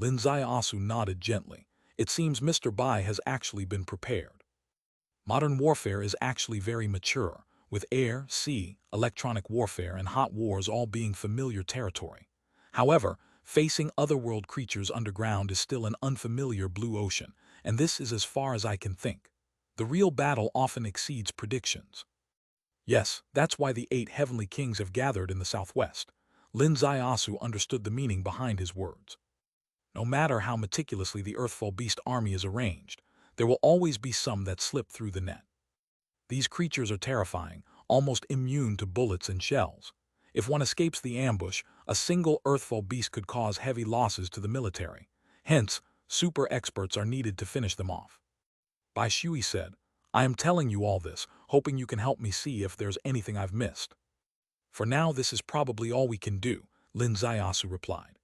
Lin Zaiasu nodded gently. It seems Mr. Bai has actually been prepared. Modern warfare is actually very mature, with air, sea, electronic warfare, and hot wars all being familiar territory. However, facing otherworld creatures underground is still an unfamiliar blue ocean, and this is as far as I can think. The real battle often exceeds predictions. Yes, that's why the 8 heavenly kings have gathered in the southwest. Lin Zaiasu understood the meaning behind his words. No matter how meticulously the Earthfall Beast army is arranged, there will always be some that slip through the net. These creatures are terrifying, almost immune to bullets and shells. If one escapes the ambush, a single Earthfall Beast could cause heavy losses to the military. Hence, super experts are needed to finish them off. Bai Shui said, I am telling you all this, hoping you can help me see if there's anything I've missed. For now, this is probably all we can do, Lin Zaiasu replied.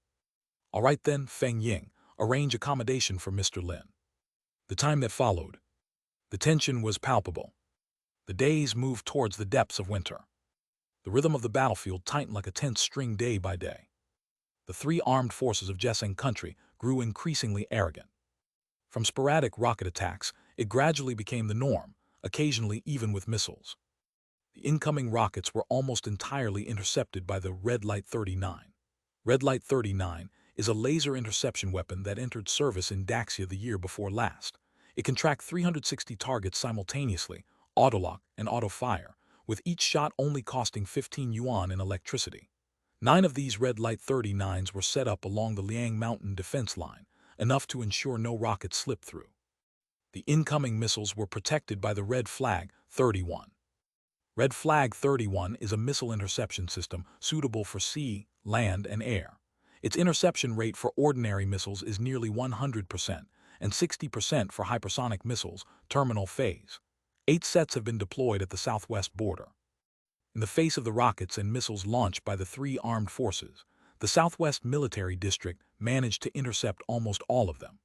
All right then, Feng Ying, arrange accommodation for Mr. Lin. The time that followed. The tension was palpable. The days moved towards the depths of winter. The rhythm of the battlefield tightened like a tense string day by day. The 3 armed forces of Jeseng country grew increasingly arrogant. From sporadic rocket attacks, it gradually became the norm, occasionally even with missiles. The incoming rockets were almost entirely intercepted by the Red Light 39. Red Light 39 is a laser interception weapon that entered service in Daxia the year before last. It can track 360 targets simultaneously, auto-lock and auto-fire, with each shot only costing 15 yuan in electricity. 9 of these Red Light 39s were set up along the Liang Mountain defense line, enough to ensure no rockets slipped through. The incoming missiles were protected by the Red Flag 31. Red Flag 31 is a missile interception system suitable for sea, land, and air. Its interception rate for ordinary missiles is nearly 100%, and 60% for hypersonic missiles, terminal phase. 8 sets have been deployed at the southwest border. In the face of the rockets and missiles launched by the 3 armed forces, the Southwest Military District managed to intercept almost all of them.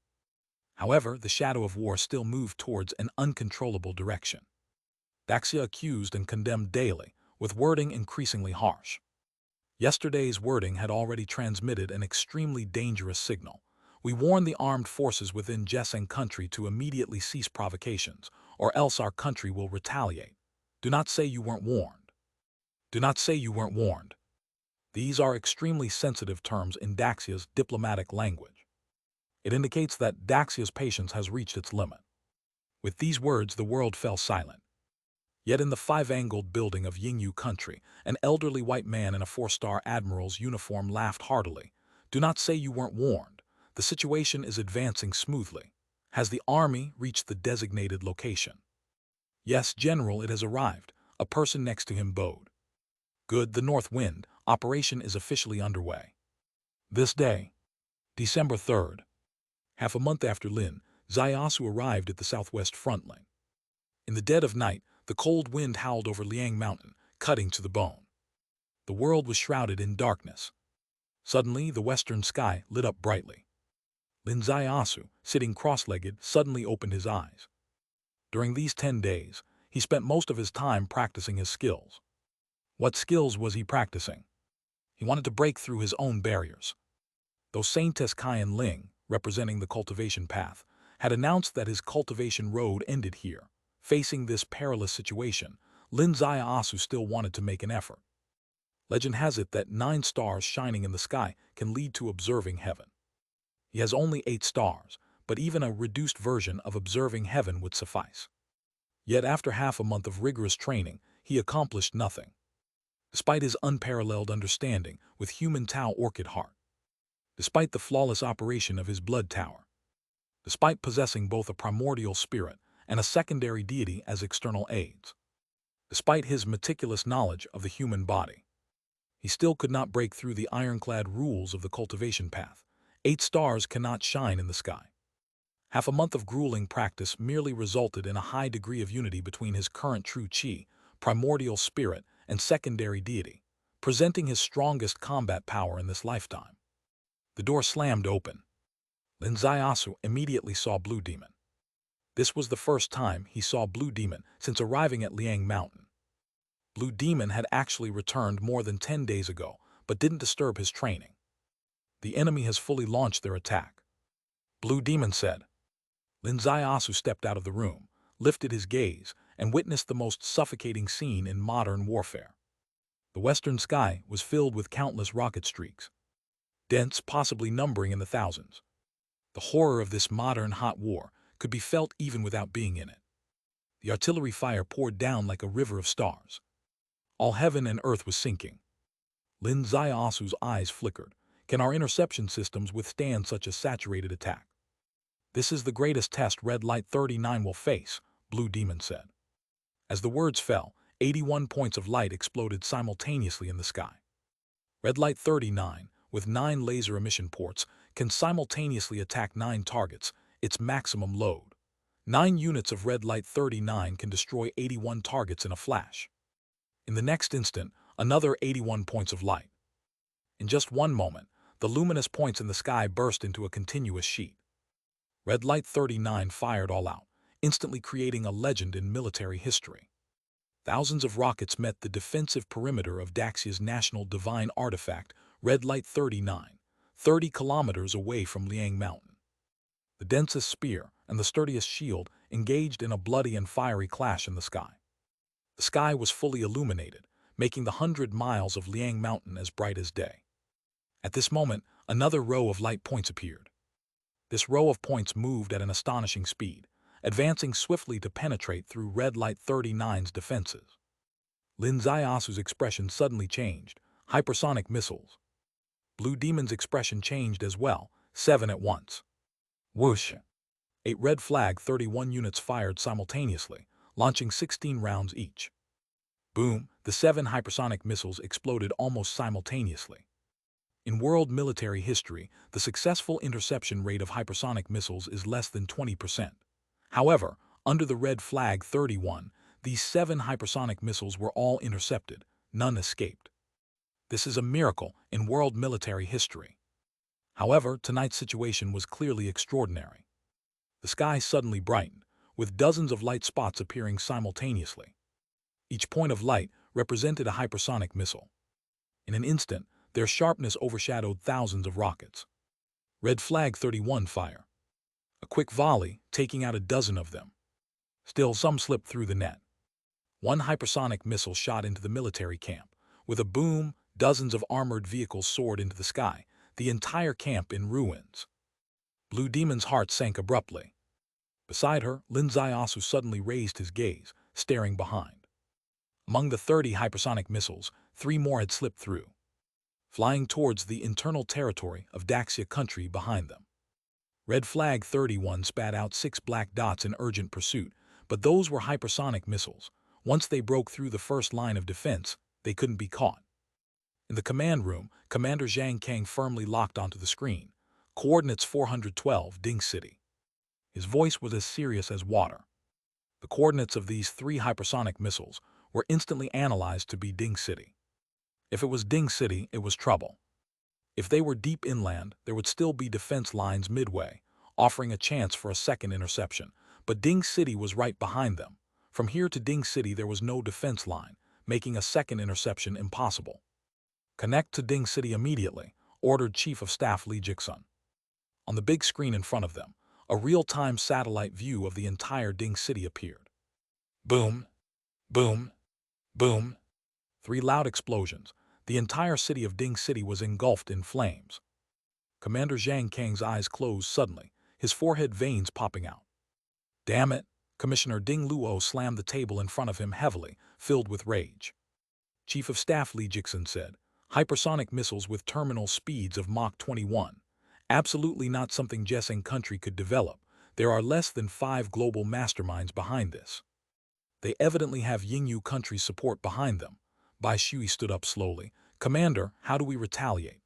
However, the shadow of war still moved towards an uncontrollable direction. Daxia accused and condemned daily, with wording increasingly harsh. Yesterday's wording had already transmitted an extremely dangerous signal. We warn the armed forces within Jeseng country to immediately cease provocations, or else our country will retaliate. Do not say you weren't warned. Do not say you weren't warned. These are extremely sensitive terms in Daxia's diplomatic language. It indicates that Daxia's patience has reached its limit. With these words, the world fell silent. Yet in the 5-angled building of Yingyu country, an elderly white man in a 4-star admiral's uniform laughed heartily. Do not say you weren't warned. The situation is advancing smoothly. Has the army reached the designated location? Yes, General, it has arrived. A person next to him bowed. Good, the North Wind. Operation is officially underway. This day, December 3rd. Half a month after Lin Zaiasu arrived at the southwest front line. In the dead of night, the cold wind howled over Liang Mountain, cutting to the bone. The world was shrouded in darkness. Suddenly, the western sky lit up brightly. Lin Zaiasu, sitting cross-legged, suddenly opened his eyes. During these 10 days, he spent most of his time practicing his skills. What skills was he practicing? He wanted to break through his own barriers. Though Saintess Kaian Ling, representing the cultivation path, had announced that his cultivation road ended here, facing this perilous situation, Lin Zaiasu still wanted to make an effort. Legend has it that 9 stars shining in the sky can lead to observing heaven. He has only 8 stars, but even a reduced version of observing heaven would suffice. Yet after half a month of rigorous training, he accomplished nothing. Despite his unparalleled understanding with human Tao Orchid Heart, despite the flawless operation of his blood tower, despite possessing both a primordial spirit and a secondary deity as external aids, despite his meticulous knowledge of the human body, he still could not break through the ironclad rules of the cultivation path. 8 stars cannot shine in the sky. Half a month of grueling practice merely resulted in a high degree of unity between his current true chi, primordial spirit, and secondary deity, presenting his strongest combat power in this lifetime. The door slammed open. Lin Zaiasu immediately saw Blue Demon. This was the first time he saw Blue Demon since arriving at Liang Mountain. Blue Demon had actually returned more than 10 days ago, but didn't disturb his training. The enemy has fully launched their attack. Blue Demon said. Lin Zaiasu stepped out of the room, lifted his gaze, and witnessed the most suffocating scene in modern warfare. The western sky was filled with countless rocket streaks, dense, possibly numbering in the thousands. The horror of this modern hot war could be felt even without being in it. The artillery fire poured down like a river of stars. All heaven and earth was sinking. Lin Zaiasu's eyes flickered. Can our interception systems withstand such a saturated attack? This is the greatest test Red Light 39 will face, Blue Demon said. As the words fell, 81 points of light exploded simultaneously in the sky. Red Light 39, with 9 laser emission ports, can simultaneously attack 9 targets, its maximum load. 9 units of Red Light 39 can destroy 81 targets in a flash. In the next instant, another 81 points of light. In just one moment, the luminous points in the sky burst into a continuous sheet. Red Light 39 fired all out, instantly creating a legend in military history. Thousands of rockets met the defensive perimeter of Daxia's national divine artifact, Red Light 39, 30 kilometers away from Liang Mountain. The densest spear and the sturdiest shield engaged in a bloody and fiery clash in the sky. The sky was fully illuminated, making the 100 miles of Liang Mountain as bright as day. At this moment, another row of light points appeared. This row of points moved at an astonishing speed, advancing swiftly to penetrate through Red Light 39's defenses. Lin Zaiasu's expression suddenly changed. Hypersonic missiles. Blue Demon's expression changed as well, 7 at once. Whoosh! 8 Red Flag 31 units fired simultaneously, launching 16 rounds each. Boom! The 7 hypersonic missiles exploded almost simultaneously. In world military history, the successful interception rate of hypersonic missiles is less than 20%. However, under the Red Flag 31, these 7 hypersonic missiles were all intercepted, none escaped. This is a miracle in world military history. However, tonight's situation was clearly extraordinary. The sky suddenly brightened, with dozens of light spots appearing simultaneously. Each point of light represented a hypersonic missile. In an instant, their sharpness overshadowed thousands of rockets. Red Flag 31 fire. A quick volley, taking out a dozen of them. Still, some slipped through the net. One hypersonic missile shot into the military camp. With a boom, dozens of armored vehicles soared into the sky, the entire camp in ruins. Blue Demon's heart sank abruptly. Beside her, Lin Zaiasu suddenly raised his gaze, staring behind. Among the 30 hypersonic missiles, 3 more had slipped through, flying towards the internal territory of Daxia country behind them. Red Flag 31 spat out 6 black dots in urgent pursuit, but those were hypersonic missiles. Once they broke through the first line of defense, they couldn't be caught. In the command room, Commander Zhang Kang firmly locked onto the screen. Coordinates 412, Ding City. His voice was as serious as water. The coordinates of these 3 hypersonic missiles were instantly analyzed to be Ding City. If it was Ding City, it was trouble. If they were deep inland, there would still be defense lines midway, offering a chance for a second interception. But Ding City was right behind them. From here to Ding City there was no defense line, making a second interception impossible. Connect to Ding City immediately, ordered Chief of Staff Li Jixun. On the big screen in front of them, a real-time satellite view of the entire Ding City appeared. Boom! Boom! Boom! 3 loud explosions. The entire city of Ding City was engulfed in flames. Commander Zhang Kang's eyes closed suddenly, his forehead veins popping out. Damn it! Commissioner Ding Luo slammed the table in front of him heavily, filled with rage. Chief of Staff Li Jixun said, hypersonic missiles with terminal speeds of Mach 21. Absolutely not something Jeseng country could develop. There are less than 5 global masterminds behind this. They evidently have Yingyu country's support behind them. Bai Shui stood up slowly. Commander, how do we retaliate?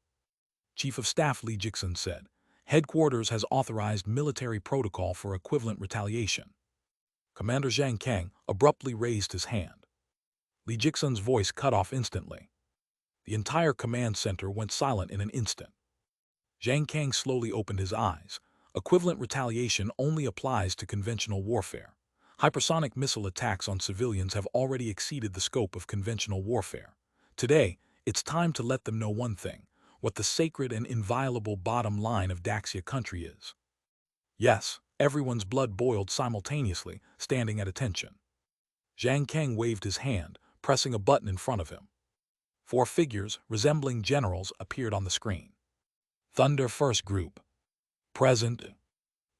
Chief of Staff Li Jixun said, Headquarters has authorized military protocol for equivalent retaliation. Commander Zhang Kang abruptly raised his hand. Li Jixun's voice cut off instantly. The entire command center went silent in an instant. Zhang Kang slowly opened his eyes. Equivalent retaliation only applies to conventional warfare. Hypersonic missile attacks on civilians have already exceeded the scope of conventional warfare. Today, it's time to let them know one thing, what the sacred and inviolable bottom line of Daxia country is. Yes, everyone's blood boiled simultaneously, standing at attention. Zhang Kang waved his hand, pressing a button in front of him. 4 figures, resembling generals, appeared on the screen. Thunder First Group. Present.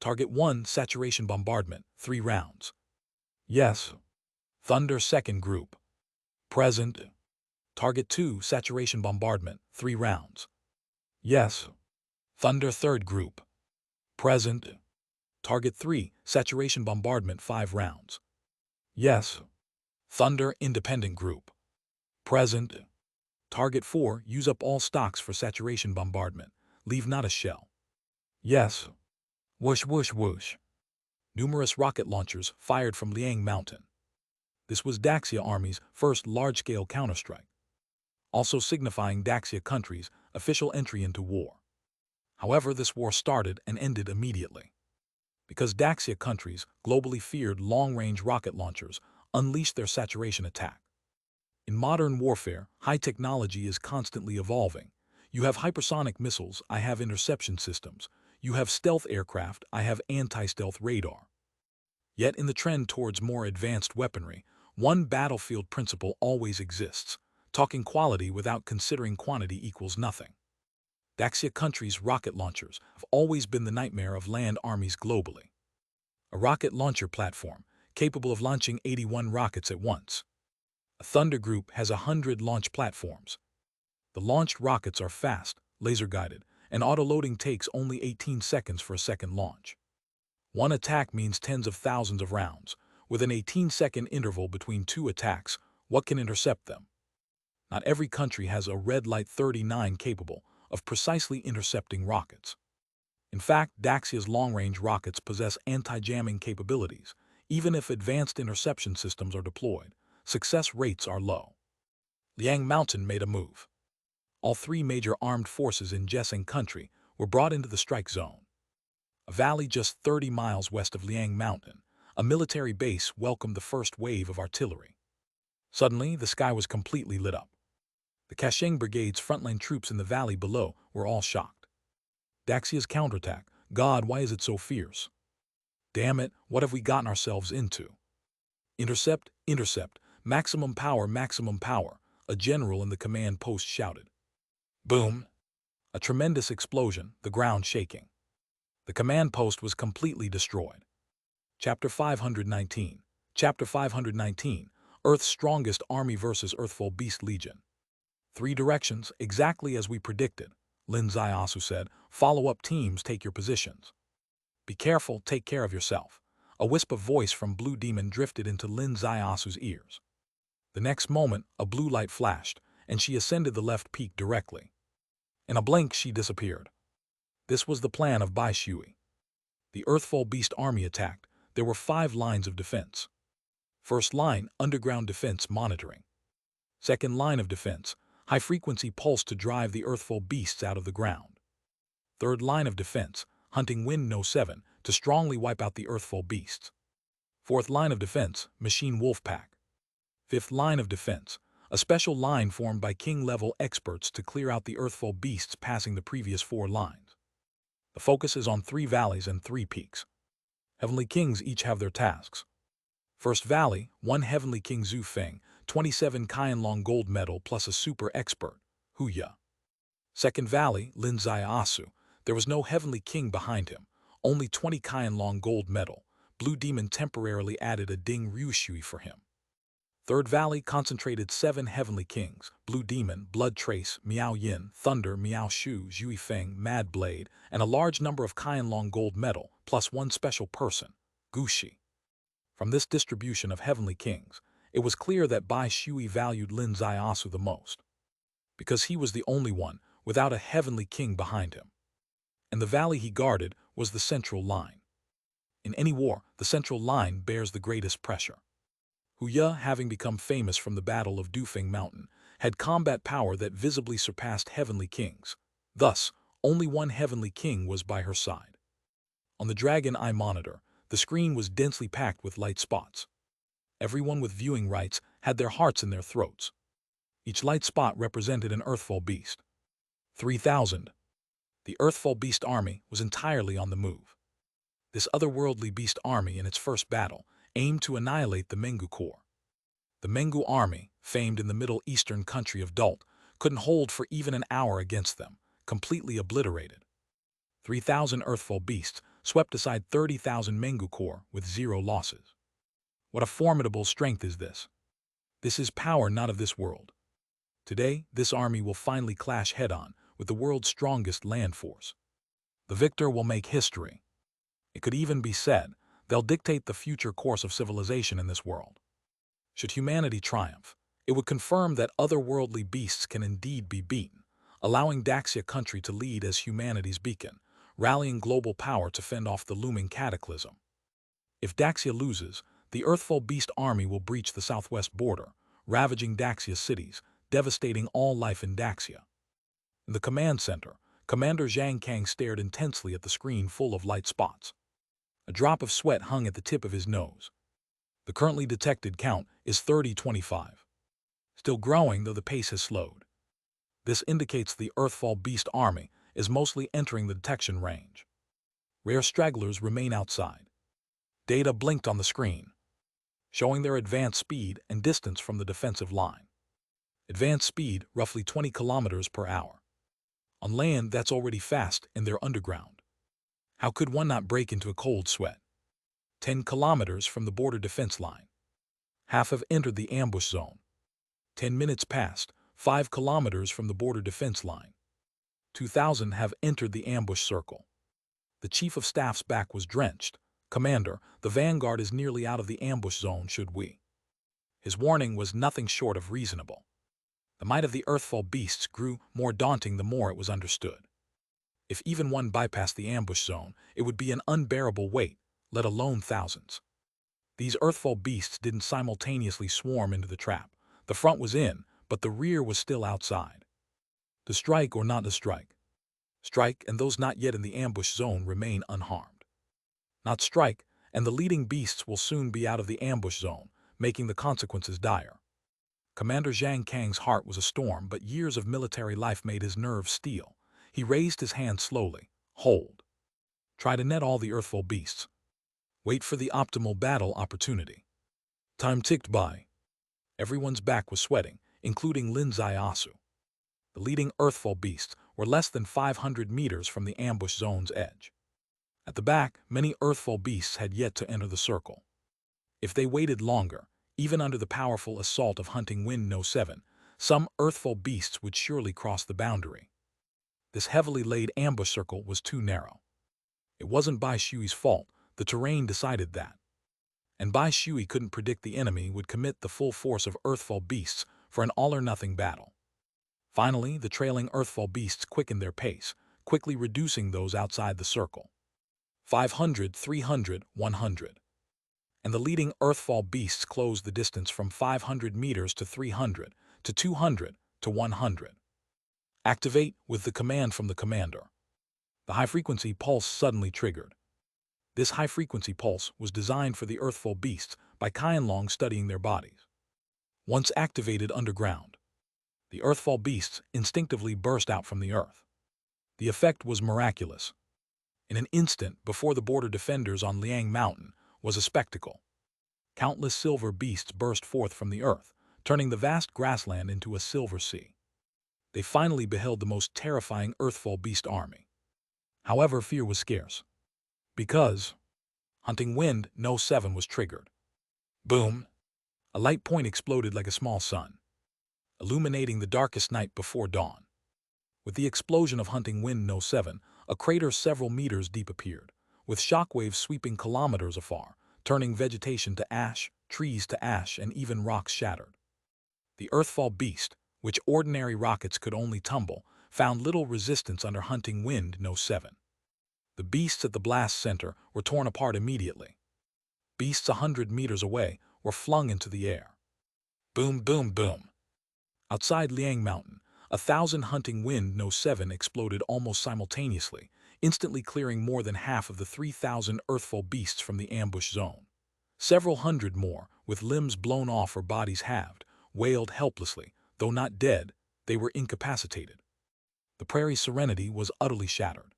Target 1, Saturation Bombardment, 3 rounds. Yes. Thunder Second Group. Present. Target 2, Saturation Bombardment, 3 rounds. Yes. Thunder Third Group. Present. Target 3, Saturation Bombardment, 5 rounds. Yes. Thunder Independent Group. Present. Target 4, use up all stocks for saturation bombardment. Leave not a shell. Yes. Whoosh, whoosh, whoosh. Numerous rocket launchers fired from Liang Mountain. This was Daxia Army's first large-scale counterstrike, also signifying Daxia country's official entry into war. However, this war started and ended immediately, because Daxia countries globally feared long-range rocket launchers unleashed their saturation attack. In modern warfare, high technology is constantly evolving. You have hypersonic missiles, I have interception systems. You have stealth aircraft, I have anti-stealth radar. Yet in the trend towards more advanced weaponry, one battlefield principle always exists. Talking quality without considering quantity equals nothing. Daxia countries' rocket launchers have always been the nightmare of land armies globally. A rocket launcher platform capable of launching 81 rockets at once. A Thunder Group has 100 launch platforms. The launched rockets are fast, laser-guided, and auto-loading takes only 18 seconds for a second launch. One attack means tens of thousands of rounds. With an 18-second interval between 2 attacks, what can intercept them? Not every country has a Red Light 39 capable of precisely intercepting rockets. In fact, Daxia's long-range rockets possess anti-jamming capabilities. Even if advanced interception systems are deployed, success rates are low. Liang Mountain made a move. All 3 major armed forces in Jeseng country were brought into the strike zone. A valley just 30 miles west of Liang Mountain, a military base welcomed the first wave of artillery. Suddenly, the sky was completely lit up. The Kasheng Brigade's frontline troops in the valley below were all shocked. Daxia's counterattack, God, why is it so fierce? Damn it, what have we gotten ourselves into? Intercept, intercept, maximum power, a general in the command post shouted. Boom! A tremendous explosion, the ground shaking. The command post was completely destroyed. Chapter 519. Chapter 519. Earth's Strongest Army vs. Earthful Beast Legion. 3 directions, exactly as we predicted, Lin Zaiasu said. Follow-up teams, take your positions. Be careful, take care of yourself. A wisp of voice from Blue Demon drifted into Lin Zaiasu's ears. The next moment, a blue light flashed, and she ascended the left peak directly. In a blink, she disappeared. This was the plan of Bai Shui. The Earthful Beast Army attacked. There were 5 lines of defense. First line, underground defense monitoring. Second line of defense, high-frequency pulse to drive the Earthful beasts out of the ground. Third line of defense, hunting wind No. 7 to strongly wipe out the Earthful beasts. Fourth line of defense, machine wolf pack. Fifth line of defense, a special line formed by king-level experts to clear out the Earthful beasts passing the previous 4 lines. The focus is on 3 valleys and 3 peaks. Heavenly Kings each have their tasks. First Valley, 1 Heavenly King Zhu Feng, 27 Qianlong gold medal plus a super expert, Hu Ya. Second Valley, Lin Zaiasu, there was no Heavenly King behind him, only 20 Qianlong gold medal. Blue Demon temporarily added a Ding Ryu Shui for him. Third Valley concentrated 7 Heavenly Kings, Blue Demon, Blood Trace, Miao Yin, Thunder, Miao Shu, Zhui Feng, Mad Blade, and a large number of Qianlong gold medal, plus 1 special person, Gu Shi. From this distribution of Heavenly Kings, it was clear that Bai Shui valued Lin Zaiasu the most, because he was the only one without a Heavenly King behind him. And the valley he guarded was the central line. In any war, the central line bears the greatest pressure. Hu Ya, having become famous from the Battle of Dufeng Mountain, had combat power that visibly surpassed Heavenly Kings. Thus, only 1 Heavenly King was by her side. On the Dragon Eye monitor, the screen was densely packed with light spots. Everyone with viewing rights had their hearts in their throats. Each light spot represented an Earthful beast. 3,000. The Earthful Beast army was entirely on the move. This otherworldly beast army in its first battle aimed to annihilate the Mengu Corps. The Mengu army, famed in the Middle Eastern country of Dult, couldn't hold for even an hour against them, completely obliterated. 3,000 Earthfall beasts swept aside 30,000 Mengu Corps with 0 losses. What a formidable strength is this! This is power not of this world. Today, this army will finally clash head-on with the world's strongest land force. The victor will make history. It could even be said, they'll dictate the future course of civilization in this world. Should humanity triumph, it would confirm that otherworldly beasts can indeed be beaten, allowing Daxia country to lead as humanity's beacon, rallying global power to fend off the looming cataclysm. If Daxia loses, the Earthfall Beast army will breach the southwest border, ravaging Daxia's cities, devastating all life in Daxia. In the command center, Commander Zhang Kang stared intensely at the screen full of light spots. A drop of sweat hung at the tip of his nose. The currently detected count is 3025. Still growing, though the pace has slowed. This indicates the Earthfall Beast army is mostly entering the detection range. Rare stragglers remain outside. Data blinked on the screen, showing their advanced speed and distance from the defensive line. Advanced speed, roughly 20 kilometers per hour. On land, that's already fast, and they're underground. How could one not break into a cold sweat? 10 kilometers from the border defense line. Half have entered the ambush zone. 10 minutes passed, 5 kilometers from the border defense line. 2,000 have entered the ambush circle. The chief of staff's back was drenched. Commander, the vanguard is nearly out of the ambush zone, should we? His warning was nothing short of reasonable. The might of the Earthfall beasts grew more daunting the more it was understood. If even one bypassed the ambush zone, it would be an unbearable weight, let alone thousands. These Earthfall beasts didn't simultaneously swarm into the trap. The front was in, but the rear was still outside. To strike or not to strike? Strike, and those not yet in the ambush zone remain unharmed. Not strike, and the leading beasts will soon be out of the ambush zone, making the consequences dire. Commander Zhang Kang's heart was a storm, but years of military life made his nerves steel. He raised his hand slowly. Hold. Try to net all the Earthfall beasts. Wait for the optimal battle opportunity. Time ticked by. Everyone's back was sweating, including Lin Ziasu. The leading Earthfall beasts were less than 500 meters from the ambush zone's edge. At the back, many Earthfall beasts had yet to enter the circle. If they waited longer, even under the powerful assault of Hunting Wind No. 7, some Earthfall beasts would surely cross the boundary. This heavily laid ambush circle was too narrow. It wasn't Bai Shui's fault, the terrain decided that. And Bai Shui couldn't predict the enemy would commit the full force of Earthfall beasts for an all-or-nothing battle. Finally, the trailing Earthfall beasts quickened their pace, quickly reducing those outside the circle. 500, 300, 100. And the leading Earthfall beasts closed the distance from 500 meters to 300, to 200, to 100. Activate with the command from the commander. The high-frequency pulse suddenly triggered. This high-frequency pulse was designed for the Earthfall beasts by Qianlong studying their bodies. Once activated underground, the Earthfall beasts instinctively burst out from the earth. The effect was miraculous. In an instant, before the border defenders on Liang Mountain was a spectacle. Countless silver beasts burst forth from the earth, turning the vast grassland into a silver sea. They finally beheld the most terrifying Earthfall beast army. However, fear was scarce. Because Hunting Wind No. 7 was triggered. Boom! A light point exploded like a small sun, illuminating the darkest night before dawn. With the explosion of Hunting Wind No. 7, a crater several meters deep appeared, with shockwaves sweeping kilometers afar, turning vegetation to ash, trees to ash, and even rocks shattered. The Earthfall beast, which ordinary rockets could only tumble, found little resistance under Hunting Wind No. 7. The beasts at the blast center were torn apart immediately. Beasts 100 meters away were flung into the air. Boom, boom, boom. Outside Liang Mountain, 1,000 Hunting Wind No. 7 exploded almost simultaneously, instantly clearing more than half of the 3,000 Earthfall beasts from the ambush zone. Several hundred more, with limbs blown off or bodies halved, wailed helplessly. Though not dead, they were incapacitated. The prairie's serenity was utterly shattered.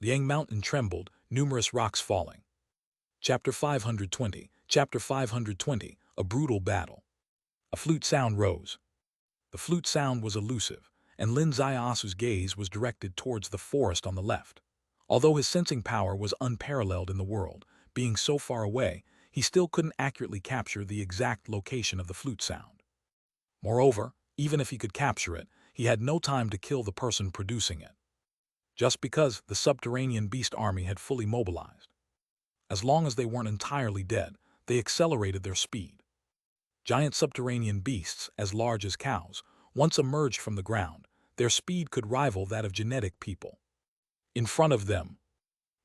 Liang Mountain trembled, numerous rocks falling. Chapter 520, A Brutal Battle. A flute sound rose. The flute sound was elusive, and Lin Ziyasu's gaze was directed towards the forest on the left. Although his sensing power was unparalleled in the world, being so far away, he still couldn't accurately capture the exact location of the flute sound. Moreover, even if he could capture it, he had no time to kill the person producing it. Just because the subterranean beast army had fully mobilized. As long as they weren't entirely dead, they accelerated their speed. Giant subterranean beasts, as large as cows, once emerged from the ground, their speed could rival that of genetic people. In front of them,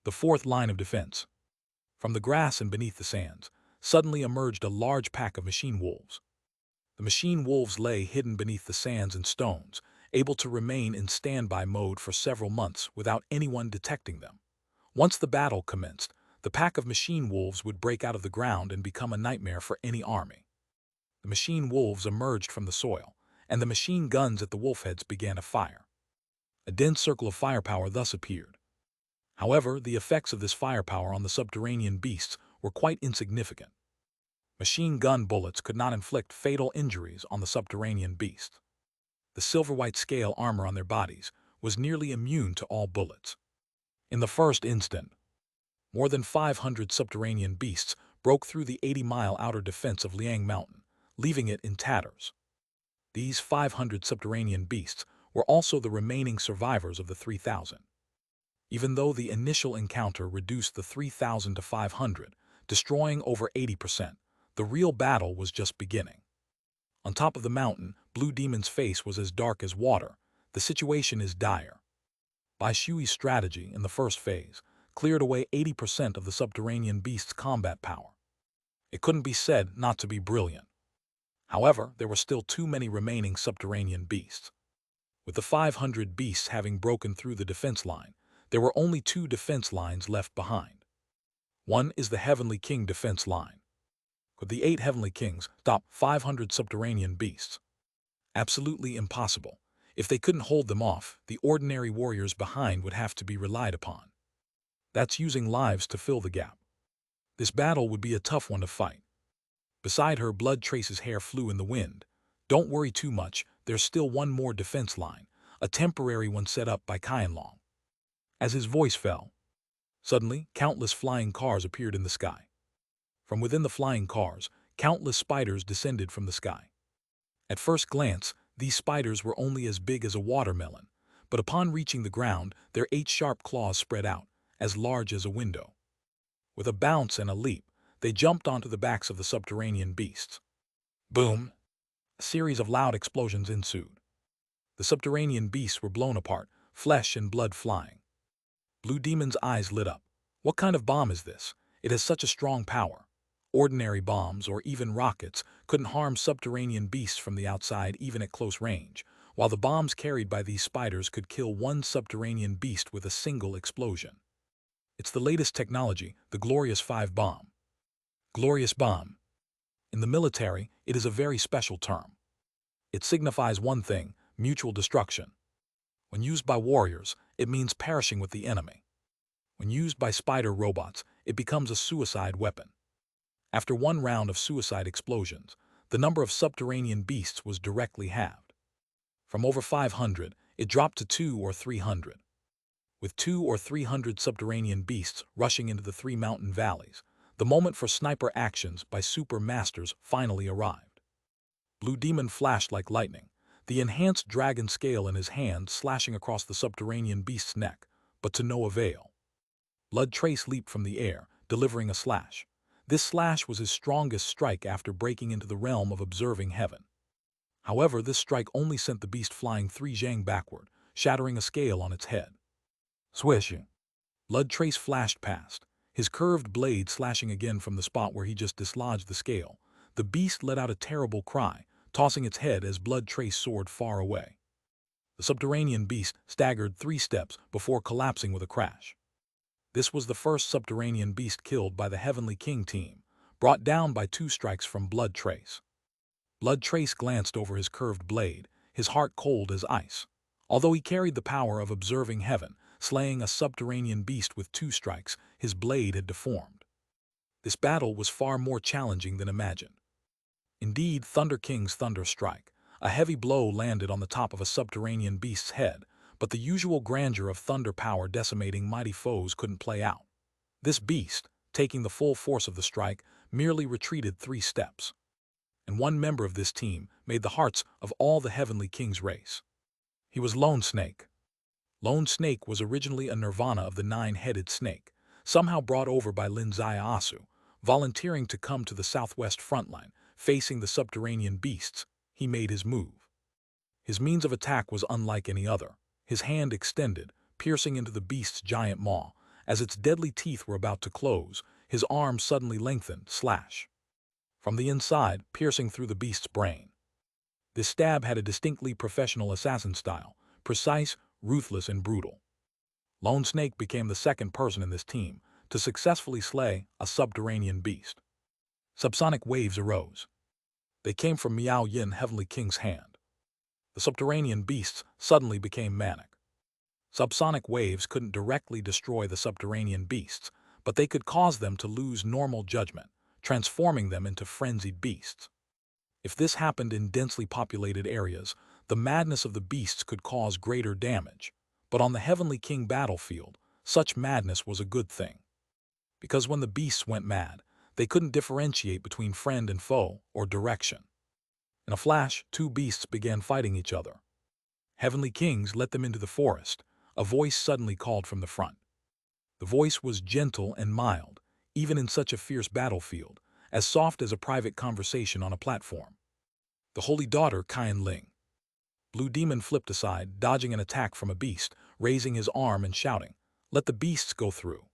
the fourth line of defense. From the grass and beneath the sands, suddenly emerged a large pack of machine wolves. The machine wolves lay hidden beneath the sands and stones, able to remain in standby mode for several months without anyone detecting them. Once the battle commenced, the pack of machine wolves would break out of the ground and become a nightmare for any army. The machine wolves emerged from the soil, and the machine guns at the wolf heads began to fire. A dense circle of firepower thus appeared. However, the effects of this firepower on the subterranean beasts were quite insignificant. Machine gun bullets could not inflict fatal injuries on the subterranean beasts. The silver-white scale armor on their bodies was nearly immune to all bullets. In the first instant, more than 500 subterranean beasts broke through the 80-mile outer defense of Liang Mountain, leaving it in tatters. These 500 subterranean beasts were also the remaining survivors of the 3,000. Even though the initial encounter reduced the 3,000 to 500, destroying over 80%, the real battle was just beginning. On top of the mountain, Blue Demon's face was as dark as water. The situation is dire. Bai Shui's strategy in the first phase cleared away 80% of the subterranean beast's combat power. It couldn't be said not to be brilliant. However, there were still too many remaining subterranean beasts. With the 500 beasts having broken through the defense line, there were only 2 defense lines left behind. One is the Heavenly King defense line. Could the 8 Heavenly Kings stop 500 subterranean beasts? Absolutely impossible. If they couldn't hold them off, the ordinary warriors behind would have to be relied upon. That's using lives to fill the gap. This battle would be a tough one to fight. Beside her, Blood Trace's hair flew in the wind. Don't worry too much, there's still one more defense line, a temporary one set up by Qianlong. As his voice fell, suddenly, countless flying cars appeared in the sky. From within the flying cars, countless spiders descended from the sky. At first glance, these spiders were only as big as a watermelon, but upon reaching the ground, their 8 sharp claws spread out, as large as a window. With a bounce and a leap, they jumped onto the backs of the subterranean beasts. Boom! A series of loud explosions ensued. The subterranean beasts were blown apart, flesh and blood flying. Blue Demon's eyes lit up. What kind of bomb is this? It has such a strong power. Ordinary bombs, or even rockets, couldn't harm subterranean beasts from the outside even at close range, while the bombs carried by these spiders could kill one subterranean beast with a single explosion. It's the latest technology, the Glorious 5 bomb. Glorious bomb. In the military, it is a very special term. It signifies one thing, mutual destruction. When used by warriors, it means perishing with the enemy. When used by spider robots, it becomes a suicide weapon. After one round of suicide explosions, the number of subterranean beasts was directly halved. From over 500, it dropped to 200 or 300. With 200 or 300 subterranean beasts rushing into the 3 mountain valleys, the moment for sniper actions by super masters finally arrived. Blue Demon flashed like lightning, the enhanced dragon scale in his hand slashing across the subterranean beast's neck, but to no avail. Blood Trace leaped from the air, delivering a slash. This slash was his strongest strike after breaking into the realm of observing heaven. However, this strike only sent the beast flying 3 zhang backward, shattering a scale on its head. Swish! Blood Trace flashed past, his curved blade slashing again from the spot where he just dislodged the scale. The beast let out a terrible cry, tossing its head as Blood Trace soared far away. The subterranean beast staggered 3 steps before collapsing with a crash. This was the first subterranean beast killed by the Heavenly King team, brought down by 2 strikes from Blood Trace. Blood Trace glanced over his curved blade, his heart cold as ice. Although he carried the power of observing heaven, slaying a subterranean beast with 2 strikes. His blade had deformed. This battle was far more challenging than imagined. Indeed, Thunder King's thunder strike. A heavy blow landed on the top of a subterranean beast's head, but the usual grandeur of thunder power decimating mighty foes couldn't play out. This beast, taking the full force of the strike, merely retreated 3 steps. And one member of this team made the hearts of all the Heavenly King's race. He was Lone Snake. Lone Snake was originally a nirvana of the 9-headed snake, somehow brought over by Linzaya Asu, volunteering to come to the southwest frontline, facing the subterranean beasts. He made his move. His means of attack was unlike any other. His hand extended, piercing into the beast's giant maw. As its deadly teeth were about to close, his arm suddenly lengthened, slash. From the inside, piercing through the beast's brain. This stab had a distinctly professional assassin style, precise, ruthless, and brutal. Lone Snake became the second person in this team to successfully slay a subterranean beast. Subsonic waves arose. They came from Miao Yin Heavenly King's hand. The subterranean beasts suddenly became manic. Subsonic waves couldn't directly destroy the subterranean beasts, but they could cause them to lose normal judgment, transforming them into frenzied beasts. If this happened in densely populated areas, the madness of the beasts could cause greater damage. But on the Heavenly King battlefield, such madness was a good thing. Because when the beasts went mad, they couldn't differentiate between friend and foe or direction. In a flash, 2 beasts began fighting each other. Heavenly Kings let them into the forest. A voice suddenly called from the front. The voice was gentle and mild, even in such a fierce battlefield, as soft as a private conversation on a platform. The Holy Daughter Qian Ling. Blue Demon flipped aside, dodging an attack from a beast, raising his arm and shouting, "Let the beasts go through."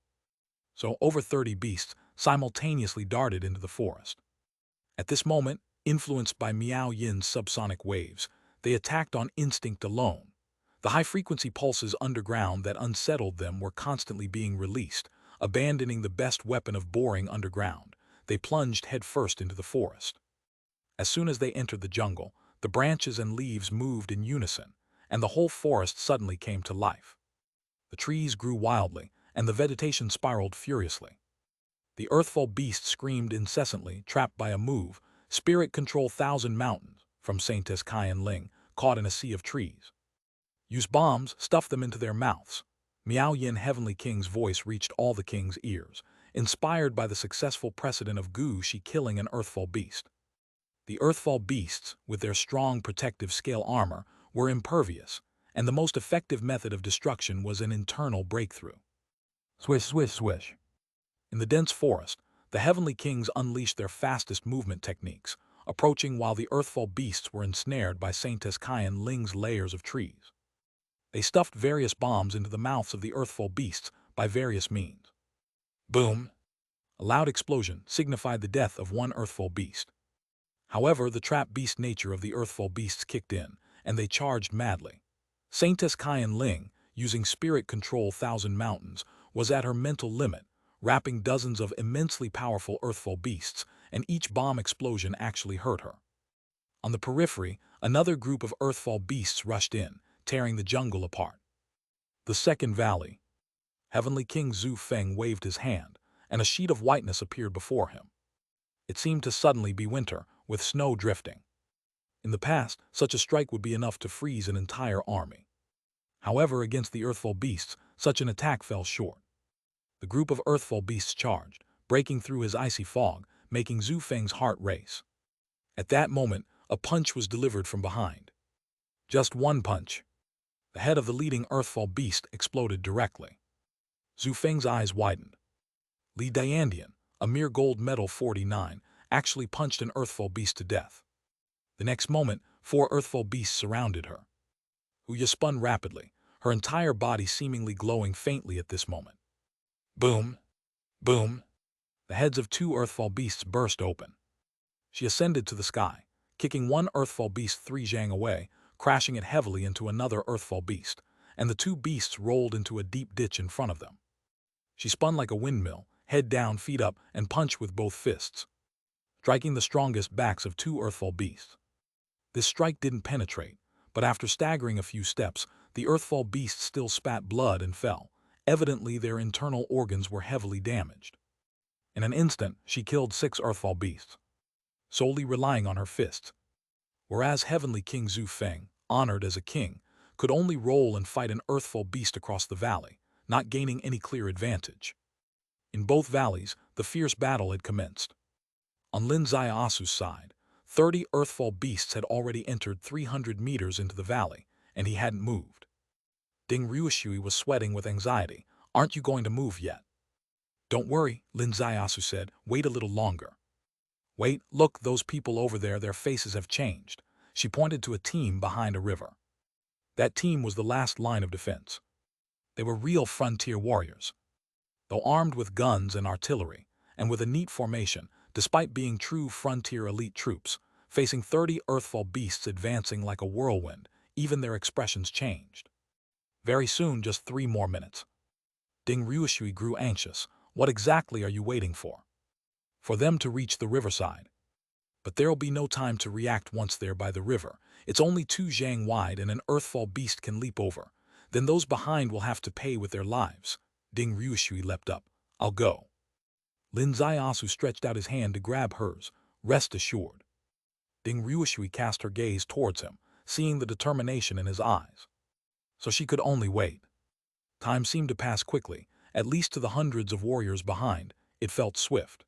So over 30 beasts simultaneously darted into the forest. At this moment, influenced by Miao Yin's subsonic waves, they attacked on instinct alone. The high-frequency pulses underground that unsettled them were constantly being released. Abandoning the best weapon of boring underground, they plunged headfirst into the forest. As soon as they entered the jungle, the branches and leaves moved in unison, and the whole forest suddenly came to life. The trees grew wildly, and the vegetation spiraled furiously. The earthfall beast screamed incessantly, trapped by a move, "Spirit control 1,000 mountains," from Saintess Qian Ling, caught in a sea of trees. "Use bombs, stuff them into their mouths." Miao Yin Heavenly King's voice reached all the king's ears, inspired by the successful precedent of Gu Shi killing an earthfall beast. The earthfall beasts, with their strong protective scale armor, were impervious, and the most effective method of destruction was an internal breakthrough. Swish, swish, swish. In the dense forest, the Heavenly Kings unleashed their fastest movement techniques, approaching while the earthfall beasts were ensnared by Saintess Qian Ling's layers of trees. They stuffed various bombs into the mouths of the earthfall beasts by various means. Boom! A loud explosion signified the death of one earthfall beast. However, the trap beast nature of the earthfall beasts kicked in, and they charged madly. Saintess Qian Ling, using spirit control 1,000 mountains, was at her mental limit, wrapping dozens of immensely powerful earthfall beasts, and each bomb explosion actually hurt her. On the periphery, another group of earthfall beasts rushed in, tearing the jungle apart. The second valley. Heavenly King Zhu Feng waved his hand, and a sheet of whiteness appeared before him. It seemed to suddenly be winter, with snow drifting. In the past, such a strike would be enough to freeze an entire army. However, against the earthfall beasts, such an attack fell short. The group of earthfall beasts charged, breaking through his icy fog, making Zhu Feng's heart race. At that moment, a punch was delivered from behind. Just one punch. The head of the leading earthfall beast exploded directly. Zhu Feng's eyes widened. Li Diandian, a mere gold medal 49, actually punched an earthfall beast to death. The next moment, 4 earthfall beasts surrounded her. Huya spun rapidly, her entire body seemingly glowing faintly at this moment. Boom! Boom! The heads of 2 earthfall beasts burst open. She ascended to the sky, kicking one earthfall beast 3 zhang away, crashing it heavily into another earthfall beast, and the 2 beasts rolled into a deep ditch in front of them. She spun like a windmill, head down, feet up, and punched with both fists, striking the strongest backs of 2 earthfall beasts. This strike didn't penetrate, but after staggering a few steps, the earthfall beasts still spat blood and fell. Evidently, their internal organs were heavily damaged. In an instant, she killed 6 earthfall beasts, solely relying on her fists. Whereas Heavenly King Zhu Feng, honored as a king, could only roll and fight an earthfall beast across the valley, not gaining any clear advantage. In both valleys, the fierce battle had commenced. On Lin Xiaosu's side, 30 earthfall beasts had already entered 300 meters into the valley, and he hadn't moved. Ding Ruishui was sweating with anxiety. "Aren't you going to move yet?" "Don't worry," Lin Xiaosu said. "Wait a little longer." "Wait, look, those people over there, their faces have changed." She pointed to a team behind a river. That team was the last line of defense. They were real frontier warriors. Though armed with guns and artillery, and with a neat formation, despite being true frontier elite troops, facing 30 earthfall beasts advancing like a whirlwind, even their expressions changed. Very soon, just 3 more minutes. Ding Ruishui grew anxious. What exactly are you waiting for? For them to reach the riverside. But there'll be no time to react once they're by the river. It's only 2 zhang wide and an earthfall beast can leap over. Then those behind will have to pay with their lives. Ding Ruishui leapt up. "I'll go." Lin Xiaosu stretched out his hand to grab hers. "Rest assured." Ding Ruishui cast her gaze towards him, seeing the determination in his eyes. So she could only wait. Time seemed to pass quickly, at least to the hundreds of warriors behind. It felt swift.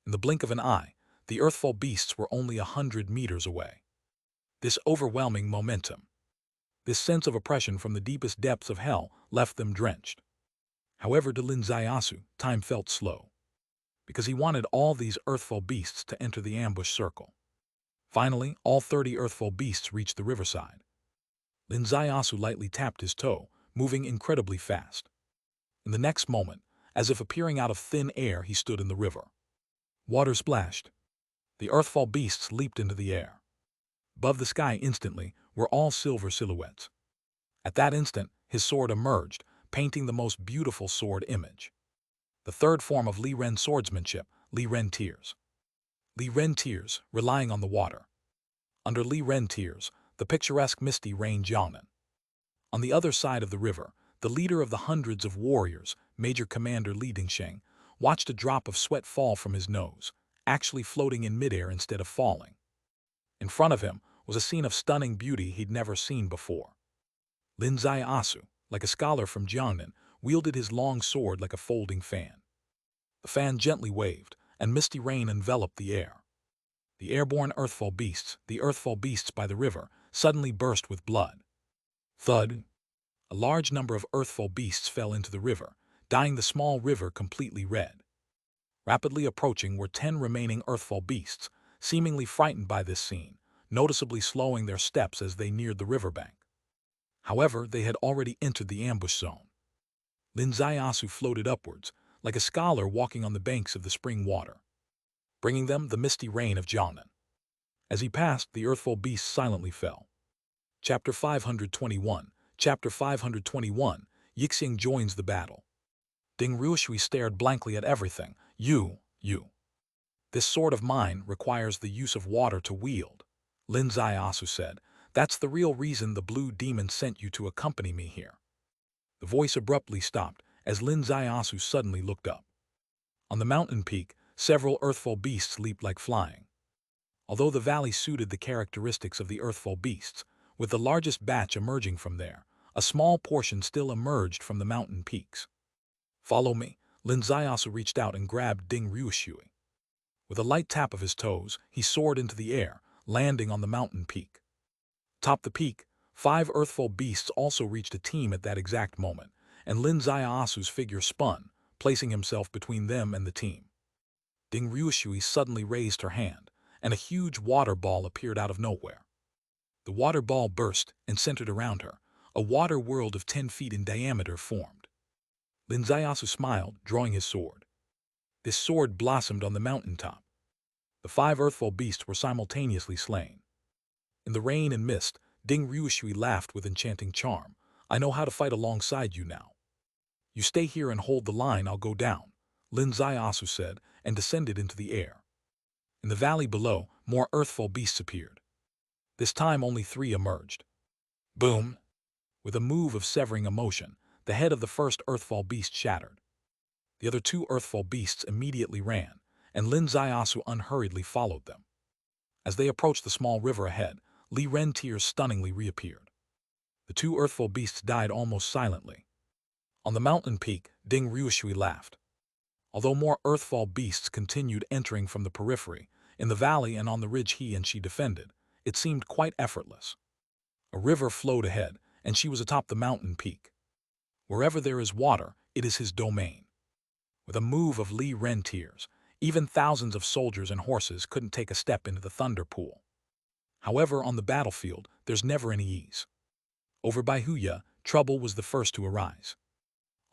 In the blink of an eye, the earthfall beasts were only 100 meters away. This overwhelming momentum, this sense of oppression from the deepest depths of hell, left them drenched. However, to Lin Xiaosu, time felt slow, because he wanted all these earthfall beasts to enter the ambush circle. Finally, all 30 earthfall beasts reached the riverside. Lin Xiaosu lightly tapped his toe, moving incredibly fast. In the next moment, as if appearing out of thin air, he stood in the river. Water splashed. The earthfall beasts leaped into the air. Above the sky instantly were all silver silhouettes. At that instant, his sword emerged, painting the most beautiful sword image. The third form of Li Ren swordsmanship, Li Ren Tears. Li Ren Tears, relying on the water. Under Li Ren Tears, the picturesque misty rain Jiangnan. On the other side of the river, the leader of the hundreds of warriors, Major Commander Li Dingsheng, watched a drop of sweat fall from his nose, actually floating in midair instead of falling. In front of him was a scene of stunning beauty he'd never seen before. Lin Xiaosu, like a scholar from Jiangnan, wielded his long sword like a folding fan. The fan gently waved, and misty rain enveloped the air. The airborne earthfall beasts by the river, suddenly burst with blood. Thud! A large number of earthfall beasts fell into the river, dyeing the small river completely red. Rapidly approaching were 10 remaining earthfall beasts, seemingly frightened by this scene, noticeably slowing their steps as they neared the riverbank. However, they had already entered the ambush zone. Lin Xiaosu floated upwards, like a scholar walking on the banks of the spring water, bringing them the misty rain of Jiangnan. As he passed, the earthfall beasts silently fell. Chapter 521. Chapter 521. Yixing joins the battle. Ding Ruishui stared blankly at everything. You. This sword of mine requires the use of water to wield, Lin Xiaosu said. That's the real reason the blue demon sent you to accompany me here. The voice abruptly stopped as Lin Xiaosu suddenly looked up. On the mountain peak, several earthfall beasts leaped like flying. Although the valley suited the characteristics of the earthfall beasts, with the largest batch emerging from there, a small portion still emerged from the mountain peaks. "Follow me." Lin Xiaosu reached out and grabbed Ding Ruishui. With a light tap of his toes, he soared into the air, landing on the mountain peak. Atop the peak, 5 earthfall beasts also reached a team at that exact moment, and Lin Xiaosu's figure spun, placing himself between them and the team. Ding Ruishui suddenly raised her hand, and a huge water ball appeared out of nowhere. The water ball burst and centered around her. A water world of 10 feet in diameter formed. Lin Xiaosu smiled, drawing his sword. This sword blossomed on the mountaintop. The 5 earthfall beasts were simultaneously slain. In the rain and mist, Ding Ruishui laughed with enchanting charm. "I know how to fight alongside you now. You stay here and hold the line, I'll go down," Lin Xiaosu said, and descended into the air. In the valley below, more earthfall beasts appeared. This time only 3 emerged. Boom! With a move of severing emotion, the head of the first Earthfall beast shattered. The other two Earthfall beasts immediately ran, and Lin Zaiasu unhurriedly followed them. As they approached the small river ahead, Li Ren tears stunningly reappeared. The two Earthfall beasts died almost silently. On the mountain peak, Ding Ryushui laughed. Although more Earthfall beasts continued entering from the periphery, in the valley and on the ridge he and she defended, it seemed quite effortless. A river flowed ahead, and she was atop the mountain peak. Wherever there is water, it is his domain. With a move of Li Ren tears, even thousands of soldiers and horses couldn't take a step into the thunder pool. However, on the battlefield, there's never any ease. Over by Huya, trouble was the first to arise.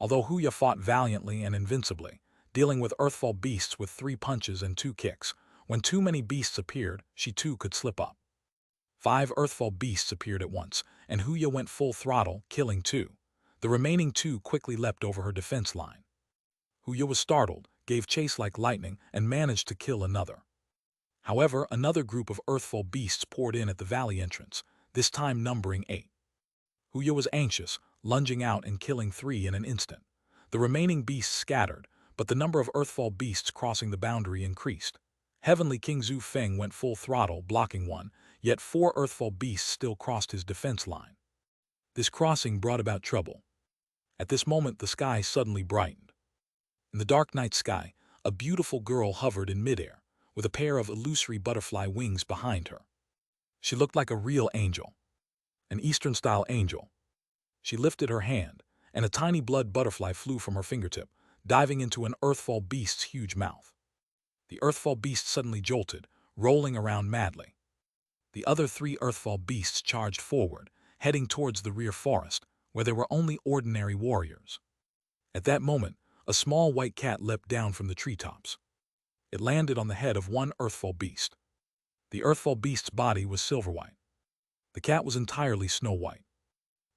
Although Huya fought valiantly and invincibly, dealing with Earthfall beasts with 3 punches and 2 kicks, when too many beasts appeared, she too could slip up. 5 Earthfall beasts appeared at once, and Huya went full throttle, killing 2. The remaining 2 quickly leapt over her defense line. Huya was startled, gave chase like lightning, and managed to kill another. However, another group of Earthfall beasts poured in at the valley entrance, this time numbering 8. Huya was anxious, lunging out and killing 3 in an instant. The remaining beasts scattered, but the number of Earthfall beasts crossing the boundary increased. Heavenly King Zhu Feng went full throttle, blocking 1, yet 4 Earthfall beasts still crossed his defense line. This crossing brought about trouble. At this moment, the sky suddenly brightened. In the dark night sky, a beautiful girl hovered in midair, with a pair of illusory butterfly wings behind her. She looked like a real angel, an Eastern-style angel. She lifted her hand, and a tiny blood butterfly flew from her fingertip, diving into an Earthfall beast's huge mouth. The Earthfall beast suddenly jolted, rolling around madly. The other 3 Earthfall beasts charged forward, heading towards the rear forest, where there were only ordinary warriors. At that moment, a small white cat leapt down from the treetops. It landed on the head of one Earthfall beast. The Earthfall beast's body was silver-white. The cat was entirely snow-white.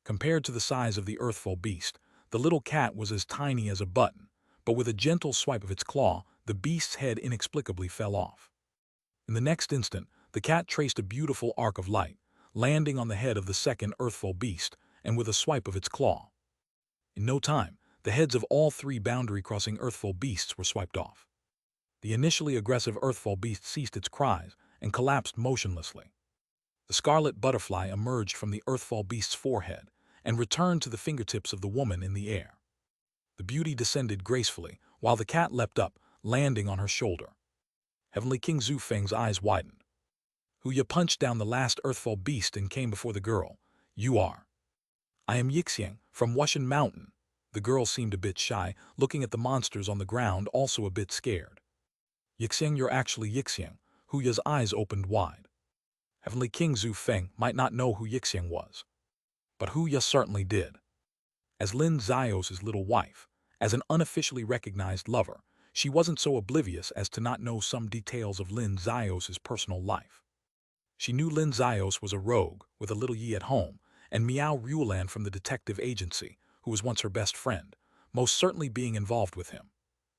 Compared to the size of the Earthfall beast, the little cat was as tiny as a button, but with a gentle swipe of its claw, the beast's head inexplicably fell off. In the next instant, the cat traced a beautiful arc of light, landing on the head of the second Earthfall beast, and with a swipe of its claw. In no time, the heads of all 3 boundary-crossing Earthfall beasts were swiped off. The initially aggressive Earthfall beast ceased its cries and collapsed motionlessly. The scarlet butterfly emerged from the Earthfall beast's forehead and returned to the fingertips of the woman in the air. The beauty descended gracefully, while the cat leapt up, landing on her shoulder. Heavenly King Zhu Feng's eyes widened. Huya punched down the last Earthfall beast and came before the girl. "You are." "I am Yixiang, from Wushan Mountain." The girl seemed a bit shy, looking at the monsters on the ground, also a bit scared. "Yixiang, you're actually Yixiang." Huya's eyes opened wide. Heavenly King Zhu Feng might not know who Yixiang was, but Huya certainly did. As Lin Zaios's little wife, as an unofficially recognized lover, she wasn't so oblivious as to not know some details of Lin Zaios's personal life. She knew Lin Zaios was a rogue with a little Yi at home, and Miao Ruolan from the detective agency, who was once her best friend, most certainly being involved with him.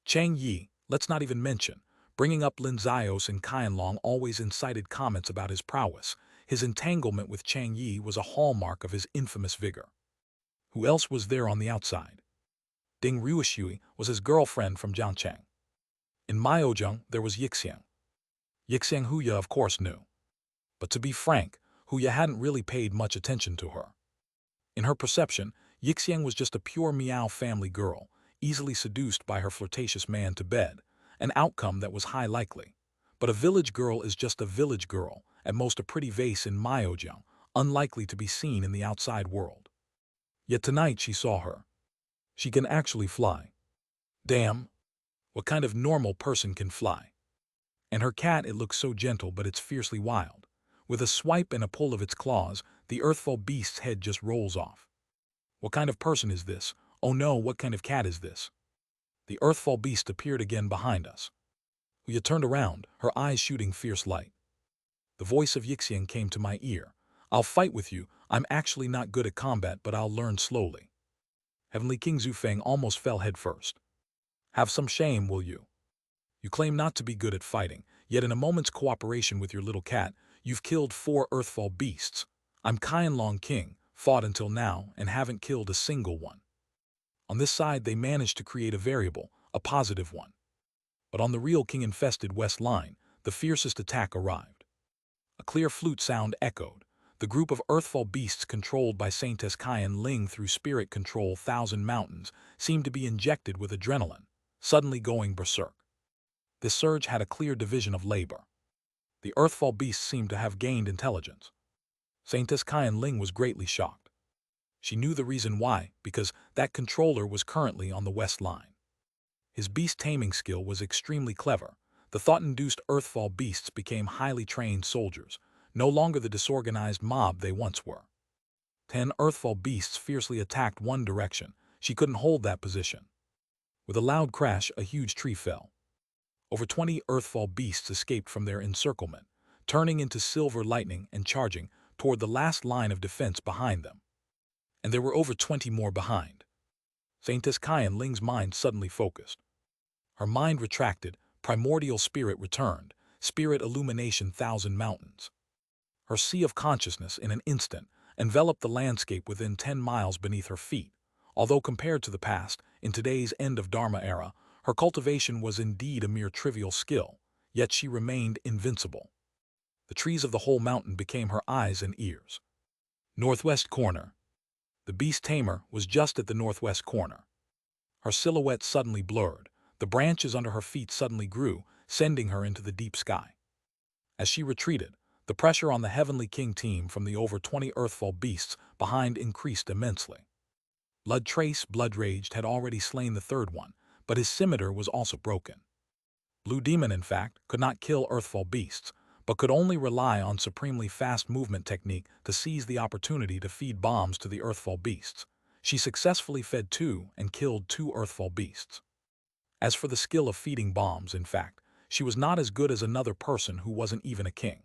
Chang Yi, let's not even mention, bringing up Lin Zaios and Qianlong always incited comments about his prowess. His entanglement with Chang Yi was a hallmark of his infamous vigor. Who else was there on the outside? Ding Ryushui was his girlfriend from Jiangcheng. In Miaozheng, there was Yixiang. Yixiang Huya of course knew. But to be frank, Huya hadn't really paid much attention to her. In her perception, Yixiang was just a pure Miao family girl, easily seduced by her flirtatious man to bed, an outcome that was high likely. But a village girl is just a village girl, at most a pretty vase in Miaozheng, unlikely to be seen in the outside world. Yet tonight she saw her. She can actually fly. Damn! What kind of normal person can fly? And her cat, it looks so gentle, but it's fiercely wild. With a swipe and a pull of its claws, the Earthfall beast's head just rolls off. What kind of person is this? Oh no, what kind of cat is this? The Earthfall beast appeared again behind us. Huya turned around, her eyes shooting fierce light. The voice of Yixiang came to my ear. "I'll fight with you. I'm actually not good at combat, but I'll learn slowly." Heavenly King Zhu Feng almost fell headfirst. "Have some shame, will you? You claim not to be good at fighting, yet in a moment's cooperation with your little cat, you've killed 4 Earthfall beasts. I'm Qianlong King, fought until now, and haven't killed a single one. On this side, they managed to create a variable, a positive one. But on the real king-infested west line, the fiercest attack arrived. A clear flute sound echoed. The group of earthfall beasts controlled by Saintess Kyan Ling through spirit control Thousand Mountains seemed to be injected with adrenaline, suddenly going berserk. This surge had a clear division of labor. The earthfall beasts seemed to have gained intelligence. Saintess Kyan Ling was greatly shocked. She knew the reason why, because that controller was currently on the west line. His beast taming skill was extremely clever. The thought-induced earthfall beasts became highly trained soldiers, no longer the disorganized mob they once were. 10 earthfall beasts fiercely attacked one direction. She couldn't hold that position. With a loud crash, a huge tree fell. Over 20 earthfall beasts escaped from their encirclement, turning into silver lightning and charging toward the last line of defense behind them. And there were over 20 more behind. Saintess Kyan Ling's mind suddenly focused. Her mind retracted, primordial spirit returned, spirit illumination Thousand Mountains. Her sea of consciousness in an instant enveloped the landscape within 10 miles beneath her feet. Although compared to the past, in today's end of Dharma era, her cultivation was indeed a mere trivial skill, yet she remained invincible. The trees of the whole mountain became her eyes and ears. Northwest corner. The beast tamer was just at the northwest corner. Her silhouette suddenly blurred. The branches under her feet suddenly grew, sending her into the deep sky. As she retreated, the pressure on the Heavenly King team from the over 20 earthfall beasts behind increased immensely. Blood Raged had already slain the third one, but his scimitar was also broken. Blue Demon, in fact, could not kill earthfall beasts, but could only rely on supremely fast movement technique to seize the opportunity to feed bombs to the earthfall beasts. She successfully fed 2 and killed 2 earthfall beasts. As for the skill of feeding bombs, in fact, she was not as good as another person who wasn't even a king.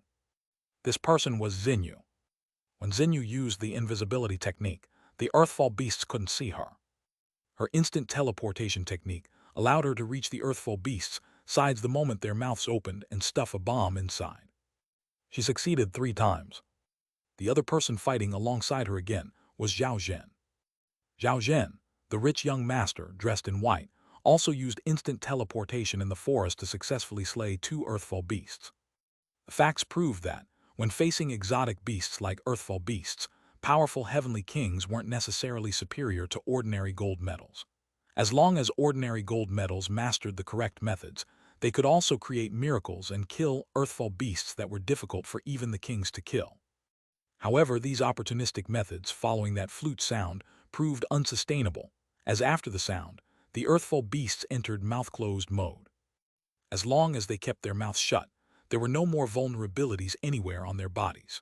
This person was Xinyu. When Xinyu used the invisibility technique, the earthfall beasts couldn't see her. Her instant teleportation technique allowed her to reach the earthfall beasts' sides the moment their mouths opened and stuff a bomb inside. She succeeded 3 times. The other person fighting alongside her again was Zhao Zhen. Zhao Zhen, the rich young master dressed in white, also used instant teleportation in the forest to successfully slay 2 earthfall beasts. The facts proved that, when facing exotic beasts like earthfall beasts, powerful heavenly kings weren't necessarily superior to ordinary gold medals. As long as ordinary gold medals mastered the correct methods, they could also create miracles and kill earthfall beasts that were difficult for even the kings to kill. However, these opportunistic methods following that flute sound proved unsustainable, as after the sound, the earthfall beasts entered mouth-closed mode. As long as they kept their mouths shut, there were no more vulnerabilities anywhere on their bodies.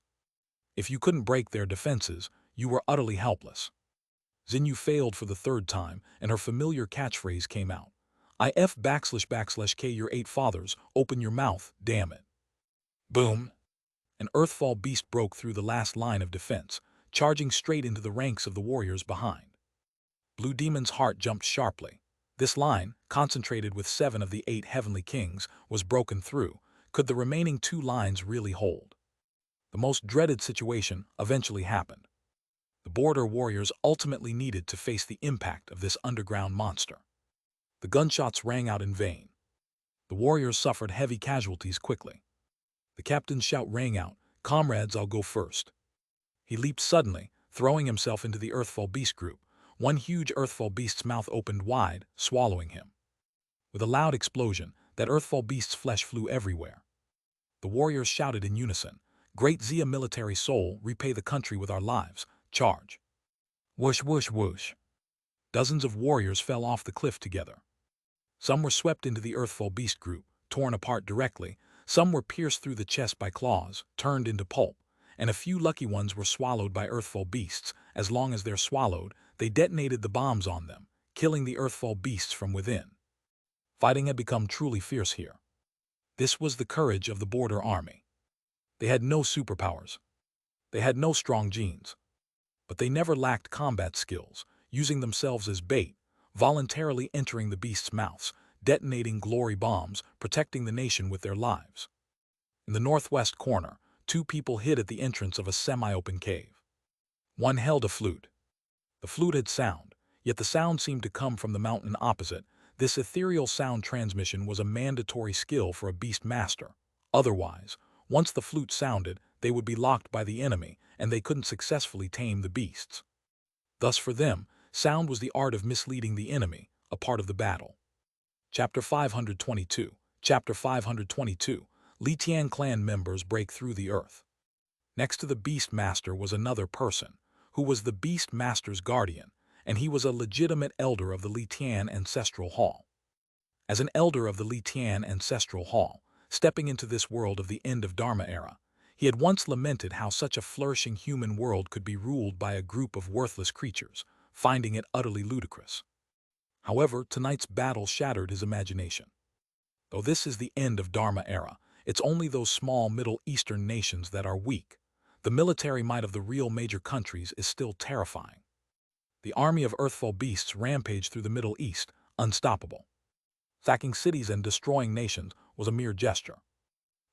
If you couldn't break their defenses, you were utterly helpless. Xinyu failed for the 3rd time, and her familiar catchphrase came out. K your 8 fathers, open your mouth, damn it. Boom! An earthfall beast broke through the last line of defense, charging straight into the ranks of the warriors behind. Blue Demon's heart jumped sharply. This line, concentrated with 7 of the 8 heavenly kings, was broken through. Could the remaining 2 lines really hold? The most dreaded situation eventually happened. The border warriors ultimately needed to face the impact of this underground monster. The gunshots rang out in vain. The warriors suffered heavy casualties quickly. The captain's shout rang out, "Comrades, I'll go first." He leaped suddenly, throwing himself into the earthfall beast group. One huge earthfall beast's mouth opened wide, swallowing him. With a loud explosion, that earthfall beast's flesh flew everywhere. The warriors shouted in unison, "Great Xia military soul, repay the country with our lives. Charge!" Whoosh, whoosh, whoosh. Dozens of warriors fell off the cliff together. Some were swept into the earthfall beast group, torn apart directly. Some were pierced through the chest by claws, turned into pulp, and a few lucky ones were swallowed by earthfall beasts. As long as they're swallowed, they detonated the bombs on them, killing the earthfall beasts from within. Fighting had become truly fierce here. This was the courage of the border army. They had no superpowers. They had no strong genes. But they never lacked combat skills, using themselves as bait, voluntarily entering the beasts' mouths, detonating glory bombs, protecting the nation with their lives. In the northwest corner, 2 people hid at the entrance of a semi-open cave. One held a flute. The flute had sound, yet the sound seemed to come from the mountain opposite. This ethereal sound transmission was a mandatory skill for a beast master. Otherwise, once the flute sounded, they would be locked by the enemy, and they couldn't successfully tame the beasts. Thus for them, sound was the art of misleading the enemy, a part of the battle. Chapter 522. Chapter 522. Li Tian clan members break through the earth. Next to the Beast Master was another person, who was the Beast Master's guardian, and he was a legitimate elder of the Li Tian Ancestral Hall. As an elder of the Li Tian Ancestral Hall, stepping into this world of the end of Dharma era, he had once lamented how such a flourishing human world could be ruled by a group of worthless creatures, finding it utterly ludicrous. However, tonight's battle shattered his imagination. Though this is the end of Dharma era, it's only those small Middle Eastern nations that are weak. The military might of the real major countries is still terrifying. The army of Earthfall beasts rampaged through the Middle East, unstoppable. Sacking cities and destroying nations was a mere gesture.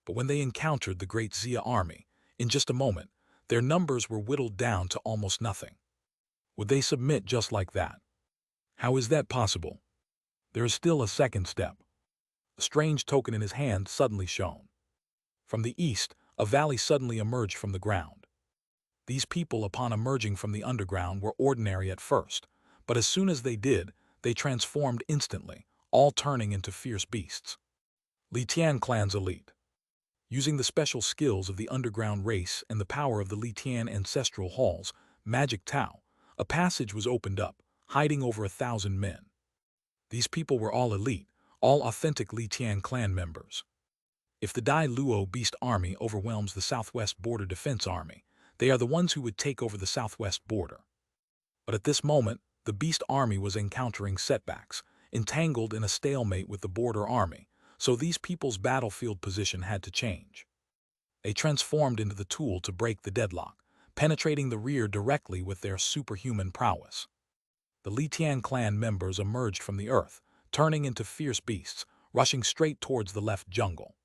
But when they encountered the great Xia army, in just a moment, their numbers were whittled down to almost nothing. Would they submit just like that? How is that possible? There is still a second step. A strange token in his hand suddenly shone. From the east, a valley suddenly emerged from the ground. These people, upon emerging from the underground, were ordinary at first, but as soon as they did, they transformed instantly, all turning into fierce beasts. Li Tian clan's elite. Using the special skills of the underground race and the power of the Li Tian Ancestral Hall's magic Tao, a passage was opened up, hiding over 1,000 men. These people were all elite, all authentic Li Tian clan members. If the Dai Luo Beast Army overwhelms the Southwest Border Defense Army, they are the ones who would take over the Southwest border. But at this moment, the Beast Army was encountering setbacks, entangled in a stalemate with the Border Army, so these people's battlefield position had to change. They transformed into the tool to break the deadlock, penetrating the rear directly with their superhuman prowess. The Li Tian clan members emerged from the earth, turning into fierce beasts, rushing straight towards the left jungle.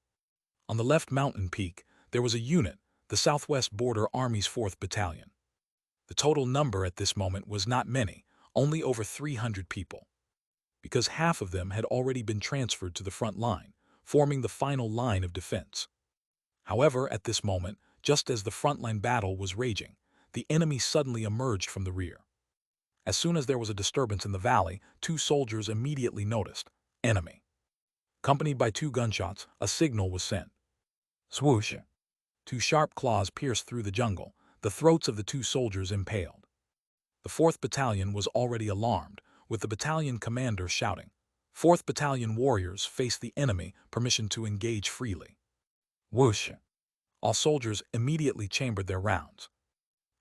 On the left mountain peak, there was a unit, the Southwest Border Army's 4th Battalion. The total number at this moment was not many, only over 300 people. Because half of them had already been transferred to the front line, forming the final line of defense. However, at this moment, just as the frontline battle was raging, the enemy suddenly emerged from the rear. As soon as there was a disturbance in the valley, 2 soldiers immediately noticed, enemy. Accompanied by 2 gunshots, a signal was sent. Swoosh! 2 sharp claws pierced through the jungle, the throats of the 2 soldiers impaled. The 4th Battalion was already alarmed, with the battalion commander shouting, "4th Battalion warriors face the enemy, permission to engage freely." Whoosh! All soldiers immediately chambered their rounds.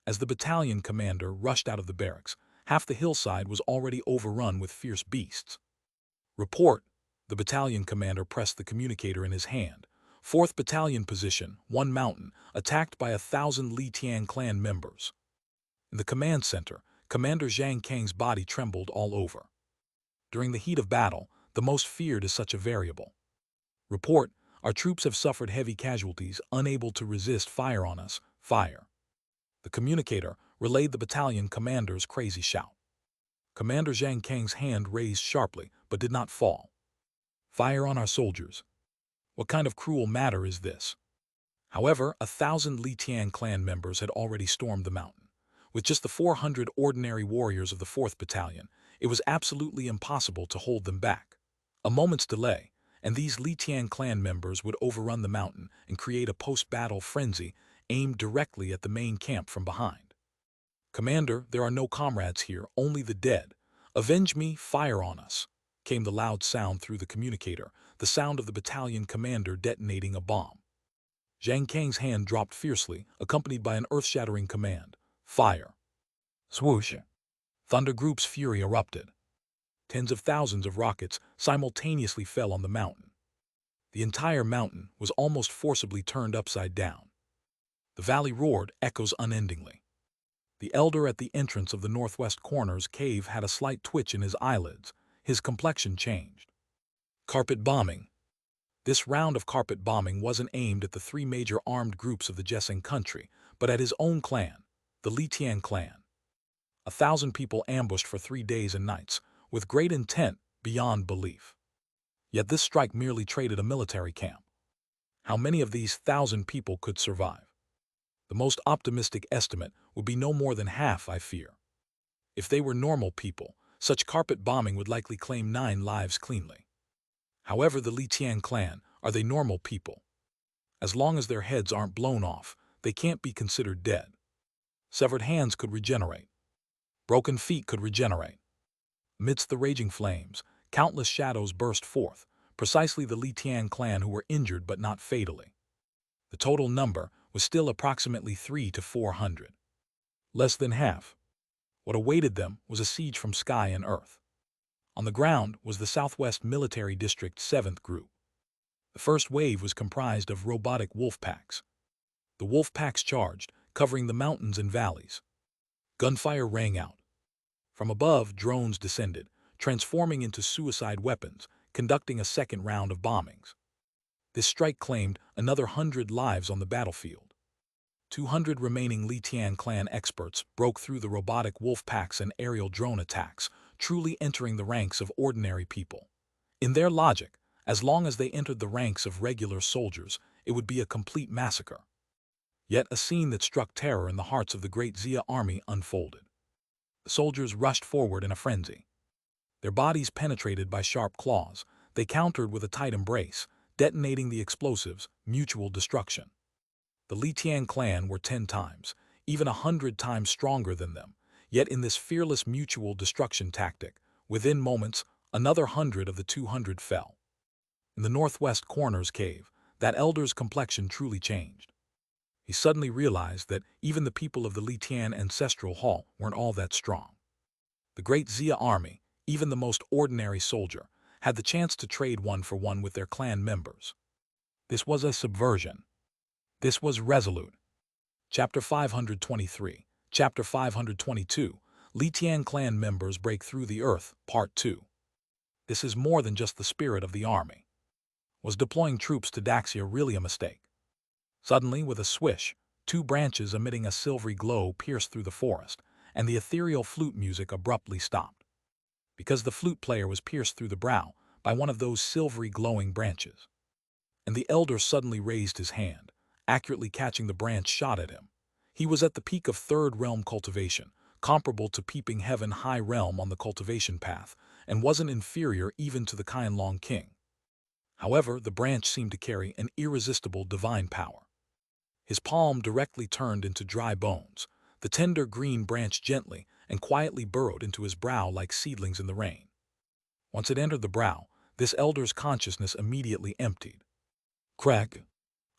As the battalion commander rushed out of the barracks, half the hillside was already overrun with fierce beasts. Report! The battalion commander pressed the communicator in his hand. 4th Battalion position, 1 mountain, attacked by 1,000 Li Tian clan members. In the command center, Commander Zhang Kang's body trembled all over. During the heat of battle, the most feared is such a variable. Report, our troops have suffered heavy casualties, unable to resist fire on us, fire. The communicator relayed the battalion commander's crazy shout. Commander Zhang Kang's hand raised sharply, but did not fall. Fire on our soldiers. What kind of cruel matter is this? However, 1,000 Li Tian clan members had already stormed the mountain. With just the 400 ordinary warriors of the 4th Battalion, it was absolutely impossible to hold them back. A moment's delay, and these Li Tian clan members would overrun the mountain and create a post-battle frenzy aimed directly at the main camp from behind. "Commander, there are no comrades here, only the dead. Avenge me, fire on us," came the loud sound through the communicator, the sound of the battalion commander detonating a bomb. Zhang Kang's hand dropped fiercely, accompanied by an earth-shattering command, "Fire!" Swoosh! Thunder Group's fury erupted. Tens of thousands of rockets simultaneously fell on the mountain. The entire mountain was almost forcibly turned upside down. The valley roared, echoes unendingly. The elder at the entrance of the northwest corner's cave had a slight twitch in his eyelids. His complexion changed. Carpet bombing. This round of carpet bombing wasn't aimed at the 3 major armed groups of the Jeseng country, but at his own clan, The Litian clan. 1,000 people ambushed for 3 days and nights, with great intent beyond belief. Yet this strike merely traded a military camp. How many of these 1,000 people could survive? The most optimistic estimate would be no more than half, I fear. If they were normal people, such carpet bombing would likely claim 9 lives cleanly. However, the Litian clan, are they normal people? As long as their heads aren't blown off, they can't be considered dead. Severed hands could regenerate. Broken feet could regenerate. Amidst the raging flames, countless shadows burst forth, precisely the Litian clan who were injured but not fatally. The total number was still approximately 300 to 400. Less than half. What awaited them was a siege from sky and earth. On the ground was the Southwest Military District 7th Group. The first wave was comprised of robotic wolf packs. The wolf packs charged, covering the mountains and valleys. Gunfire rang out. From above, drones descended, transforming into suicide weapons, conducting a second round of bombings. This strike claimed another 100 lives on the battlefield. 200 remaining Litian clan experts broke through the robotic wolf packs and aerial drone attacks, truly entering the ranks of ordinary people. In their logic, as long as they entered the ranks of regular soldiers, it would be a complete massacre. Yet a scene that struck terror in the hearts of the great Xia army unfolded. The soldiers rushed forward in a frenzy. Their bodies penetrated by sharp claws, they countered with a tight embrace, detonating the explosives, mutual destruction. The Litian clan were 10 times, even 100 times stronger than them, yet in this fearless mutual destruction tactic, within moments, another 100 of the 200 fell. In the northwest corner's cave, that elder's complexion truly changed. He suddenly realized that even the people of the Litian ancestral hall weren't all that strong. The great Xia army, even the most ordinary soldier, had the chance to trade one for one with their clan members. This was a subversion. This was resolute. Chapter 523, Chapter 522, Litian clan members break through the earth, Part 2. This is more than just the spirit of the army. Was deploying troops to Daxia really a mistake? Suddenly, with a swish, 2 branches emitting a silvery glow pierced through the forest, and the ethereal flute music abruptly stopped. Because the flute player was pierced through the brow by one of those silvery glowing branches. And the elder suddenly raised his hand, accurately catching the branch shot at him. He was at the peak of 3rd realm cultivation, comparable to peeping heaven high realm on the cultivation path, and wasn't inferior even to the Qianlong king. However, the branch seemed to carry an irresistible divine power. His palm directly turned into dry bones. The tender green branch gently and quietly burrowed into his brow like seedlings in the rain. Once it entered the brow, this elder's consciousness immediately emptied. Crack!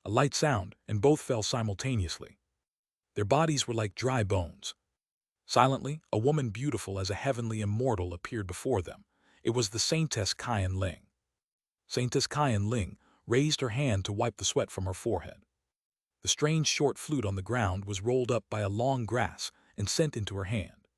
A light sound, and both fell simultaneously. Their bodies were like dry bones. Silently, a woman beautiful as a heavenly immortal appeared before them. It was the Saintess Qian Ling. Saintess Qian Ling raised her hand to wipe the sweat from her forehead. The strange short flute on the ground was rolled up by a long grass and sent into her hand.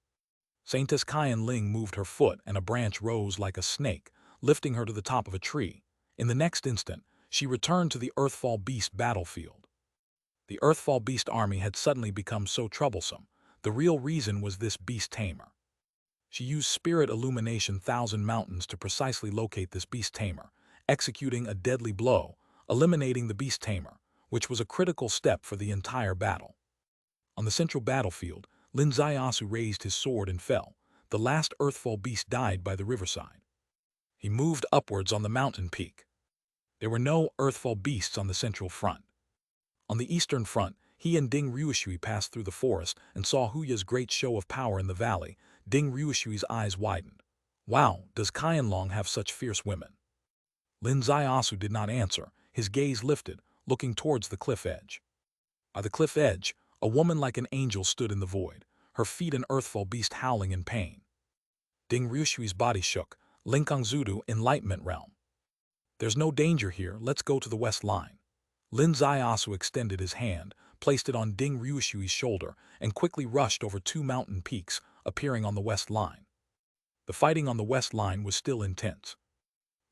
Saintess Qian Ling moved her foot and a branch rose like a snake, lifting her to the top of a tree. In the next instant, she returned to the Earthfall Beast battlefield. The Earthfall Beast army had suddenly become so troublesome. The real reason was this beast tamer. She used spirit illumination 1,000 mountains to precisely locate this beast tamer, executing a deadly blow, eliminating the beast tamer, which was a critical step for the entire battle. On the central battlefield, Lin Zaiyasu raised his sword and fell. The last Earthfall beast died by the riverside. He moved upwards on the mountain peak. There were no Earthfall beasts on the central front. On the eastern front, he and Ding Ryushui passed through the forest and saw Huya's great show of power in the valley. Ding Ryushui's eyes widened. Wow, does Qianlong have such fierce women? Lin Zaiyasu did not answer. His gaze lifted, looking towards the cliff edge. By the cliff edge, a woman like an angel stood in the void, her feet an Earthfall beast howling in pain. Ding Ryushui's body shook. Linkangzudu, Enlightenment Realm. There's no danger here, let's go to the west line. Lin Zaiyasu extended his hand, placed it on Ding Ryushui's shoulder, and quickly rushed over 2 mountain peaks, appearing on the west line. The fighting on the west line was still intense.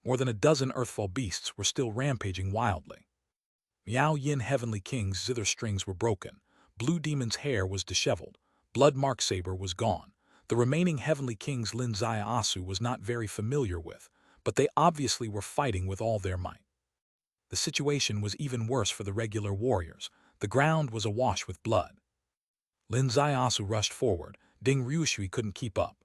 More than a dozen Earthfall beasts were still rampaging wildly. Miao Yin Heavenly King's zither strings were broken. Blue Demon's hair was disheveled. Blood-marked saber was gone. The remaining heavenly kings Lin Zaiasu was not very familiar with, but they obviously were fighting with all their might. The situation was even worse for the regular warriors. The ground was awash with blood. Lin Zaiasu rushed forward. Ding Ryushui couldn't keep up.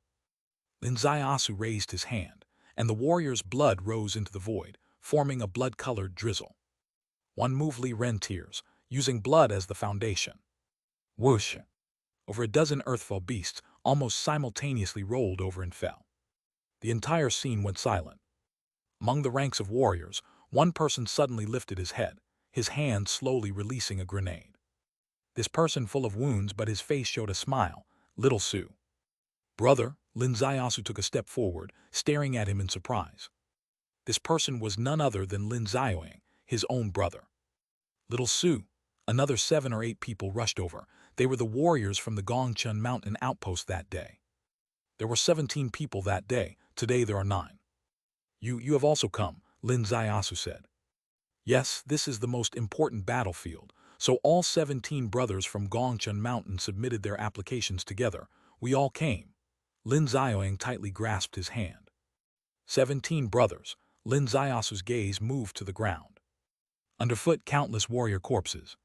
Lin Zaiasu raised his hand, and the warrior's blood rose into the void, forming a blood-colored drizzle. One move Li Ren tears, using blood as the foundation. Whoosh! Over a dozen earthfall beasts almost simultaneously rolled over and fell. The entire scene went silent. Among the ranks of warriors, one person suddenly lifted his head, his hand slowly releasing a grenade. This person full of wounds, but his face showed a smile. Little Su. Brother, Lin Zaiasu took a step forward, staring at him in surprise. This person was none other than Lin Zioing, his own brother. Little Su. Another 7 or 8 people rushed over. They were the warriors from the Gongchun Mountain outpost that day. There were 17 people that day. Today there are 9. You have also come, Lin Zaiasu said. Yes, this is the most important battlefield, so all 17 brothers from Gongchun Mountain submitted their applications together. We all came. Lin Zioing tightly grasped his hand. 17 brothers. Lin Zaiasu's gaze moved to the ground. Underfoot, countless warrior corpses.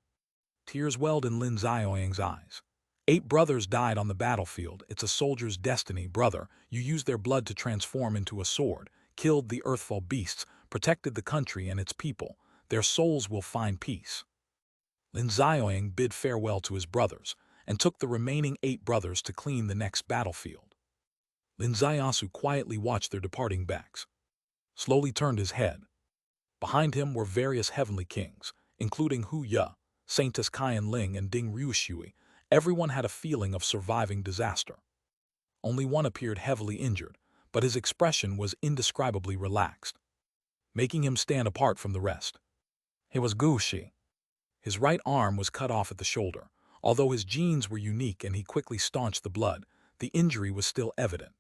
Tears welled in Lin Zioing's eyes. 8 brothers died on the battlefield. It's a soldier's destiny, brother. You used their blood to transform into a sword, killed the earthfall beasts, protected the country and its people. Their souls will find peace. Lin Zioing bid farewell to his brothers and took the remaining 8 brothers to clean the next battlefield. Lin Zaiasu quietly watched their departing backs. Slowly turned his head. Behind him were various heavenly kings, including Hu Ya, Saintess Qian Ling and Ding Ryushui. Everyone had a feeling of surviving disaster. Only one appeared heavily injured, but his expression was indescribably relaxed, making him stand apart from the rest. He was Gu Shi. His right arm was cut off at the shoulder. Although his genes were unique and he quickly staunched the blood, the injury was still evident.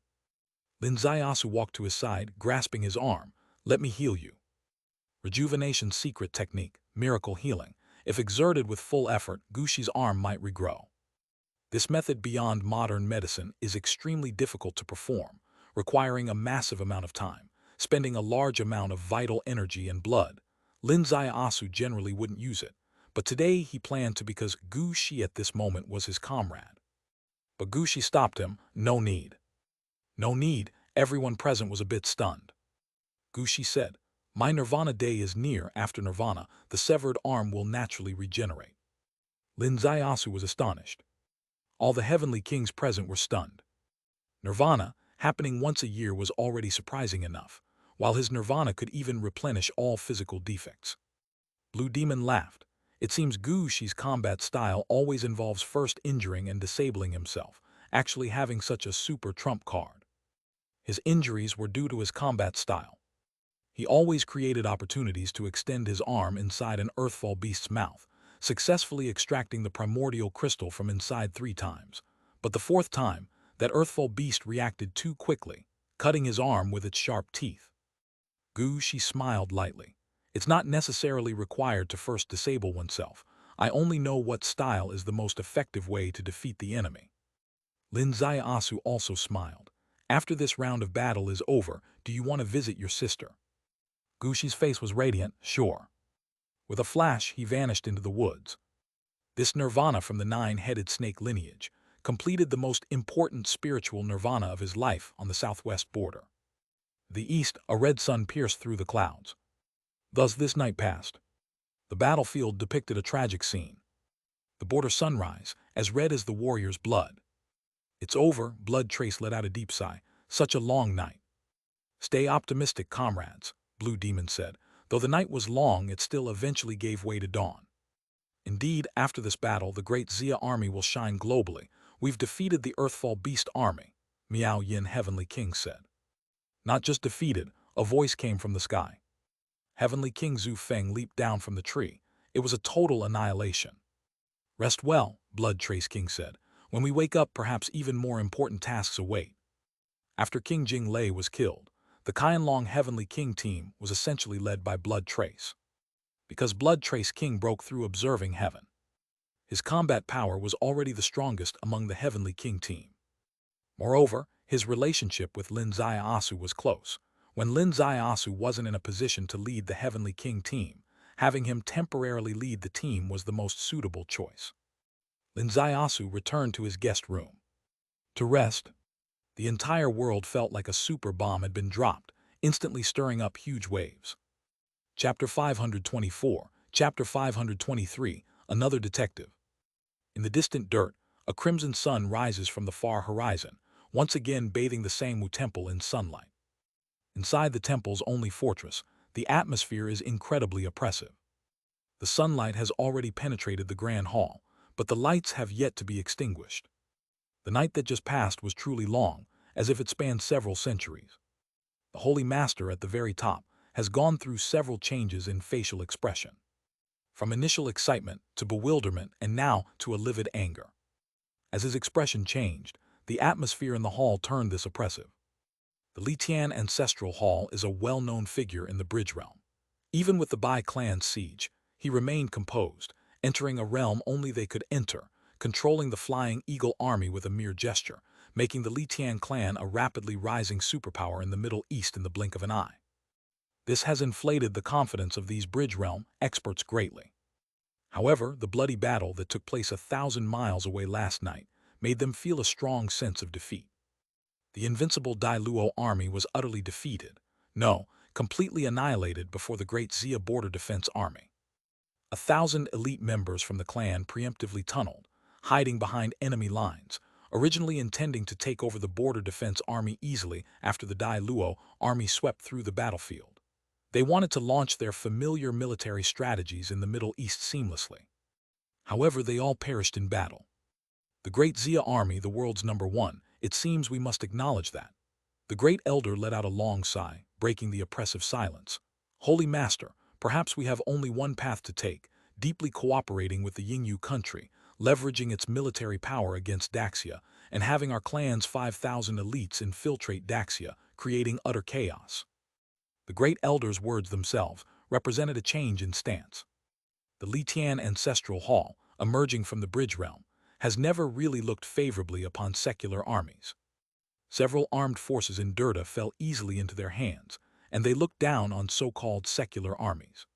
Lin Zaiasu walked to his side, grasping his arm. Let me heal you. Rejuvenation's secret technique, miracle healing. If exerted with full effort, Gushi's arm might regrow. This method beyond modern medicine is extremely difficult to perform, requiring a massive amount of time, spending a large amount of vital energy and blood. Lin Zaiasu generally wouldn't use it, but today he planned to because Gu Shi at this moment was his comrade. But Gu Shi stopped him. No need. No need. Everyone present was a bit stunned. Gu Shi said, my Nirvana day is near. After Nirvana, the severed arm will naturally regenerate. Lin Zaiasu was astonished. All the heavenly kings present were stunned. Nirvana, happening once a year, was already surprising enough, while his Nirvana could even replenish all physical defects. Blue Demon laughed. It seems Gu Shi's combat style always involves first injuring and disabling himself, actually having such a super trump card. His injuries were due to his combat style. He always created opportunities to extend his arm inside an earthfall beast's mouth, successfully extracting the primordial crystal from inside 3 times. But the 4th time, that earthfall beast reacted too quickly, cutting his arm with its sharp teeth. Gu Shi smiled lightly. It's not necessarily required to first disable oneself. I only know what style is the most effective way to defeat the enemy. Lin Zaiasu also smiled. After this round of battle is over, do you want to visit your sister? Gu Shi's face was radiant. Sure. With a flash, he vanished into the woods. This nirvana from the 9-headed snake lineage completed the most important spiritual nirvana of his life on the southwest border. The east, a red sun pierced through the clouds. Thus this night passed. The battlefield depicted a tragic scene. The border sunrise, as red as the warrior's blood. It's over, Blood Trace let out a deep sigh. Such a long night. Stay optimistic, comrades, Blue Demon said. Though the night was long, it still eventually gave way to dawn. Indeed, after this battle, the great Xia army will shine globally. We've defeated the Earthfall Beast army, Miao Yin Heavenly King said. Not just defeated, a voice came from the sky. Heavenly King Zhu Feng leaped down from the tree. It was a total annihilation. Rest well, Blood Trace King said. When we wake up, perhaps even more important tasks await. After King Jing Lei was killed, the Qianlong Heavenly King team was essentially led by Blood Trace. Because Blood Trace King broke through observing heaven. His combat power was already the strongest among the Heavenly King team. Moreover, his relationship with Lin Zaiasu was close. When Lin Zaiasu wasn't in a position to lead the Heavenly King team, having him temporarily lead the team was the most suitable choice. Lin Zaiasu returned to his guest room. To rest, the entire world felt like a super bomb had been dropped, instantly stirring up huge waves. Chapter 524, Chapter 523, Another Detective. In the distant dirt, a crimson sun rises from the far horizon, once again bathing the Sangmu Temple in sunlight. Inside the temple's only fortress, the atmosphere is incredibly oppressive. The sunlight has already penetrated the Grand Hall, but the lights have yet to be extinguished. The night that just passed was truly long, as if it spanned several centuries. The Holy Master at the very top has gone through several changes in facial expression. From initial excitement to bewilderment and now to a livid anger. As his expression changed, the atmosphere in the hall turned this oppressive. The Litian Ancestral Hall is a well-known figure in the Bridge realm. Even with the Bai clan's siege, he remained composed, entering a realm only they could enter, controlling the Flying Eagle army with a mere gesture, making the Litian clan a rapidly rising superpower in the Middle East in the blink of an eye. This has inflated the confidence of these Bridge realm experts greatly. However, the bloody battle that took place 1,000 miles away last night made them feel a strong sense of defeat. The invincible Dai Luo army was utterly defeated, no, completely annihilated before the great Xia Border Defense Army. 1,000 elite members from the clan preemptively tunneled, hiding behind enemy lines, originally intending to take over the Border Defense Army easily after the Dai Luo army swept through the battlefield. They wanted to launch their familiar military strategies in the Middle East seamlessly. However, they all perished in battle. The great Xia army, the world's #1, it seems we must acknowledge that. The great elder let out a long sigh, breaking the oppressive silence. Holy Master, perhaps we have only one path to take, deeply cooperating with the Yingyu country, leveraging its military power against Daxia, and having our clan's 5,000 elites infiltrate Daxia, creating utter chaos. The great elder's words themselves represented a change in stance. The Litian Ancestral Hall, emerging from the Bridge realm, has never really looked favorably upon secular armies. Several armed forces in Dirta fell easily into their hands, and they looked down on so-called secular armies.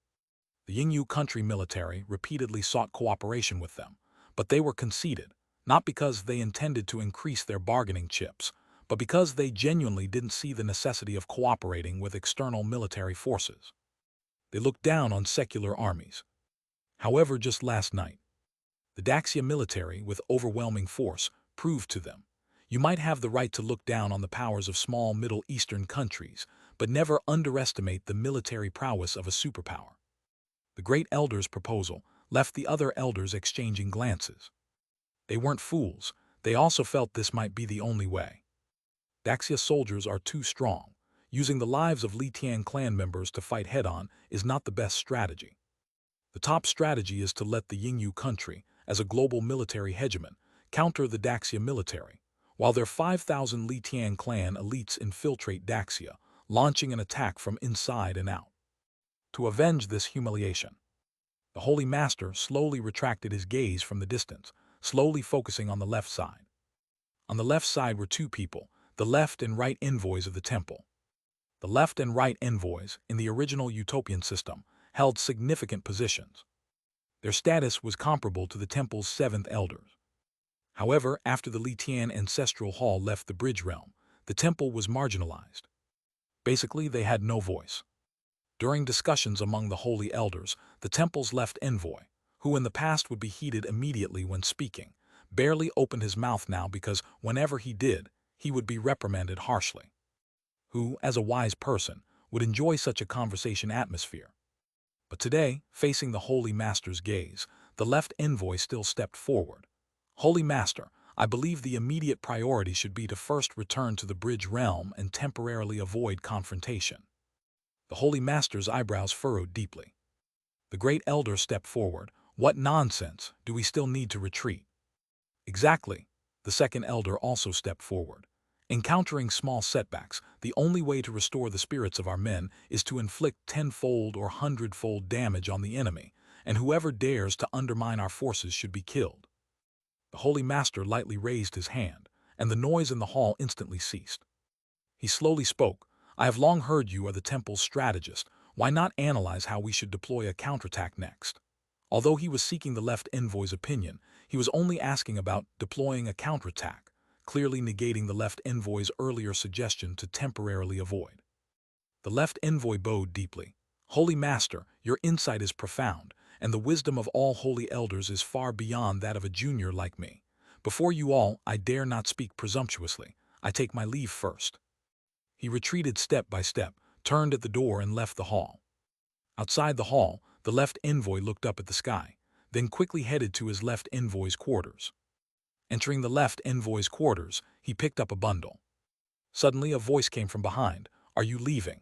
The Yingyu country military repeatedly sought cooperation with them, but they were conceded, not because they intended to increase their bargaining chips, but because they genuinely didn't see the necessity of cooperating with external military forces. They looked down on secular armies. However, just last night, the Daxia military, with overwhelming force, proved to them, you might have the right to look down on the powers of small Middle Eastern countries, but never underestimate the military prowess of a superpower. The great elder's proposal left the other elders exchanging glances. They weren't fools, they also felt this might be the only way. Daxia soldiers are too strong. Using the lives of Litian clan members to fight head-on is not the best strategy. The top strategy is to let the Yingyu country, as a global military hegemon, counter the Daxia military, while their 5,000 Litian clan elites infiltrate Daxia, launching an attack from inside and out. To avenge this humiliation, the Holy Master slowly retracted his gaze from the distance, slowly focusing on the left side. On the left side were two people, the left and right envoys of the temple. The left and right envoys, in the original utopian system, held significant positions. Their status was comparable to the temple's 7th elders. However, after the Litian Ancestral Hall left the Bridge realm, the temple was marginalized. Basically, they had no voice. During discussions among the holy elders, the temple's left envoy, who in the past would be heated immediately when speaking, barely opened his mouth now because whenever he did, he would be reprimanded harshly. Who, as a wise person, would enjoy such a conversation atmosphere? But today, facing the Holy Master's gaze, the left envoy still stepped forward. Holy Master, I believe the immediate priority should be to first return to the Bridge realm and temporarily avoid confrontation. The Holy Master's eyebrows furrowed deeply. The great elder stepped forward. What nonsense, do we still need to retreat? Exactly. The second elder also stepped forward. Encountering small setbacks, the only way to restore the spirits of our men is to inflict 10-fold or 100-fold damage on the enemy, and whoever dares to undermine our forces should be killed. The Holy Master lightly raised his hand, and the noise in the hall instantly ceased. He slowly spoke. I have long heard you are the temple's strategist. Why not analyze how we should deploy a counterattack next? Although he was seeking the left envoy's opinion, he was only asking about deploying a counterattack, clearly negating the left envoy's earlier suggestion to temporarily avoid. The left envoy bowed deeply. Holy Master, your insight is profound, and the wisdom of all holy elders is far beyond that of a junior like me. Before you all, I dare not speak presumptuously. I take my leave first. He retreated step by step, turned at the door and left the hall. Outside the hall, the left envoy looked up at the sky, then quickly headed to his left envoy's quarters. Entering the left envoy's quarters, he picked up a bundle. Suddenly, a voice came from behind. Are you leaving?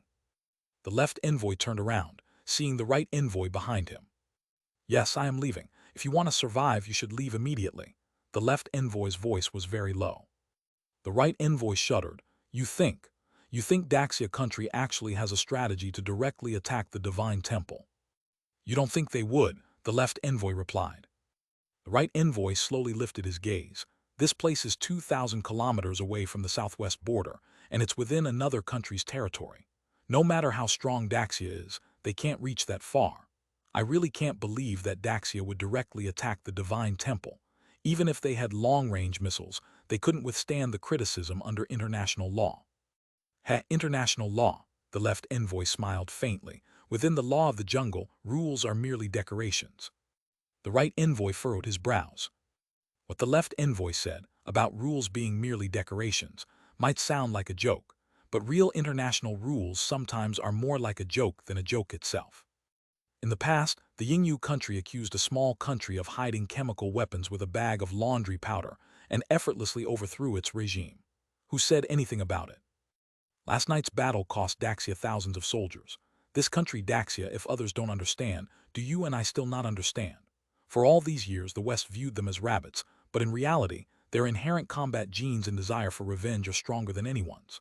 The left envoy turned around, seeing the right envoy behind him. Yes, I am leaving. If you want to survive, you should leave immediately. The left envoy's voice was very low. The right envoy shuddered. You think Daxia country actually has a strategy to directly attack the divine temple? You don't think they would, the left envoy replied. The right envoy slowly lifted his gaze. This place is 2,000 kilometers away from the southwest border, and it's within another country's territory. No matter how strong Daxia is, they can't reach that far. I really can't believe that Daxia would directly attack the divine temple. Even if they had long-range missiles, they couldn't withstand the criticism under international law. International law, the left envoy smiled faintly. Within the law of the jungle, rules are merely decorations. The right envoy furrowed his brows. What the left envoy said about rules being merely decorations might sound like a joke, but real international rules sometimes are more like a joke than a joke itself. In the past, the Yingyu country accused a small country of hiding chemical weapons with a bag of laundry powder and effortlessly overthrew its regime. Who said anything about it? Last night's battle cost Daxia thousands of soldiers. This country Daxia, if others don't understand, do you and I still not understand? For all these years, the West viewed them as rabbits, but in reality, their inherent combat genes and desire for revenge are stronger than anyone's.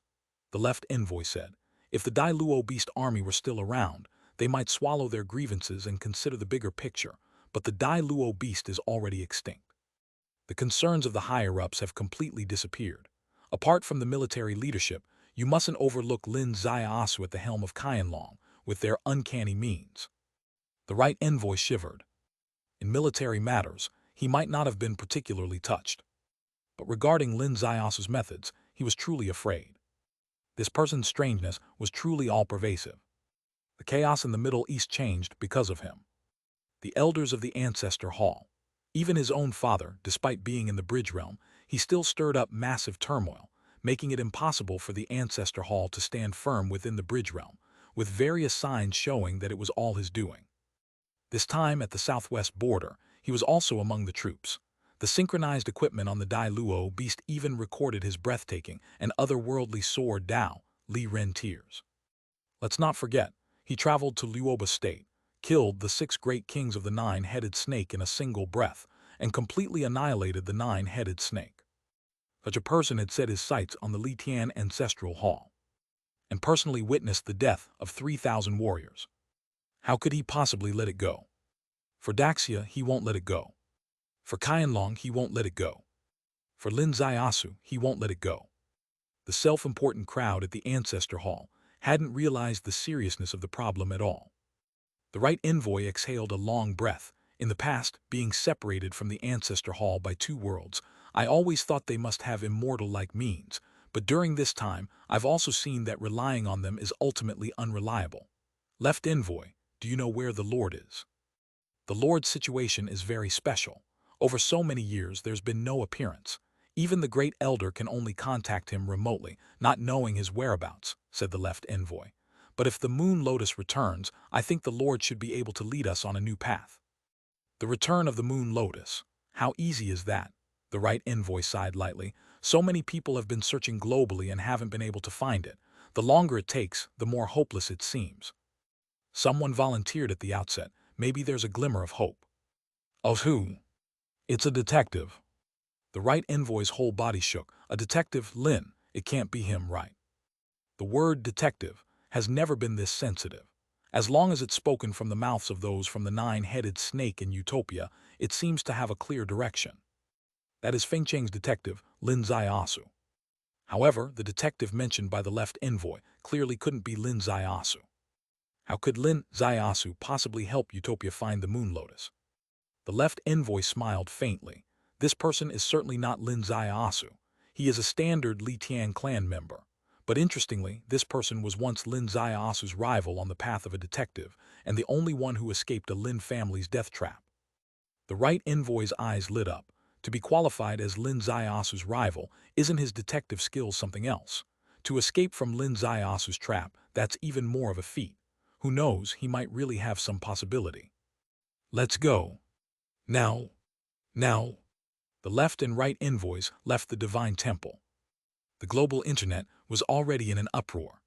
The left envoy said, if the Dai Luo beast army were still around, they might swallow their grievances and consider the bigger picture, but the Dai Luo beast is already extinct. The concerns of the higher-ups have completely disappeared. Apart from the military leadership, you mustn't overlook Lin Xiaosu at the helm of Qianlong, with their uncanny means. The right envoy shivered. In military matters, he might not have been particularly touched. But regarding Lin Xiaosu's methods, he was truly afraid. This person's strangeness was truly all-pervasive. The chaos in the Middle East changed because of him. The elders of the Ancestor Hall. Even his own father, despite being in the Bridge Realm, he still stirred up massive turmoil, making it impossible for the Ancestor Hall to stand firm within the Bridge Realm, with various signs showing that it was all his doing. This time, at the southwest border, he was also among the troops. The synchronized equipment on the Dai Luo beast even recorded his breathtaking and otherworldly sword Dao, Li Ren tears. Let's not forget, he traveled to Luoba State, killed the 6 great kings of the 9-headed snake in a single breath, and completely annihilated the 9-headed snake. Such a person had set his sights on the Li Tian Ancestral Hall, and personally witnessed the death of 3,000 warriors. How could he possibly let it go? For Daxia, he won't let it go. For Qianlong, he won't let it go. For Lin Xiaosu, he won't let it go. The self-important crowd at the Ancestor Hall hadn't realized the seriousness of the problem at all. The right envoy exhaled a long breath. In the past, being separated from the Ancestor Hall by 2 worlds, I always thought they must have immortal-like means, but during this time, I've also seen that relying on them is ultimately unreliable. Left envoy, do you know where the Lord is? The Lord's situation is very special. Over so many years, there's been no appearance. Even the great elder can only contact him remotely, not knowing his whereabouts, said the left envoy. But if the Moon Lotus returns, I think the Lord should be able to lead us on a new path. The return of the Moon Lotus. How easy is that? The right envoy sighed lightly. So many people have been searching globally and haven't been able to find it. The longer it takes, the more hopeless it seems. Someone volunteered at the outset. Maybe there's a glimmer of hope. Of who? It's a detective. The right envoy's whole body shook. A detective, Lin. It can't be him, right? The word detective has never been this sensitive. As long as it's spoken from the mouths of those from the nine-headed snake in Utopia, it seems to have a clear direction. That is Feng Cheng's detective, Lin Zaiasu. However, the detective mentioned by the left envoy clearly couldn't be Lin Zaiasu. How could Lin Zaiasu possibly help Utopia find the Moon Lotus? The left envoy smiled faintly. This person is certainly not Lin Zaiasu. He is a standard Li Tian clan member. But interestingly, this person was once Lin Zaiasu's rival on the path of a detective, and the only one who escaped a Lin family's death trap. The right envoy's eyes lit up. To be qualified as Lin Zaiasu's rival, isn't his detective skills something else? To escape from Lin Zaiasu's trap, that's even more of a feat. Who knows, he might really have some possibility. Let's go. Now. Now. The left and right envoys left the Divine Temple. The global internet was already in an uproar.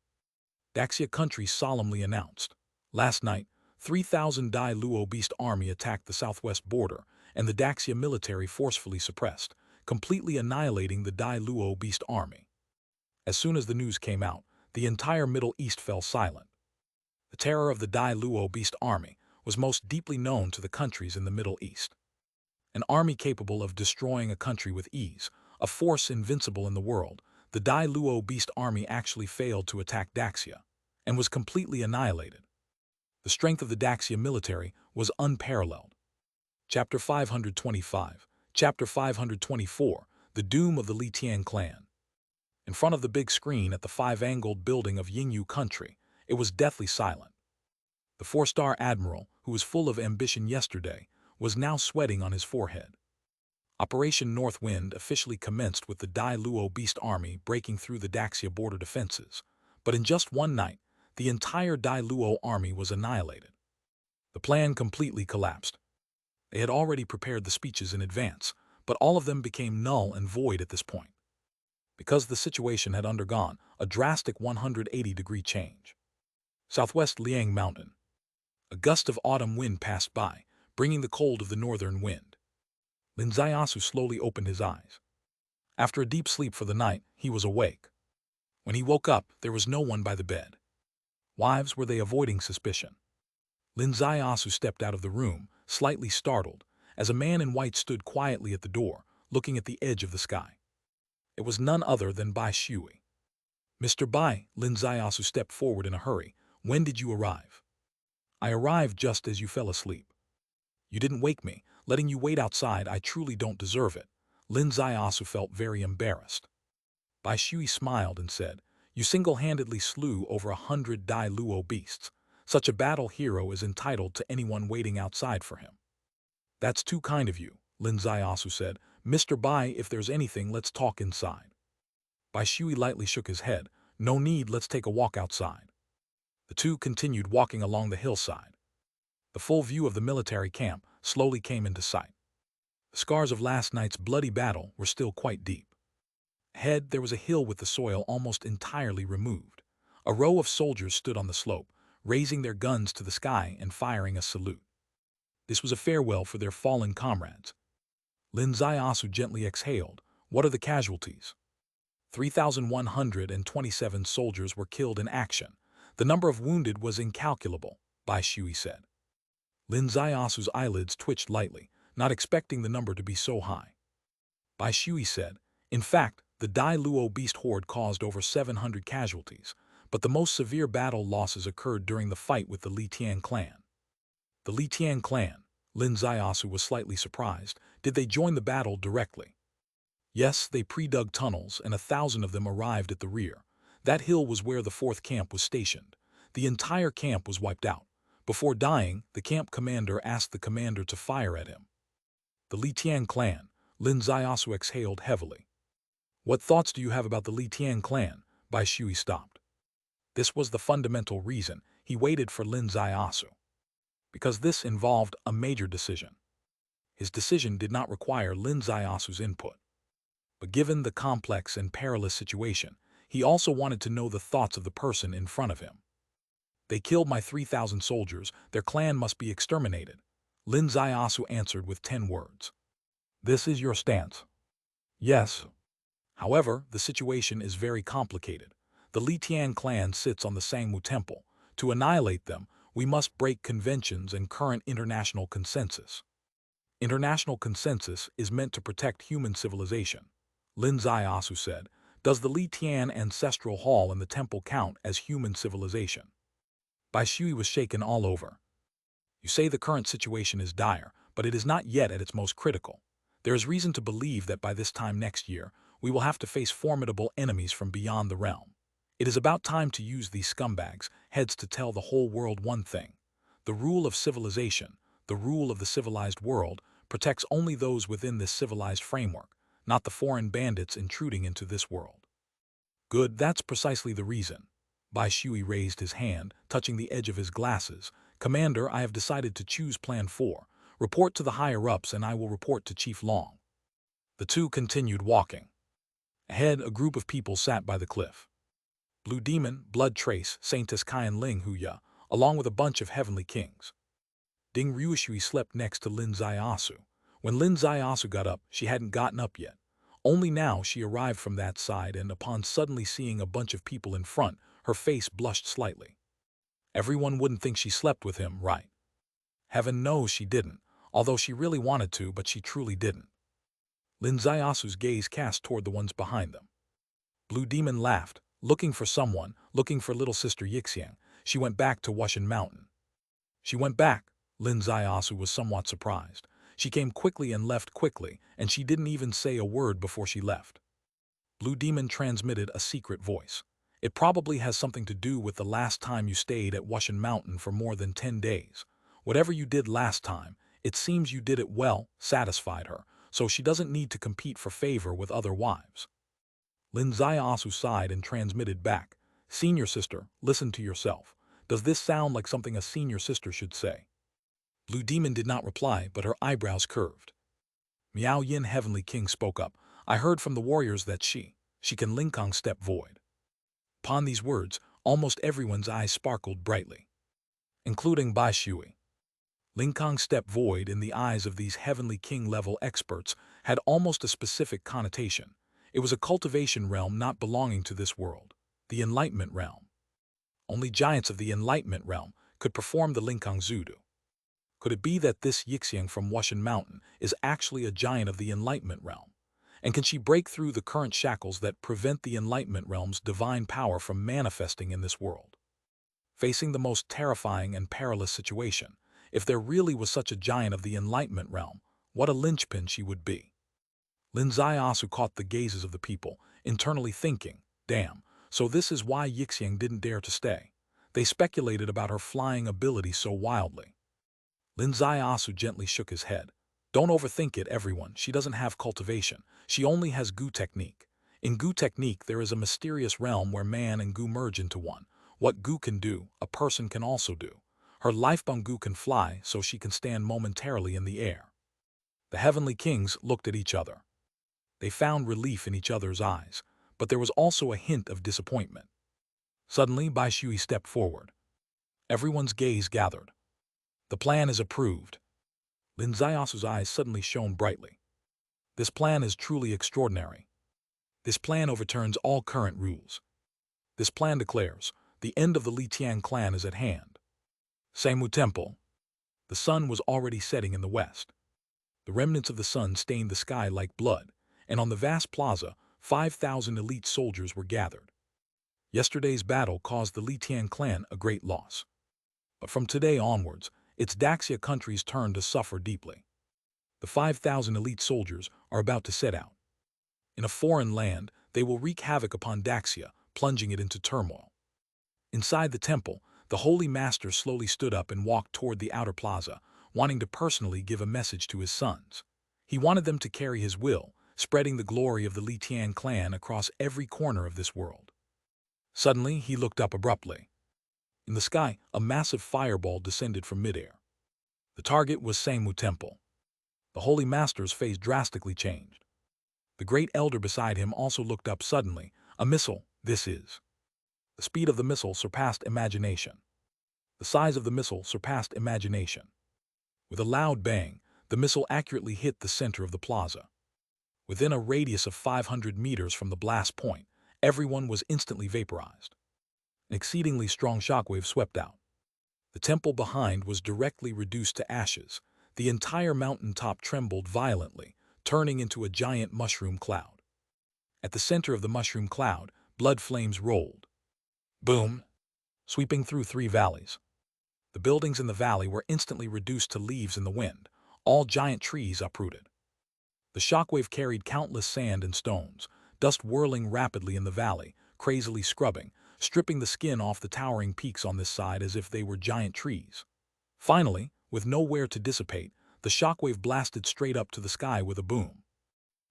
Daxia country solemnly announced. Last night, 3,000 Dai Luo beast army attacked the southwest border, and the Daxia military forcefully suppressed, completely annihilating the Dai Luo beast army. As soon as the news came out, the entire Middle East fell silent. The terror of the Dai Luo beast army was most deeply known to the countries in the Middle East. An army capable of destroying a country with ease, a force invincible in the world, the Dai Luo beast army actually failed to attack Daxia, and was completely annihilated. The strength of the Daxia military was unparalleled. Chapter 525, Chapter 524, The Doom of the Li Tian clan. In front of the big screen at the five-angled building of Yingyu country, it was deathly silent. The four-star admiral, who was full of ambition yesterday, was now sweating on his forehead. Operation North Wind officially commenced with the Dai Luo beast army breaking through the Daxia border defenses, but in just one night, the entire Dai Luo army was annihilated. The plan completely collapsed. They had already prepared the speeches in advance, but all of them became null and void at this point, because the situation had undergone a drastic 180-degree change. Southwest Liang Mountain. A gust of autumn wind passed by, bringing the cold of the northern wind. Lin Zaiasu slowly opened his eyes. After a deep sleep for the night, he was awake. When he woke up, there was no one by the bed. Wives, were they avoiding suspicion? Lin Zaiasu stepped out of the room, slightly startled, as a man in white stood quietly at the door, looking at the edge of the sky. It was none other than Bai Shui. Mr. Bai, Lin Zaiasu stepped forward in a hurry. When did you arrive? I arrived just as you fell asleep. You didn't wake me. Letting you wait outside, I truly don't deserve it. Lin Zaiasu felt very embarrassed. Bai Shui smiled and said, You single-handedly slew over 100 Dai Luo beasts. Such a battle hero is entitled to anyone waiting outside for him. That's too kind of you, Lin Zaiasu said. Mr. Bai, if there's anything, let's talk inside. Bai Shui lightly shook his head. No need, let's take a walk outside. The two continued walking along the hillside. The full view of the military camp slowly came into sight. The scars of last night's bloody battle were still quite deep. Ahead, there was a hill with the soil almost entirely removed. A row of soldiers stood on the slope, raising their guns to the sky and firing a salute. This was a farewell for their fallen comrades. Lin Zaiasu gently exhaled. What are the casualties? 3,127 soldiers were killed in action. The number of wounded was incalculable, Bai Shui said. Lin Zaiasu's eyelids twitched lightly, not expecting the number to be so high. Bai Shui said, In fact, the Dai Luo beast horde caused over 700 casualties, but the most severe battle losses occurred during the fight with the Li Tian clan. The Li Tian clan, Lin Zaiasu was slightly surprised. Did they join the battle directly? Yes, they pre-dug tunnels, and 1,000 of them arrived at the rear. That hill was where the 4th camp was stationed. The entire camp was wiped out. Before dying, the camp commander asked the commander to fire at him. The Li Tian clan, Lin Zaiasu exhaled heavily. What thoughts do you have about the Li Tian clan? Bai Shui stopped. This was the fundamental reason he waited for Lin Zaiasu. Because this involved a major decision. His decision did not require Lin Zaiasu's input. But given the complex and perilous situation, he also wanted to know the thoughts of the person in front of him. They killed my 3,000 soldiers. Their clan must be exterminated. Lin Zaiasu answered with 10 words. This is your stance? Yes. However, the situation is very complicated. The Li Tian clan sits on the Sangmu temple. To annihilate them, We must break conventions and current international consensus. International consensus is meant to protect human civilization. Lin Zaiasu said, "Does the Li Tian ancestral hall and the temple count as human civilization?" Bai Shui was shaken all over. "You say the current situation is dire, but it is not yet at its most critical. There is reason to believe that by this time next year, we will have to face formidable enemies from beyond the realm. It is about time to use these scumbags' heads to tell the whole world one thing. The rule of civilization, the rule of the civilized world, protects only those within this civilized framework, not the foreign bandits intruding into this world." "Good, that's precisely the reason." Bai Shui raised his hand, touching the edge of his glasses. "Commander, I have decided to choose Plan 4. Report to the higher-ups and I will report to Chief Long." The two continued walking. Ahead, a group of people sat by the cliff. Blue Demon, Blood Trace, Saintess Kaian Ling Huya, along with a bunch of heavenly kings. Ding Ryushui slept next to Lin Zaiasu. When Lin Zaiasu got up, she hadn't gotten up yet. Only now she arrived from that side, and upon suddenly seeing a bunch of people in front, her face blushed slightly. Everyone wouldn't think she slept with him, right? Heaven knows she didn't, although she really wanted to, but she truly didn't. Lin Zaiasu's gaze cast toward the ones behind them. Blue Demon laughed, looking for someone, looking for little sister Yixiang. She went back to Wushan Mountain. She went back. Lin Zaiasu was somewhat surprised. She came quickly and left quickly, and she didn't even say a word before she left. Blue Demon transmitted a secret voice. "It probably has something to do with the last time you stayed at Wushan Mountain for more than 10 days. Whatever you did last time, it seems you did it well," satisfied her, so she doesn't need to compete for favor with other wives. Lin Zaiasu sighed and transmitted back, "Senior sister, listen to yourself. Does this sound like something a senior sister should say?" Blue Demon did not reply, but her eyebrows curved. Miao Yin Heavenly King spoke up. "I heard from the warriors that she can Linkong step void." Upon these words, almost everyone's eyes sparkled brightly, including Bai Shui. Linkong step void in the eyes of these Heavenly King-level experts had almost a specific connotation. It was a cultivation realm not belonging to this world, the Enlightenment realm. Only giants of the Enlightenment realm could perform the Linkong Zudu. Could it be that this Yixiang from Wushan Mountain is actually a giant of the Enlightenment realm? And can she break through the current shackles that prevent the Enlightenment realm's divine power from manifesting in this world? Facing the most terrifying and perilous situation, if there really was such a giant of the Enlightenment realm, what a linchpin she would be. Lin Zaiasu caught the gazes of the people, internally thinking, "Damn, so this is why Yixiang didn't dare to stay." They speculated about her flying ability so wildly. Lin Zaiasu gently shook his head. "Don't overthink it, everyone. She doesn't have cultivation. She only has Gu technique. In Gu technique, there is a mysterious realm where man and Gu merge into one. What Gu can do, a person can also do. Her lifebone Gu can fly, so she can stand momentarily in the air." The Heavenly Kings looked at each other. They found relief in each other's eyes, but there was also a hint of disappointment. Suddenly, Bai Shui stepped forward. Everyone's gaze gathered. "The plan is approved." Lin Zaiasu's eyes suddenly shone brightly. "This plan is truly extraordinary. This plan overturns all current rules. This plan declares, the end of the Li Tian clan is at hand." Seimu Temple. The sun was already setting in the west. The remnants of the sun stained the sky like blood, and on the vast plaza, 5,000 elite soldiers were gathered. Yesterday's battle caused the Li Tian clan a great loss. But from today onwards, its Daxia country's turn to suffer deeply. The 5,000 elite soldiers are about to set out. In a foreign land, they will wreak havoc upon Daxia, plunging it into turmoil. Inside the temple, the Holy Master slowly stood up and walked toward the outer plaza, wanting to personally give a message to his sons. He wanted them to carry his will, spreading the glory of the Li Tian clan across every corner of this world. Suddenly, he looked up abruptly. In the sky, a massive fireball descended from midair. The target was Seimu Temple. The Holy Master's face drastically changed. The great elder beside him also looked up suddenly. "A missile, this is." The speed of the missile surpassed imagination. The size of the missile surpassed imagination. With a loud bang, the missile accurately hit the center of the plaza. Within a radius of 500 meters from the blast point, everyone was instantly vaporized. An exceedingly strong shockwave swept out. The temple behind was directly reduced to ashes. The entire mountaintop trembled violently, turning into a giant mushroom cloud. At the center of the mushroom cloud, blood flames rolled. Boom! Sweeping through 3 valleys. The buildings in the valley were instantly reduced to leaves in the wind, all giant trees uprooted. The shockwave carried countless sand and stones, dust whirling rapidly in the valley, crazily scrubbing, stripping the skin off the towering peaks on this side as if they were giant trees. Finally, with nowhere to dissipate, the shockwave blasted straight up to the sky with a boom.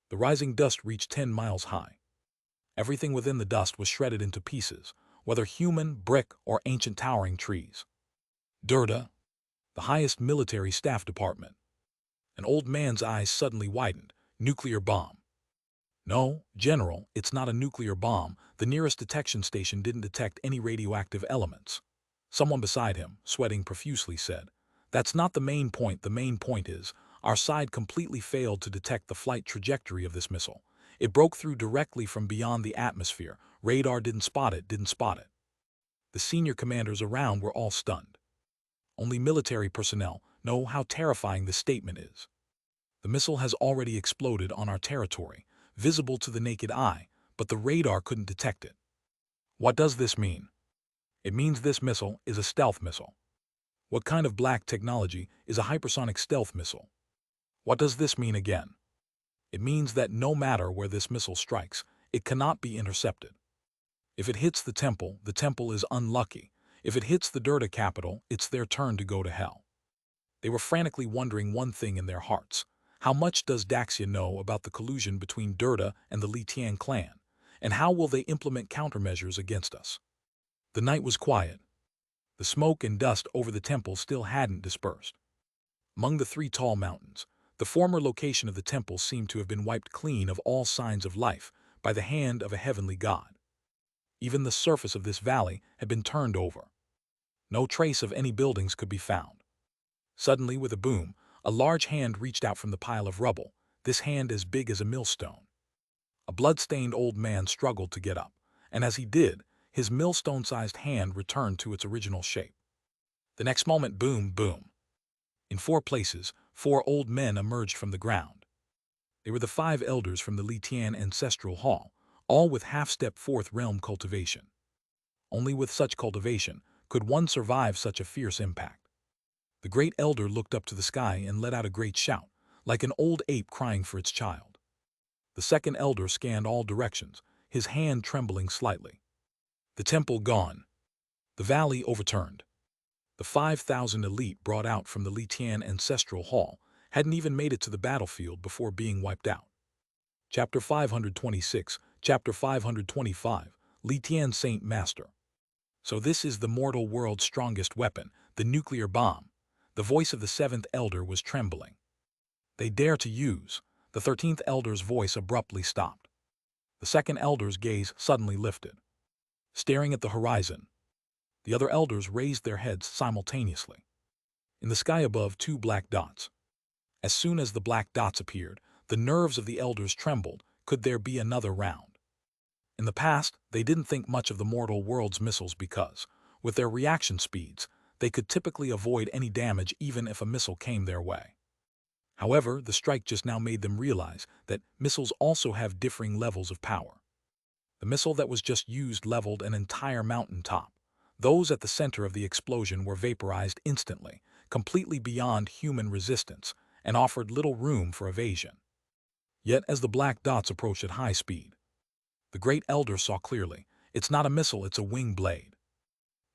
The rising dust reached 10 miles high. Everything within the dust was shredded into pieces, whether human, brick, or ancient towering trees. Durda, the highest military staff department. An old man's eyes suddenly widened. Nuclear bomb. No, General, it's not a nuclear bomb. The nearest detection station didn't detect any radioactive elements. Someone beside him, sweating profusely, said, "That's not the main point. The main point is, our side completely failed to detect the flight trajectory of this missile. It broke through directly from beyond the atmosphere. Radar didn't spot it. The senior commanders around were all stunned. Only military personnel know how terrifying this statement is. The missile has already exploded on our territory, visible to the naked eye, but the radar couldn't detect it. What does this mean? It means this missile is a stealth missile. What kind of black technology is a hypersonic stealth missile? What does this mean again? It means that no matter where this missile strikes, it cannot be intercepted. If it hits the temple is unlucky. If it hits the Durda capital, it's their turn to go to hell. They were frantically wondering one thing in their hearts. How much does Daxia know about the collusion between Durda and the Li Tian clan, and how will they implement countermeasures against us? The night was quiet. The smoke and dust over the temple still hadn't dispersed. Among the 3 tall mountains, the former location of the temple seemed to have been wiped clean of all signs of life by the hand of a heavenly god. Even the surface of this valley had been turned over. No trace of any buildings could be found. Suddenly, with a boom, a large hand reached out from the pile of rubble, this hand as big as a millstone. A blood-stained old man struggled to get up, and as he did, his millstone-sized hand returned to its original shape. The next moment, boom, boom. In 4 places, 4 old men emerged from the ground. They were the 5 elders from the Li Tian Ancestral Hall, all with half-step 4th realm cultivation. Only with such cultivation could one survive such a fierce impact. The great elder looked up to the sky and let out a great shout, like an old ape crying for its child. The second elder scanned all directions, his hand trembling slightly. The temple gone. The valley overturned. The 5,000 elite brought out from the Li Tian Ancestral Hall hadn't even made it to the battlefield before being wiped out. Chapter 526, Chapter 525, Li Tian Saint Master. So this is the mortal world's strongest weapon, the nuclear bomb. The voice of the 7th elder was trembling. They dare to use. The 13th elder's voice abruptly stopped. The 2nd elder's gaze suddenly lifted. Staring at the horizon, the other elders raised their heads simultaneously. In the sky above, 2 black dots. As soon as the black dots appeared, the nerves of the elders trembled. Could there be another round? In the past, they didn't think much of the mortal world's missiles because, with their reaction speeds, they could typically avoid any damage even if a missile came their way. However, the strike just now made them realize that missiles also have differing levels of power. The missile that was just used leveled an entire mountaintop. Those at the center of the explosion were vaporized instantly, completely beyond human resistance, and offered little room for evasion. Yet as the black dots approached at high speed, the great elder saw clearly. It's not a missile, it's a wing blade.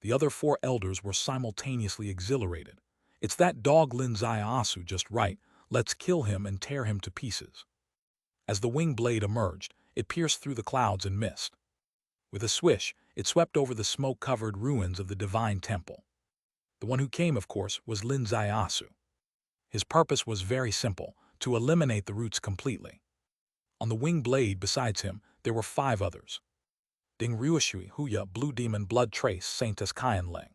The other 4 elders were simultaneously exhilarated. It's that dog Lin Zaiasu just right, let's kill him and tear him to pieces. As the wing blade emerged, it pierced through the clouds and mist. With a swish, it swept over the smoke-covered ruins of the divine temple. The one who came, of course, was Lin Zaiasu. His purpose was very simple, to eliminate the roots completely. On the wing blade besides him, there were 5 others. Ding Ruoshui Huya Blue Demon Blood Trace Saintess Qian Ling.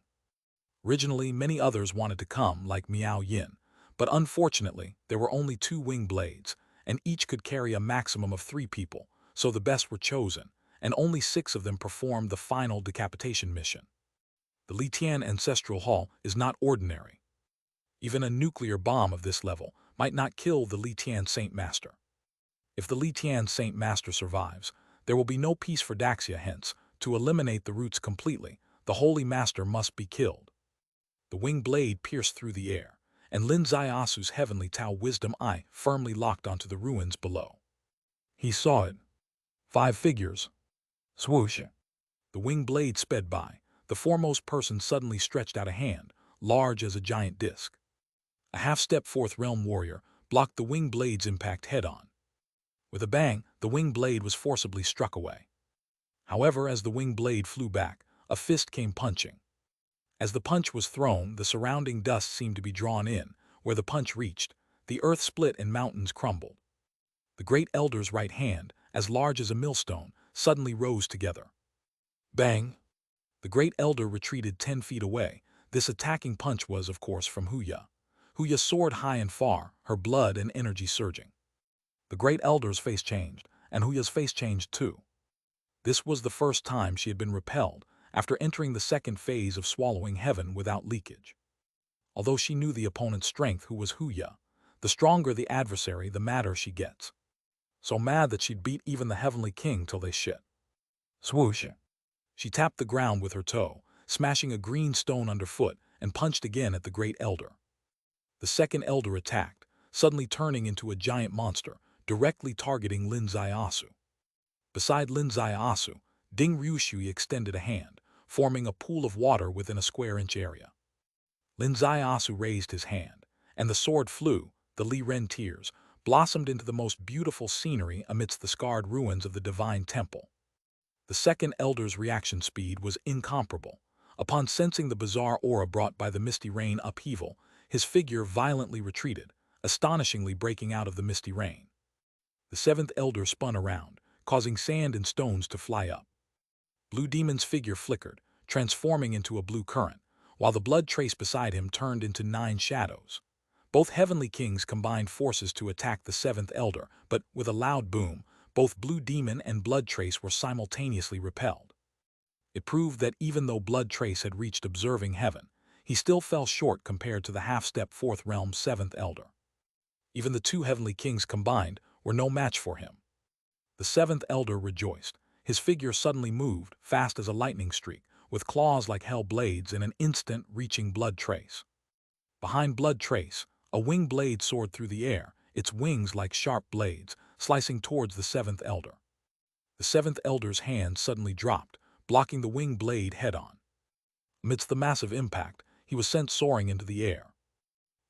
Originally, many others wanted to come, like Miao Yin, but unfortunately, there were only 2 wing blades, and each could carry a maximum of 3 people, so the best were chosen, and only 6 of them performed the final decapitation mission. The Li Tian Ancestral Hall is not ordinary. Even a nuclear bomb of this level might not kill the Li Tian Saint Master. If the Li Tian Saint Master survives, there will be no peace for Daxia. Hence, to eliminate the roots completely, the Holy Master must be killed. The winged blade pierced through the air, and Lin Ziasu's heavenly Tao wisdom eye firmly locked onto the ruins below. He saw it. 5 figures. Swoosh. The winged blade sped by. The foremost person suddenly stretched out a hand, large as a giant disc. A half-step fourth realm warrior blocked the winged blade's impact head-on. With a bang, the winged blade was forcibly struck away. However, as the winged blade flew back, a fist came punching. As the punch was thrown, the surrounding dust seemed to be drawn in. Where the punch reached, the earth split and mountains crumbled. The great elder's right hand, as large as a millstone, suddenly rose together. Bang! The great elder retreated 10 feet away. This attacking punch was, of course, from Huya. Huya soared high and far, her blood and energy surging. The great elder's face changed, and Huya's face changed too. This was the first time she had been repelled after entering the second phase of swallowing heaven without leakage. Although she knew the opponent's strength, who was Huya, the stronger the adversary, the madder she gets. So mad that she'd beat even the heavenly king till they shit. Swoosh! She tapped the ground with her toe, smashing a green stone underfoot, and punched again at the great elder. The second elder attacked, suddenly turning into a giant monster, directly targeting Lin Ziasu. Beside Lin Ziasu, Ding Ryushui extended a hand, forming a pool of water within a square-inch area. Lin Ziasu raised his hand, and the sword flew. The Li Ren tears blossomed into the most beautiful scenery amidst the scarred ruins of the divine temple. The second elder's reaction speed was incomparable. Upon sensing the bizarre aura brought by the misty rain upheaval, his figure violently retreated, astonishingly breaking out of the misty rain. The seventh elder spun around, causing sand and stones to fly up. Blue Demon's figure flickered, transforming into a blue current, while the blood trace beside him turned into 9 shadows. Both heavenly kings combined forces to attack the seventh elder, but with a loud boom, both Blue Demon and Blood Trace were simultaneously repelled. It proved that even though Blood Trace had reached observing heaven, he still fell short compared to the half-step fourth realm seventh elder. Even the 2 heavenly kings combined were no match for him. The seventh elder rejoiced. His figure suddenly moved, fast as a lightning streak, with claws like hell blades in an instant reaching Blood Trace. Behind Blood Trace, a winged blade soared through the air, its wings like sharp blades, slicing towards the seventh elder. The seventh elder's hand suddenly dropped, blocking the winged blade head-on. Amidst the massive impact, he was sent soaring into the air.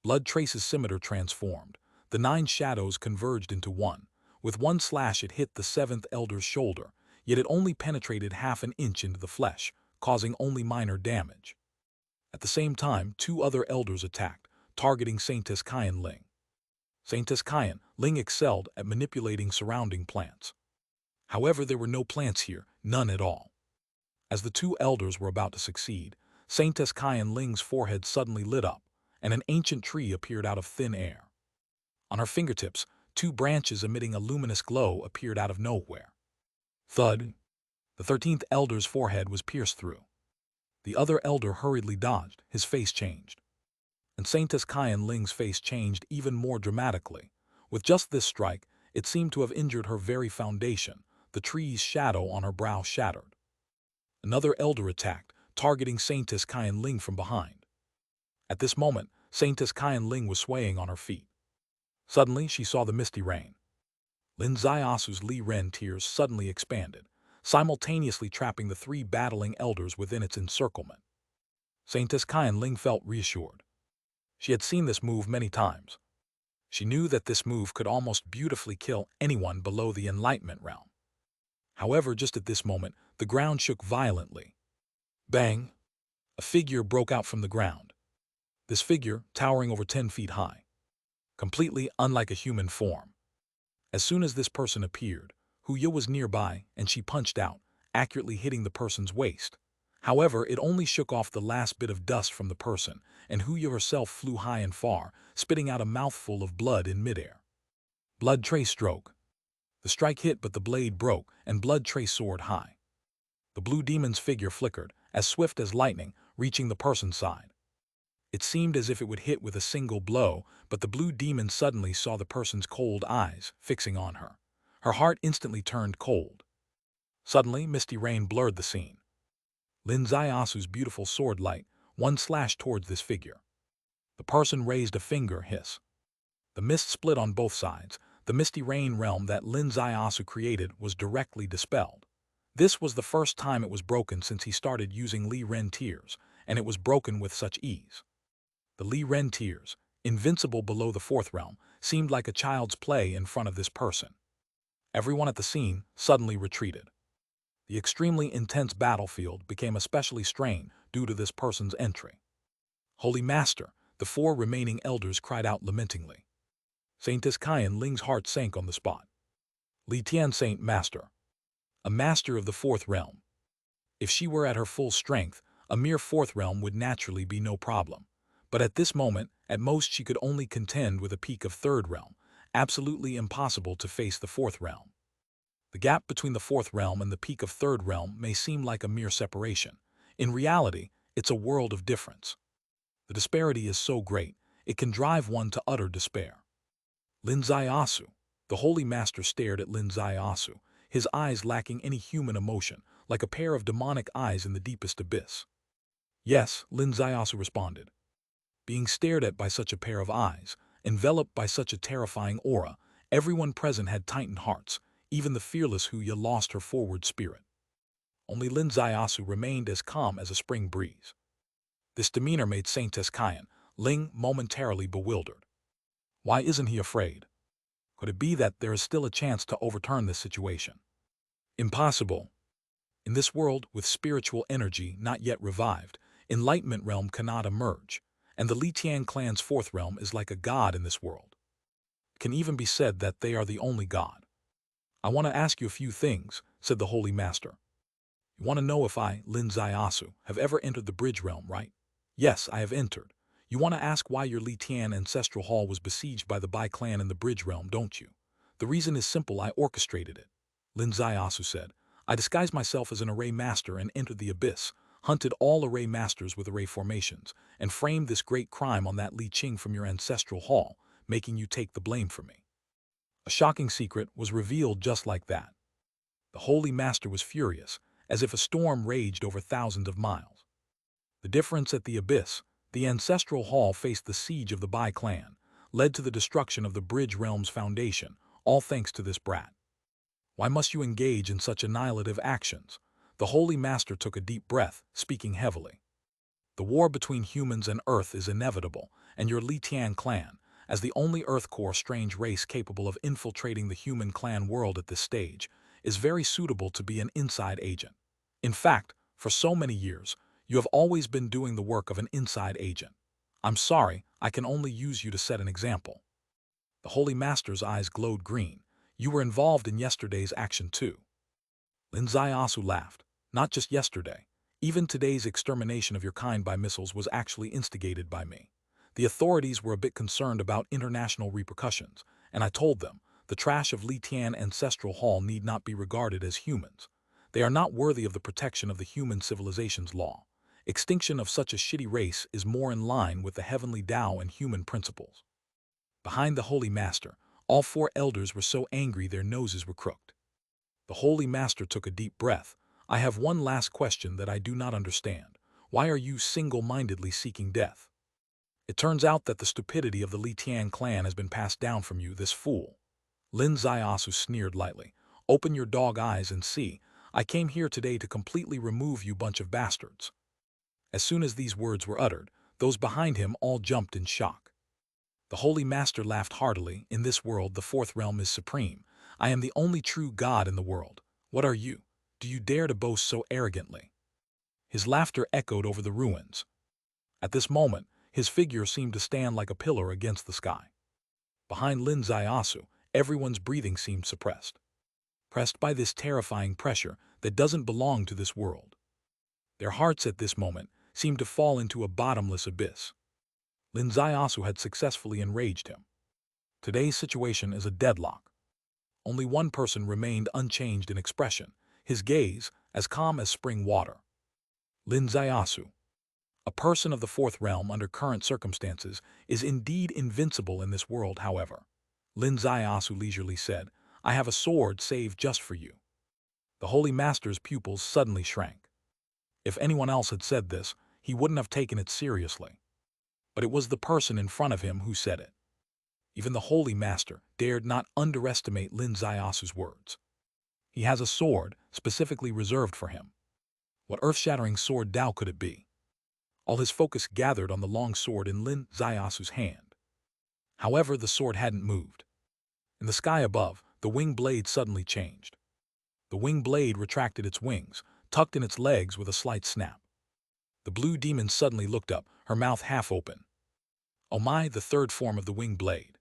Blood Trace's scimitar transformed. The 9 shadows converged into one. With one slash it hit the seventh elder's shoulder, yet it only penetrated half an inch into the flesh, causing only minor damage. At the same time, 2 other elders attacked, targeting Saintess Qian Ling. Saintess Qian Ling excelled at manipulating surrounding plants. However, there were no plants here, none at all. As the 2 elders were about to succeed, Saintess Qian Ling's forehead suddenly lit up, and an ancient tree appeared out of thin air. On her fingertips, 2 branches emitting a luminous glow appeared out of nowhere. Thud! The 13th elder's forehead was pierced through. The other elder hurriedly dodged, his face changed. And Saintess Qian Ling's face changed even more dramatically. With just this strike, it seemed to have injured her very foundation. The tree's shadow on her brow shattered. Another elder attacked, targeting Saintess Qian Ling from behind. At this moment, Saintess Qian Ling was swaying on her feet. Suddenly, she saw the misty rain. Lin Ziasu's Li Ren tears suddenly expanded, simultaneously trapping the 3 battling elders within its encirclement. Saintess Qian Ling felt reassured. She had seen this move many times. She knew that this move could almost beautifully kill anyone below the Enlightenment realm. However, just at this moment, the ground shook violently. Bang! A figure broke out from the ground. This figure, towering over 10 feet high. Completely unlike a human form. As soon as this person appeared, Huya was nearby and she punched out, accurately hitting the person's waist. However, it only shook off the last bit of dust from the person, and Huya herself flew high and far, spitting out a mouthful of blood in midair. Blood Trace stroke. The strike hit, but the blade broke, and Blood Trace soared high. The Blue Demon's figure flickered, as swift as lightning, reaching the person's side. It seemed as if it would hit with a single blow, but the blue demon suddenly saw the person's cold eyes fixing on her. Her heart instantly turned cold. Suddenly, misty rain blurred the scene. Lin Zaiasu's beautiful sword light, one slash towards this figure. The person raised a finger, hiss. The mist split on both sides. The misty rain realm that Lin Zaiasu created was directly dispelled. This was the first time it was broken since he started using Li Ren tears, and it was broken with such ease. The Li Ren tears, invincible below the fourth realm, seemed like a child's play in front of this person. Everyone at the scene suddenly retreated. The extremely intense battlefield became especially strained due to this person's entry. Holy Master, the four remaining elders cried out lamentingly. Saintess Kyan Ling's heart sank on the spot. Li Tian Saint Master. A master of the fourth realm. If she were at her full strength, a mere fourth realm would naturally be no problem. But at this moment, at most she could only contend with a peak of third realm, absolutely impossible to face the fourth realm. The gap between the fourth realm and the peak of third realm may seem like a mere separation. In reality, it's a world of difference. The disparity is so great, it can drive one to utter despair. Lin Zaiasu. The Holy Master stared at Lin Zaiasu, his eyes lacking any human emotion, like a pair of demonic eyes in the deepest abyss. Yes, Lin Zaiasu responded. Being stared at by such a pair of eyes, enveloped by such a terrifying aura, everyone present had tightened hearts, even the fearless Huya lost her forward spirit. Only Lin Zaiasu remained as calm as a spring breeze. This demeanor made Saintess Kyan Ling momentarily bewildered. Why isn't he afraid? Could it be that there is still a chance to overturn this situation? Impossible. In this world, with spiritual energy not yet revived, enlightenment realm cannot emerge, and the Li Tian clan's fourth realm is like a god in this world. It can even be said that they are the only god. I want to ask you a few things, said the Holy Master. You want to know if I, Lin Zaiasu, have ever entered the bridge realm, right? Yes, I have entered. You want to ask why your Li Tian ancestral hall was besieged by the Bai clan in the bridge realm, don't you? The reason is simple, I orchestrated it. Lin Zaiasu said. I disguised myself as an array master and entered the abyss, hunted all array masters with array formations, and framed this great crime on that Li Qing from your ancestral hall, making you take the blame for me. A shocking secret was revealed just like that. The Holy Master was furious, as if a storm raged over thousands of miles. The difference at the abyss, the ancestral hall faced the siege of the Bai clan, led to the destruction of the bridge realm's foundation, all thanks to this brat. Why must you engage in such annihilative actions? The Holy Master took a deep breath, speaking heavily. The war between humans and Earth is inevitable, and your Li Tian clan, as the only Earth-core strange race capable of infiltrating the human clan world at this stage, is very suitable to be an inside agent. In fact, for so many years, you have always been doing the work of an inside agent. I'm sorry, I can only use you to set an example. The Holy Master's eyes glowed green. You were involved in yesterday's action too. Lin Zaiasu laughed. Not just yesterday. Even today's extermination of your kind by missiles was actually instigated by me. The authorities were a bit concerned about international repercussions, and I told them, the trash of Li Tian Ancestral Hall need not be regarded as humans. They are not worthy of the protection of the human civilization's law. Extinction of such a shitty race is more in line with the heavenly Tao and human principles. Behind the Holy Master, all four elders were so angry their noses were crooked. The Holy Master took a deep breath. I have one last question that I do not understand. Why are you single-mindedly seeking death? It turns out that the stupidity of the Li Tian clan has been passed down from you, this fool. Lin Zaiasu sneered lightly. Open your dog eyes and see. I came here today to completely remove you bunch of bastards. As soon as these words were uttered, those behind him all jumped in shock. The Holy Master laughed heartily. In this world, the fourth realm is supreme. I am the only true God in the world. What are you? Do you dare to boast so arrogantly? His laughter echoed over the ruins. At this moment, his figure seemed to stand like a pillar against the sky. Behind Lin Zaiasu, everyone's breathing seemed suppressed. Pressed by this terrifying pressure that doesn't belong to this world. Their hearts at this moment seemed to fall into a bottomless abyss. Lin Zaiasu had successfully enraged him. Today's situation is a deadlock. Only one person remained unchanged in expression, his gaze as calm as spring water. Lin Zaiasu. A person of the fourth realm under current circumstances is indeed invincible in this world, however. Lin Zaiasu leisurely said, I have a sword saved just for you. The Holy Master's pupils suddenly shrank. If anyone else had said this, he wouldn't have taken it seriously. But it was the person in front of him who said it. Even the Holy Master dared not underestimate Lin Zaiasu's words. He has a sword specifically reserved for him. What earth-shattering sword Dao could it be? All his focus gathered on the long sword in Lin Zaiasu's hand. However, the sword hadn't moved. In the sky above, the wing blade suddenly changed. The wing blade retracted its wings, tucked in its legs with a slight snap. The blue demon suddenly looked up, her mouth half open. Oh my, the third form of the wing blade.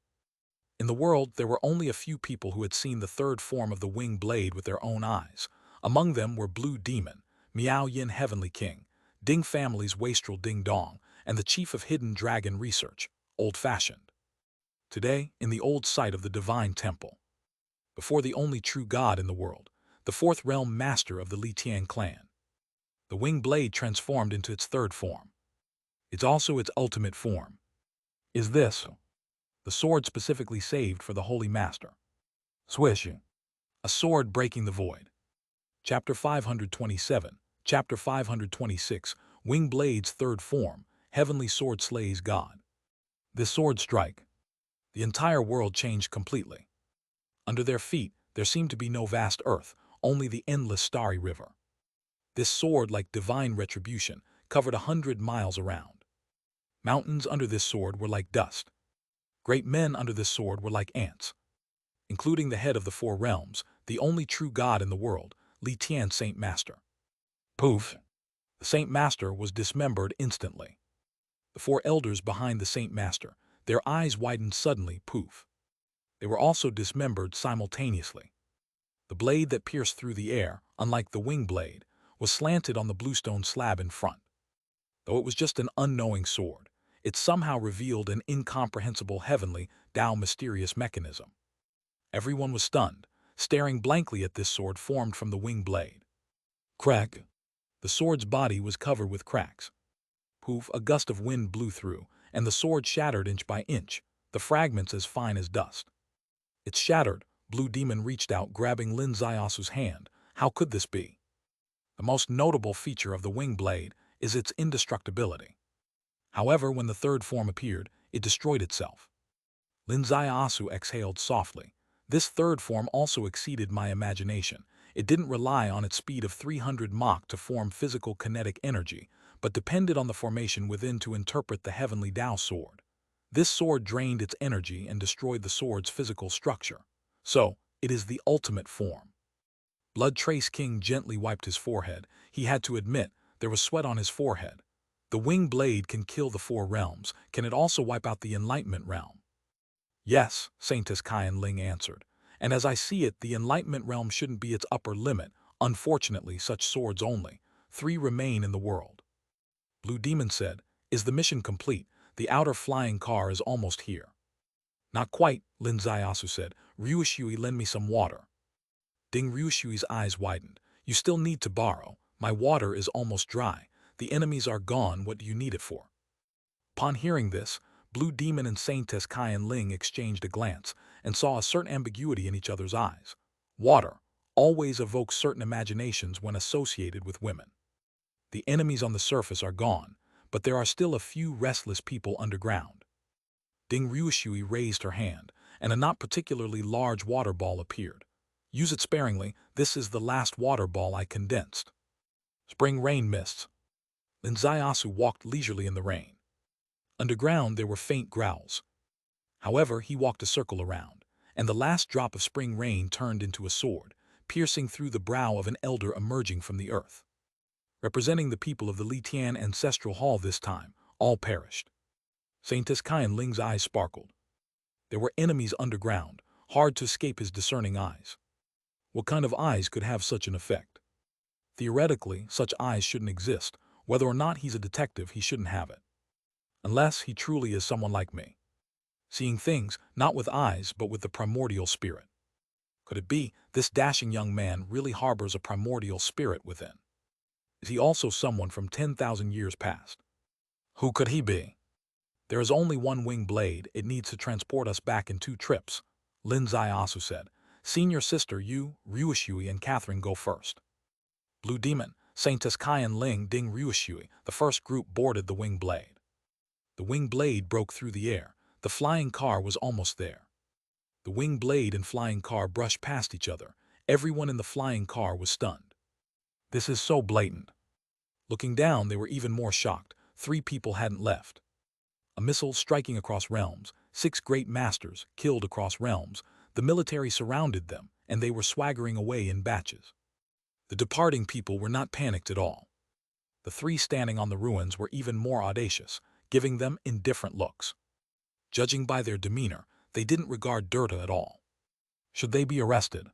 In the world, there were only a few people who had seen the third form of the wing blade with their own eyes. Among them were Blue Demon, Miao Yin Heavenly King, Ding Family's Wastrel Ding Dong, and the Chief of Hidden Dragon Research, Old-Fashioned. Today, in the old site of the Divine Temple, before the only true God in the world, the fourth realm master of the Li Tian clan, the wing blade transformed into its third form. It's also its ultimate form. Is this the sword specifically saved for the Holy Master? Swish. A sword breaking the void. Chapter 527, Chapter 526, Wing Blade's third form, Heavenly Sword slays God. This sword strike. The entire world changed completely. Under their feet, there seemed to be no vast earth, only the endless starry river. This sword, like divine retribution, covered 100 miles around. Mountains under this sword were like dust. Great men under this sword were like ants. Including the head of the four realms, the only true God in the world, Li Tian Saint Master. Poof! The Saint Master was dismembered instantly. The four elders behind the Saint Master, their eyes widened suddenly, poof. They were also dismembered simultaneously. The blade that pierced through the air, unlike the wing blade, was slanted on the bluestone slab in front. Though it was just an unknowing sword, it somehow revealed an incomprehensible heavenly, Tao mysterious mechanism. Everyone was stunned, staring blankly at this sword formed from the wing blade. Crack! The sword's body was covered with cracks. Poof! A gust of wind blew through, and the sword shattered inch by inch, the fragments as fine as dust. It shattered. Blue Demon reached out, grabbing Lin Zaiasu's hand. How could this be? The most notable feature of the wing blade is its indestructibility. However, when the third form appeared, it destroyed itself. Lin Zaiasu exhaled softly. This third form also exceeded my imagination. It didn't rely on its speed of 300 Mach to form physical kinetic energy, but depended on the formation within to interpret the heavenly Tao sword. This sword drained its energy and destroyed the sword's physical structure. So, it is the ultimate form. Blood Trace King gently wiped his forehead. He had to admit, there was sweat on his forehead. The wing blade can kill the four realms. Can it also wipe out the Enlightenment realm? Yes, Saintess Kyan Ling answered. And as I see it, the Enlightenment realm shouldn't be its upper limit. Unfortunately, such swords only. 3 remain in the world. Blue Demon said, Is the mission complete? The outer flying car is almost here. Not quite, Lin Zaiasu said. Ryushui, lend me some water. Ding Ryushui's eyes widened. You still need to borrow. My water is almost dry. The enemies are gone. What do you need it for? Upon hearing this, Blue Demon and Saintess Kyan Ling exchanged a glance and saw a certain ambiguity in each other's eyes. Water always evokes certain imaginations when associated with women. The enemies on the surface are gone, but there are still a few restless people underground. Ding Ryushui raised her hand, and a not particularly large water ball appeared. Use it sparingly. This is the last water ball I condensed. Spring rain mists. Lin Zaiasu walked leisurely in the rain. Underground there were faint growls. However, he walked a circle around, and the last drop of spring rain turned into a sword, piercing through the brow of an elder emerging from the earth. Representing the people of the Li Tian Ancestral Hall this time, all perished. Saintess Kyan Ling's eyes sparkled. There were enemies underground, hard to escape his discerning eyes. What kind of eyes could have such an effect? Theoretically, such eyes shouldn't exist. Whether or not he's a detective, he shouldn't have it. Unless he truly is someone like me. Seeing things, not with eyes, but with the primordial spirit. Could it be this dashing young man really harbors a primordial spirit within? Is he also someone from 10,000 years past? Who could he be? There is only one wing blade. It needs to transport us back in 2 trips, Lin Zaiasu said. Senior sister Yu, Ryushui, and Catherine go first. Blue Demon, Saintess Kai and Ling Ding Ryushui, the first group boarded the wing blade. The wing blade broke through the air. The flying car was almost there. The wing blade and flying car brushed past each other. Everyone in the flying car was stunned. This is so blatant. Looking down, they were even more shocked. 3 people hadn't left. A missile striking across realms, 6 great masters killed across realms, the military surrounded them, and they were swaggering away in batches. The departing people were not panicked at all. The 3 standing on the ruins were even more audacious, giving them indifferent looks. Judging by their demeanor, they didn't regard Dirta at all. Should they be arrested?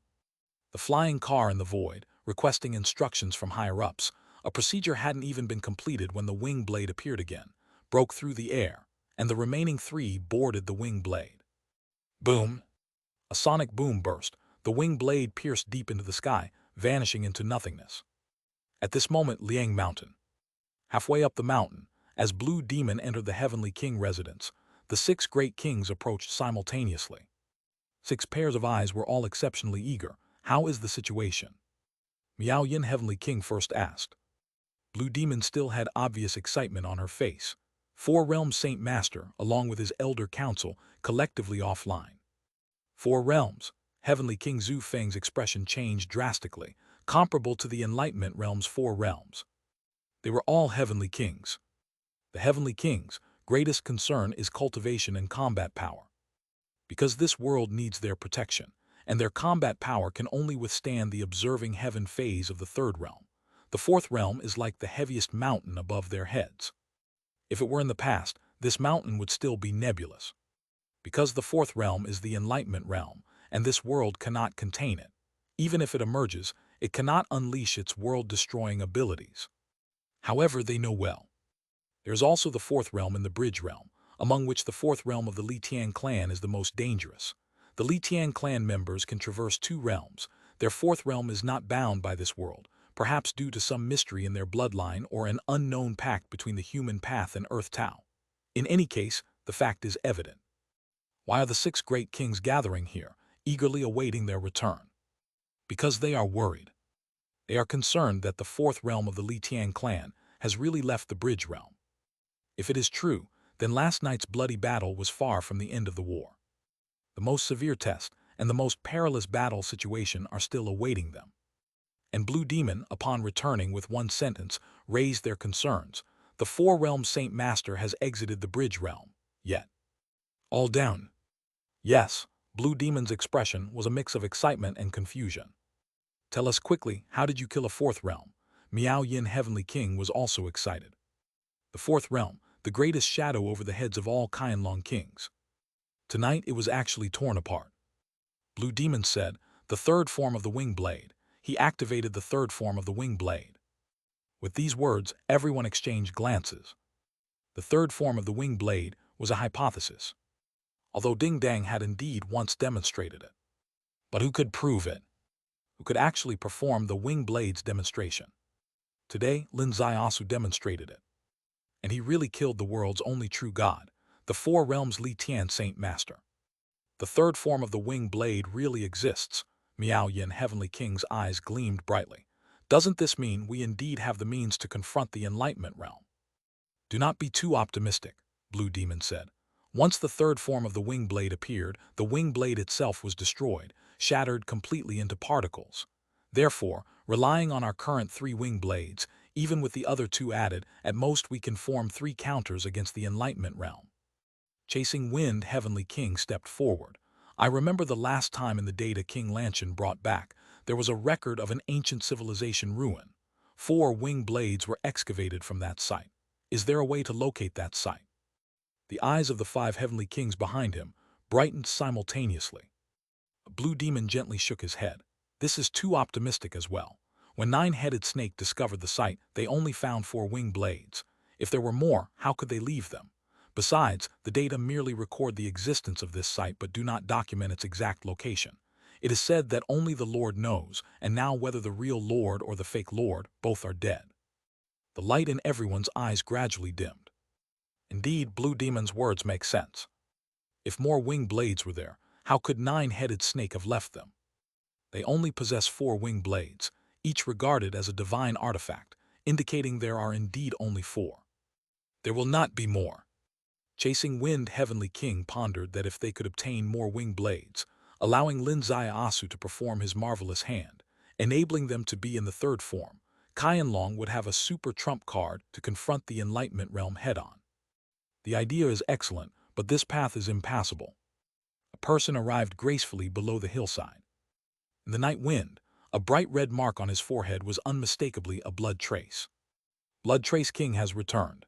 The flying car in the void, requesting instructions from higher-ups, a procedure hadn't even been completed when the wing blade appeared again, broke through the air, and the remaining 3 boarded the wing blade. Boom! A sonic boom burst. The wing blade pierced deep into the sky, vanishing into nothingness. At this moment, Liang Mountain. Halfway up the mountain, as Blue Demon entered the Heavenly King residence, the 6 great kings approached simultaneously. 6 pairs of eyes were all exceptionally eager. How is the situation? Miao Yin Heavenly King first asked. Blue Demon still had obvious excitement on her face. 4 Realms Saint Master, along with his Elder Council, collectively offline. 4 Realms. Heavenly King Zhu Feng's expression changed drastically, comparable to the Enlightenment Realm's 4 realms. They were all Heavenly Kings. The Heavenly Kings' greatest concern is cultivation and combat power. Because this world needs their protection, and their combat power can only withstand the observing heaven phase of the 3rd realm. The 4th realm is like the heaviest mountain above their heads. If it were in the past, this mountain would still be nebulous. Because the 4th realm is the Enlightenment realm, and this world cannot contain it. Even if it emerges, it cannot unleash its world-destroying abilities. However, they know well. There is also the 4th realm in the Bridge realm, among which the 4th realm of the Li Tian clan is the most dangerous. The Li Tian clan members can traverse 2 realms. Their 4th realm is not bound by this world, perhaps due to some mystery in their bloodline or an unknown pact between the human path and Earth Tao. In any case, the fact is evident. Why are the 6 great kings gathering here, eagerly awaiting their return? Because they are worried. They are concerned that the 4th realm of the Li Tian clan has really left the Bridge realm. If it is true, then last night's bloody battle was far from the end of the war. The most severe test and the most perilous battle situation are still awaiting them. And Blue Demon, upon returning with one sentence, raised their concerns. The 4 Realm Saint Master has exited the Bridge realm. Yet. All down. Yes, Blue Demon's expression was a mix of excitement and confusion. Tell us quickly, how did you kill a 4th realm? Miao Yin Heavenly King was also excited. The 4th realm, the greatest shadow over the heads of all Qianlong kings. Tonight it was actually torn apart. Blue Demon said, the 3rd form of the wing blade. He activated the 3rd form of the wing blade. With these words, everyone exchanged glances. The 3rd form of the wing blade was a hypothesis, although Ding Dang had indeed once demonstrated it. But who could prove it? Who could actually perform the wing blade's demonstration? Today, Lin Zaiasu demonstrated it. And he really killed the world's only true god, the 4 realms Li Tian Saint Master. The 3rd form of the wing blade really exists. Miao Yin Heavenly King's eyes gleamed brightly. Doesn't this mean we indeed have the means to confront the Enlightenment realm? Do not be too optimistic, Blue Demon said. Once the 3rd form of the wing blade appeared, the wing blade itself was destroyed, shattered completely into particles. Therefore, relying on our current 3 wing blades, even with the other 2 added, at most we can form 3 counters against the Enlightenment realm. Chasing Wind Heavenly King stepped forward. I remember the last time in the data King Lanshan brought back, there was a record of an ancient civilization ruin. 4 wing blades were excavated from that site. Is there a way to locate that site? The eyes of the 5 heavenly kings behind him brightened simultaneously. A Blue Demon gently shook his head. This is too optimistic as well. When 9-headed Snake discovered the site, they only found 4 wing blades. If there were more, how could they leave them? Besides, the data merely record the existence of this site but do not document its exact location. It is said that only the Lord knows, and now whether the real Lord or the fake Lord, both are dead. The light in everyone's eyes gradually dimmed. Indeed, Blue Demon's words make sense. If more wing blades were there, how could nine-headed snake have left them? They only possess 4 wing blades, each regarded as a divine artifact, indicating there are indeed only 4. There will not be more. Chasing Wind Heavenly King pondered that if they could obtain more wing blades, allowing Lin Zaiasu to perform his marvelous hand, enabling them to be in the 3rd form, Qianlong would have a super trump card to confront the Enlightenment realm head-on. The idea is excellent, but this path is impassable. A person arrived gracefully below the hillside. In the night wind, a bright red mark on his forehead was unmistakably a blood trace. Blood Trace King has returned.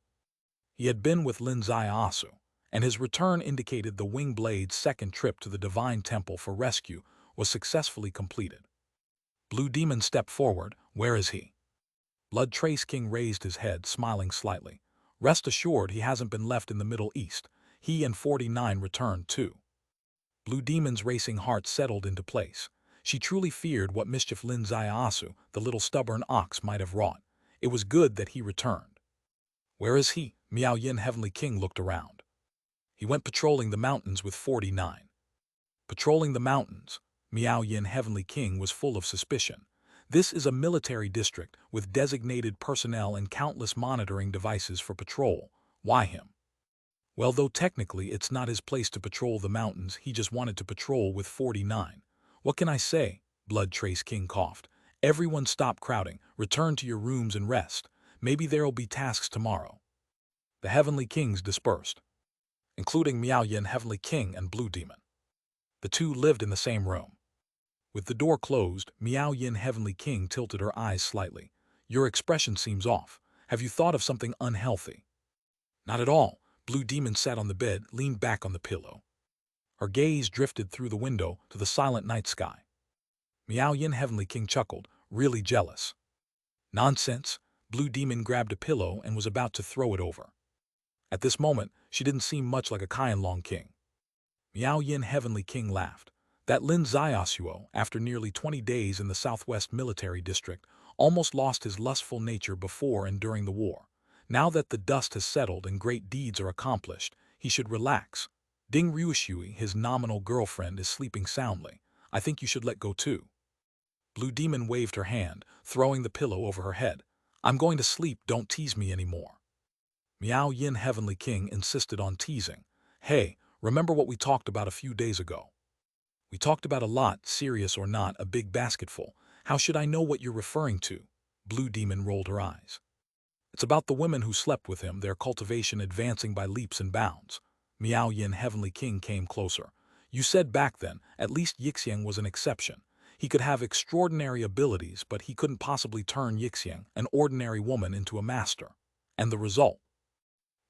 He had been with Lin Zaiasu, and his return indicated the Wing Blade's 2nd trip to the Divine Temple for rescue was successfully completed. Blue Demon stepped forward. Where is he? Blood Trace King raised his head, smiling slightly. Rest assured he hasn't been left in the Middle East. He and 49 returned too. Blue Demon's racing heart settled into place. She truly feared what mischief Lin Zaiasu, the little stubborn ox, might have wrought. It was good that he returned. Where is he? Miao Yin Heavenly King looked around. He went patrolling the mountains with 49. Patrolling the mountains, Miao Yin Heavenly King was full of suspicion. This is a military district with designated personnel and countless monitoring devices for patrol. Why him? Well, though technically it's not his place to patrol the mountains, he just wanted to patrol with 49. What can I say? Blood Trace King coughed. Everyone stop crowding, return to your rooms and rest. Maybe there'll be tasks tomorrow. The Heavenly Kings dispersed, including Miao Yin Heavenly King and Blue Demon. The two lived in the same room. With the door closed, Miao Yin Heavenly King tilted her eyes slightly. Your expression seems off. Have you thought of something unhealthy? Not at all. Blue Demon sat on the bed, leaned back on the pillow. Her gaze drifted through the window to the silent night sky. Miao Yin Heavenly King chuckled, really jealous. Nonsense. Blue Demon grabbed a pillow and was about to throw it over. At this moment, she didn't seem much like a Qianlong king. Miao Yin Heavenly King laughed. That Lin Zaiasuo, after nearly 20 days in the Southwest Military District, almost lost his lustful nature before and during the war. Now that the dust has settled and great deeds are accomplished, he should relax. Ding Ryushui, his nominal girlfriend, is sleeping soundly. I think you should let go too. Blue Demon waved her hand, throwing the pillow over her head. I'm going to sleep, don't tease me anymore. Miao Yin Heavenly King insisted on teasing. Hey, remember what we talked about a few days ago? We talked about a lot, serious or not, a big basketful. How should I know what you're referring to? Blue Demon rolled her eyes. It's about the women who slept with him, their cultivation advancing by leaps and bounds. Miao Yin Heavenly King came closer. You said back then, at least Yixiang was an exception. He could have extraordinary abilities, but he couldn't possibly turn Yixiang, an ordinary woman, into a master. And the result?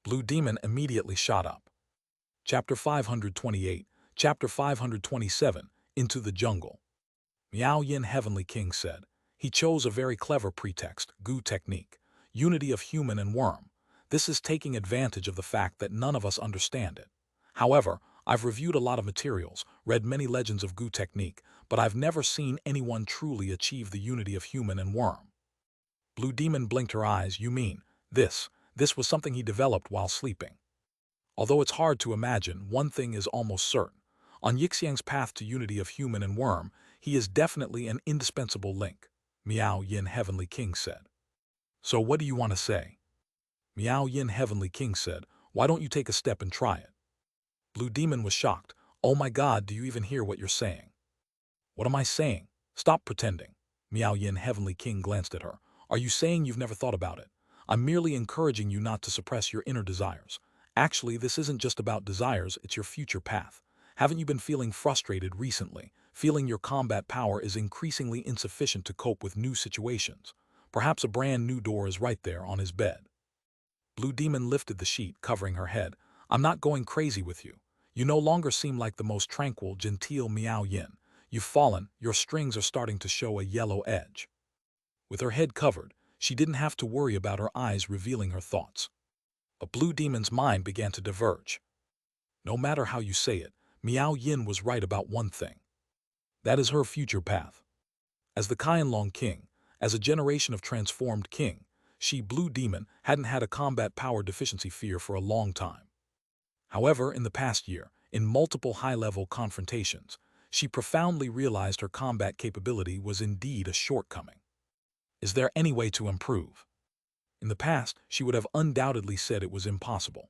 Blue Demon immediately shot up. Chapter 528. Chapter 527, Into the Jungle. Miao Yin Heavenly King said. He chose a very clever pretext, Gu technique, unity of human and worm. This is taking advantage of the fact that none of us understand it. However, I've reviewed a lot of materials, read many legends of Gu technique, but I've never seen anyone truly achieve the unity of human and worm. Blue Demon blinked her eyes. You mean, this was something he developed while sleeping. Although it's hard to imagine, one thing is almost certain. On Yixiang's path to unity of human and worm, he is definitely an indispensable link, Miao Yin Heavenly King said. So what do you want to say? Miao Yin Heavenly King said, why don't you take a step and try it? Blue Demon was shocked. Oh my God, do you even hear what you're saying? What am I saying? Stop pretending. Miao Yin Heavenly King glanced at her. Are you saying you've never thought about it? I'm merely encouraging you not to suppress your inner desires. Actually, this isn't just about desires, it's your future path. Haven't you been feeling frustrated recently, feeling your combat power is increasingly insufficient to cope with new situations? Perhaps a brand new door is right there on his bed. Blue Demon lifted the sheet, covering her head. I'm not going crazy with you. You no longer seem like the most tranquil, genteel Miao Yin. You've fallen, your strings are starting to show a yellow edge. With her head covered, she didn't have to worry about her eyes revealing her thoughts. But Blue Demon's mind began to diverge. No matter how you say it, Miao Yin was right about one thing. That is her future path. As the Qianlong King, as a generation of transformed king, she, Blue Demon, hadn't had a combat power deficiency fear for a long time. However, in the past year, in multiple high-level confrontations, she profoundly realized her combat capability was indeed a shortcoming. Is there any way to improve? In the past, she would have undoubtedly said it was impossible,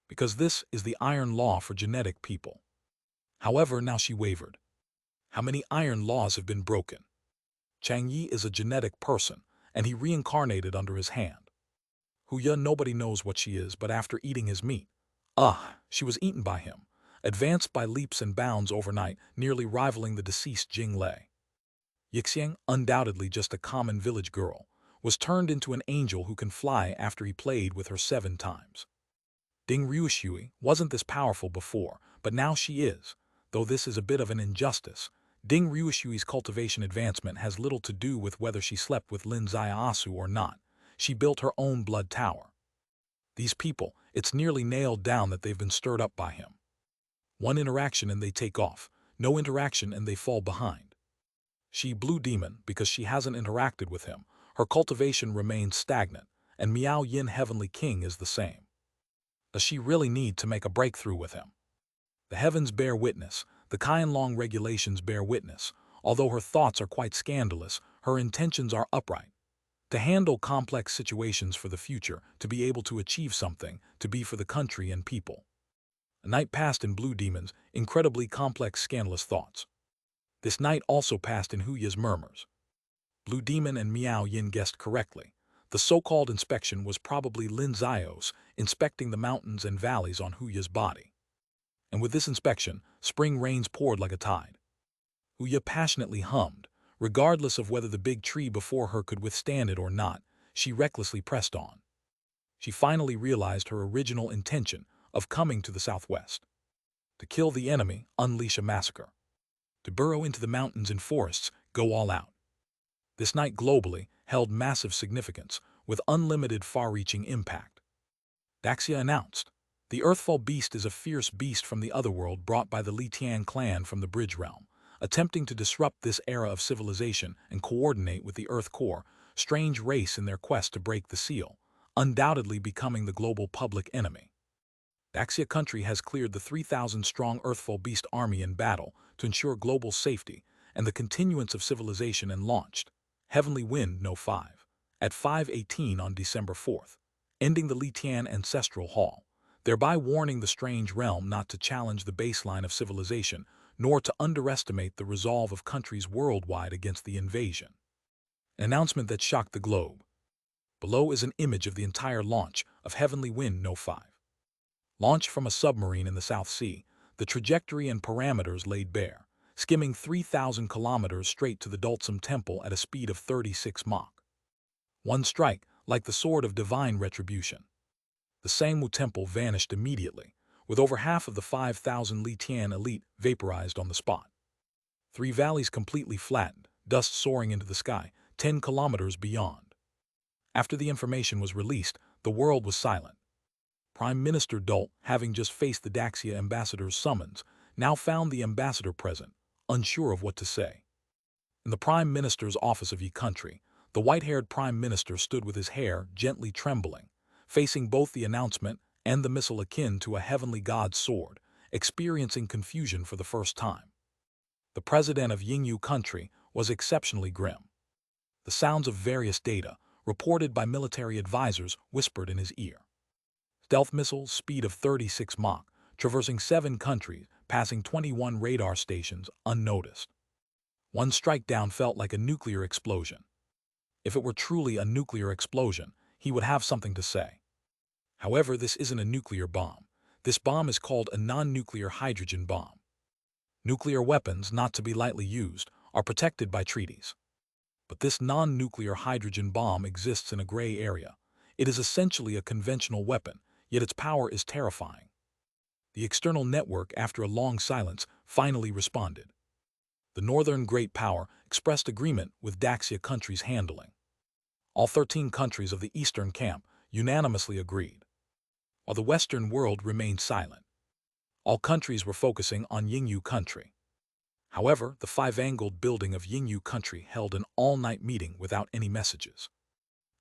because this is the iron law for genetic people. However, now she wavered. How many iron laws have been broken? Chang Yi is a genetic person, and he reincarnated under his hand. Huya, nobody knows what she is, but after eating his meat, she was eaten by him, advanced by leaps and bounds overnight, nearly rivaling the deceased Jing Lei. Yixiang, undoubtedly just a common village girl, was turned into an angel who can fly after he played with her 7 times. Ding Ryushui wasn't this powerful before, but now she is, though this is a bit of an injustice. Ding Ryushui's cultivation advancement has little to do with whether she slept with Lin Zaiasu or not. She built her own blood tower. These people, it's nearly nailed down that they've been stirred up by him. One interaction and they take off, no interaction and they fall behind. She, Blue Demon, because she hasn't interacted with him, her cultivation remains stagnant, and Miao Yin Heavenly King is the same. Does she really need to make a breakthrough with him? The heavens bear witness, the Qianlong regulations bear witness. Although her thoughts are quite scandalous, her intentions are upright. To handle complex situations for the future, to be able to achieve something, to be for the country and people. A night passed in Blue Demon's incredibly complex scandalous thoughts. This night also passed in Huya's murmurs. Blue Demon and Miao Yin guessed correctly. The so-called inspection was probably Lin Zaios inspecting the mountains and valleys on Huya's body. And with this inspection, spring rains poured like a tide. Huya passionately hummed. Regardless of whether the big tree before her could withstand it or not, she recklessly pressed on. She finally realized her original intention of coming to the southwest. To kill the enemy, unleash a massacre. To burrow into the mountains and forests, go all out. This night globally held massive significance, with unlimited far-reaching impact. Daxia announced, the Earthfall Beast is a fierce beast from the otherworld brought by the Li Tian clan from the Bridge Realm, attempting to disrupt this era of civilization and coordinate with the Earth Core, strange race in their quest to break the seal, undoubtedly becoming the global public enemy. Daxia country has cleared the 3,000-strong Earthfall Beast army in battle to ensure global safety and the continuance of civilization and launched Heavenly Wind No. 5 at 5:18 on December 4th, ending the Li Tian Ancestral Hall, thereby warning the strange realm not to challenge the baseline of civilization nor to underestimate the resolve of countries worldwide against the invasion. An announcement that shocked the globe. Below is an image of the entire launch of Heavenly Wind No. 5. Launched from a submarine in the South Sea, the trajectory and parameters laid bare, skimming 3,000 kilometers straight to the Dulcim Temple at a speed of 36 Mach. One strike, like the sword of divine retribution. The Sangmu Temple vanished immediately, with over half of the 5,000 Li Tian elite vaporized on the spot. 3 valleys completely flattened, dust soaring into the sky, 10 kilometers beyond. After the information was released, the world was silent. Prime Minister Dult, having just faced the Daxia ambassador's summons, now found the ambassador present, unsure of what to say. In the Prime Minister's office of Yi country, the white-haired Prime Minister stood with his hair gently trembling, facing both the announcement and the missile akin to a heavenly god's sword, experiencing confusion for the first time. The president of Yingyu country was exceptionally grim. The sounds of various data, reported by military advisors, whispered in his ear. Stealth missiles, speed of 36 Mach, traversing 7 countries, passing 21 radar stations unnoticed. One strike down felt like a nuclear explosion. If it were truly a nuclear explosion, he would have something to say. However, this isn't a nuclear bomb. This bomb is called a non-nuclear hydrogen bomb. Nuclear weapons, not to be lightly used, are protected by treaties. But this non-nuclear hydrogen bomb exists in a gray area. It is essentially a conventional weapon, yet its power is terrifying. The external network, after a long silence, finally responded. The Northern Great Power expressed agreement with Daxia country's handling. All 13 countries of the Eastern Camp unanimously agreed, while the Western world remained silent. All countries were focusing on Yingyu country. However, the 5-angled building of Yingyu country held an all-night meeting without any messages.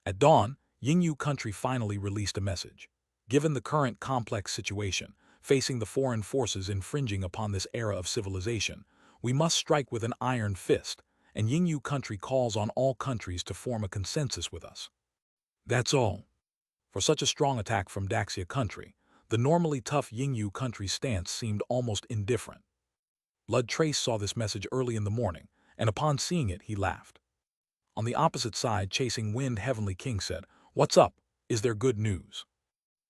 At dawn, Yingyu country finally released a message. Given the current complex situation, facing the foreign forces infringing upon this era of civilization, we must strike with an iron fist, and Yingyu country calls on all countries to form a consensus with us. That's all. For such a strong attack from Daxia country, the normally tough Yingyu country's stance seemed almost indifferent. Blood Trace saw this message early in the morning, and upon seeing it, he laughed. On the opposite side, Chasing Wind Heavenly King said, "What's up? Is there good news?"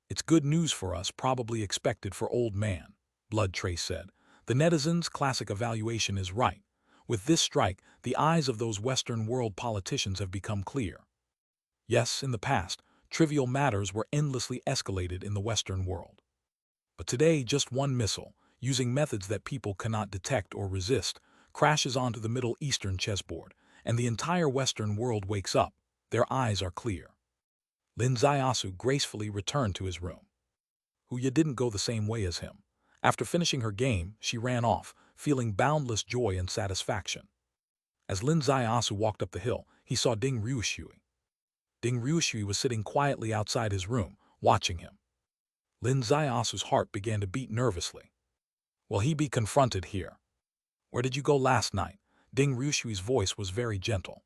"It's good news for us, probably expected for old man," Blood Trace said. "The netizens' classic evaluation is right. With this strike, the eyes of those Western world politicians have become clear. Yes, in the past, trivial matters were endlessly escalated in the Western world. But today, just one missile, using methods that people cannot detect or resist, crashes onto the Middle Eastern chessboard, and the entire Western world wakes up. Their eyes are clear." Lin Zaiasu gracefully returned to his room. Huya didn't go the same way as him. After finishing her game, she ran off, feeling boundless joy and satisfaction. As Lin Zaiasu walked up the hill, he saw Ding Ryushui. Ding Ryushui was sitting quietly outside his room, watching him. Lin Zaiasu's heart began to beat nervously. Will he be confronted here? "Where did you go last night?" Ding Ryushui's voice was very gentle.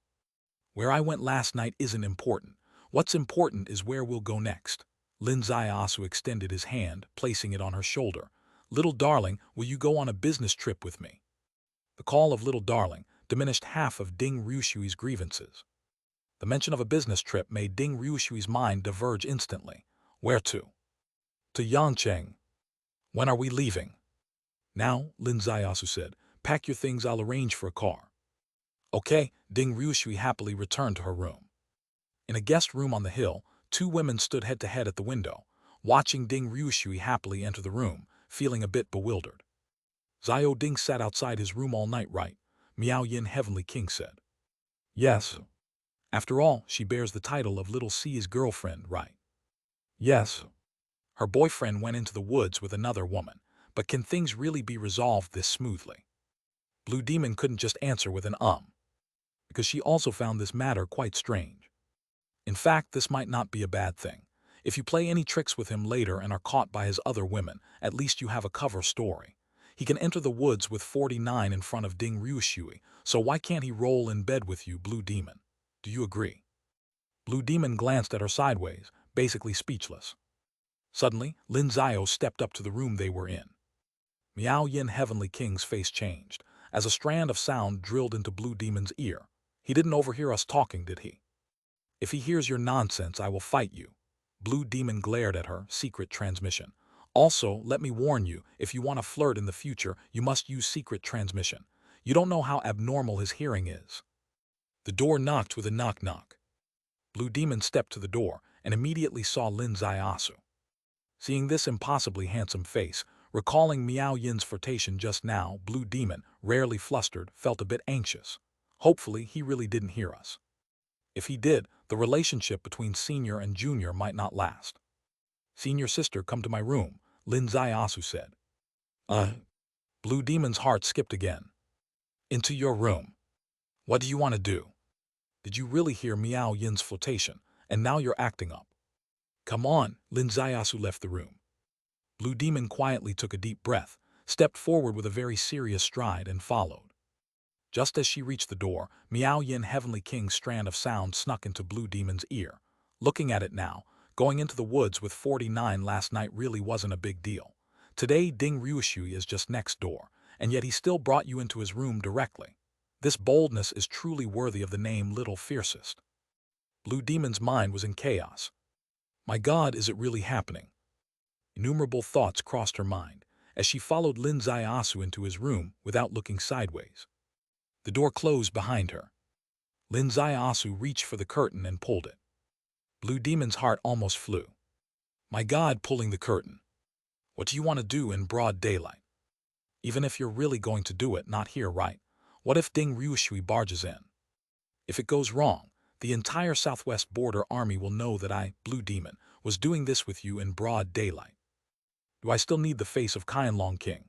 "Where I went last night isn't important. What's important is where we'll go next." Lin Zaiasu extended his hand, placing it on her shoulder. "Little darling, will you go on a business trip with me?" The call of little darling diminished half of Ding Ryushui's grievances. The mention of a business trip made Ding Ryushui's mind diverge instantly. "Where to?" "To Yangcheng." "When are we leaving?" "Now," Lin Zaiasu said. "Pack your things, I'll arrange for a car." "Okay." Ding Ryushui happily returned to her room. In a guest room on the hill, two women stood head-to-head at the window, watching Ding Ryushui happily enter the room, feeling a bit bewildered. "Zio Ding sat outside his room all night, right?" Miao Yin Heavenly King said. "Yes." "After all, she bears the title of Little C's girlfriend, right?" "Yes." "Her boyfriend went into the woods with another woman, but can things really be resolved this smoothly?" Blue Demon couldn't just answer with an because she also found this matter quite strange. In fact, this might not be a bad thing. If you play any tricks with him later and are caught by his other women, at least you have a cover story. He can enter the woods with 49 in front of Ding Ryushui, so why can't he roll in bed with you, Blue Demon? Do you agree? Blue Demon glanced at her sideways, basically speechless. Suddenly, Lin Zio stepped up to the room they were in. Miao Yin Heavenly King's face changed, as a strand of sound drilled into Blue Demon's ear. "He didn't overhear us talking, did he?" "If he hears your nonsense, I will fight you." Blue Demon glared at her, secret transmission. "Also, let me warn you, if you want to flirt in the future, you must use secret transmission. You don't know how abnormal his hearing is." The door knocked with a knock-knock. Blue Demon stepped to the door and immediately saw Lin Zaiasu. Seeing this impossibly handsome face, recalling Miao Yin's flirtation just now, Blue Demon, rarely flustered, felt a bit anxious. Hopefully, he really didn't hear us. If he did, the relationship between senior and junior might not last. "Senior sister, come to my room," Lin Zaiasu said. Blue Demon's heart skipped again. "Into your room? What do you want to do? Did you really hear Miao Yin's flirtation, and now you're acting up?" "Come on." Lin Zaiasu left the room. Blue Demon quietly took a deep breath, stepped forward with a very serious stride, and followed. Just as she reached the door, Miao Yin Heavenly King's strand of sound snuck into Blue Demon's ear. Looking at it now, going into the woods with 49 last night really wasn't a big deal. Today Ding Ryushui is just next door, and yet he still brought you into his room directly. This boldness is truly worthy of the name Little Fiercest. Blue Demon's mind was in chaos. My God, is it really happening? Innumerable thoughts crossed her mind, as she followed Lin Zaiasu into his room without looking sideways. The door closed behind her. Lin Zaiasu reached for the curtain and pulled it. Blue Demon's heart almost flew. My God, pulling the curtain. What do you want to do in broad daylight? Even if you're really going to do it, not here, right? What if Ding Ryushui barges in? If it goes wrong, the entire Southwest Border Army will know that I, Blue Demon, was doing this with you in broad daylight. Do I still need the face of Qianlong King?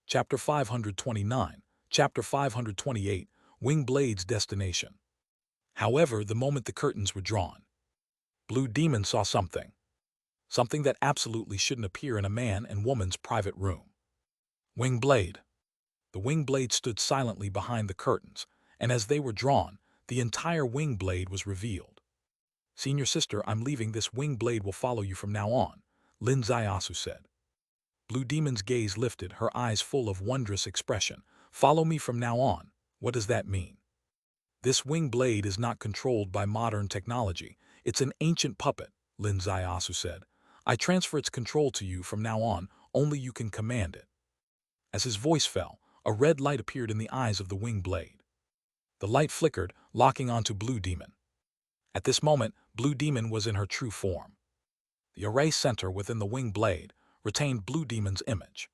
Chapter 529, Chapter 528, Wing Blade's Destination. However, the moment the curtains were drawn, Blue Demon saw something. Something that absolutely shouldn't appear in a man and woman's private room. Wing blade. The wing blade stood silently behind the curtains, and as they were drawn, the entire wing blade was revealed. "Senior sister, I'm leaving. This wing blade will follow you from now on," Lin Zaiasu said. Blue Demon's gaze lifted, her eyes full of wondrous expression. "Follow me from now on? What does that mean?" "This wing blade is not controlled by modern technology. It's an ancient puppet," Lin Zaiasu said. "I transfer its control to you from now on. Only you can command it." As his voice fell, a red light appeared in the eyes of the wing blade. The light flickered, locking onto Blue Demon. At this moment, Blue Demon was in her true form. The array center within the wing blade retained Blue Demon's image.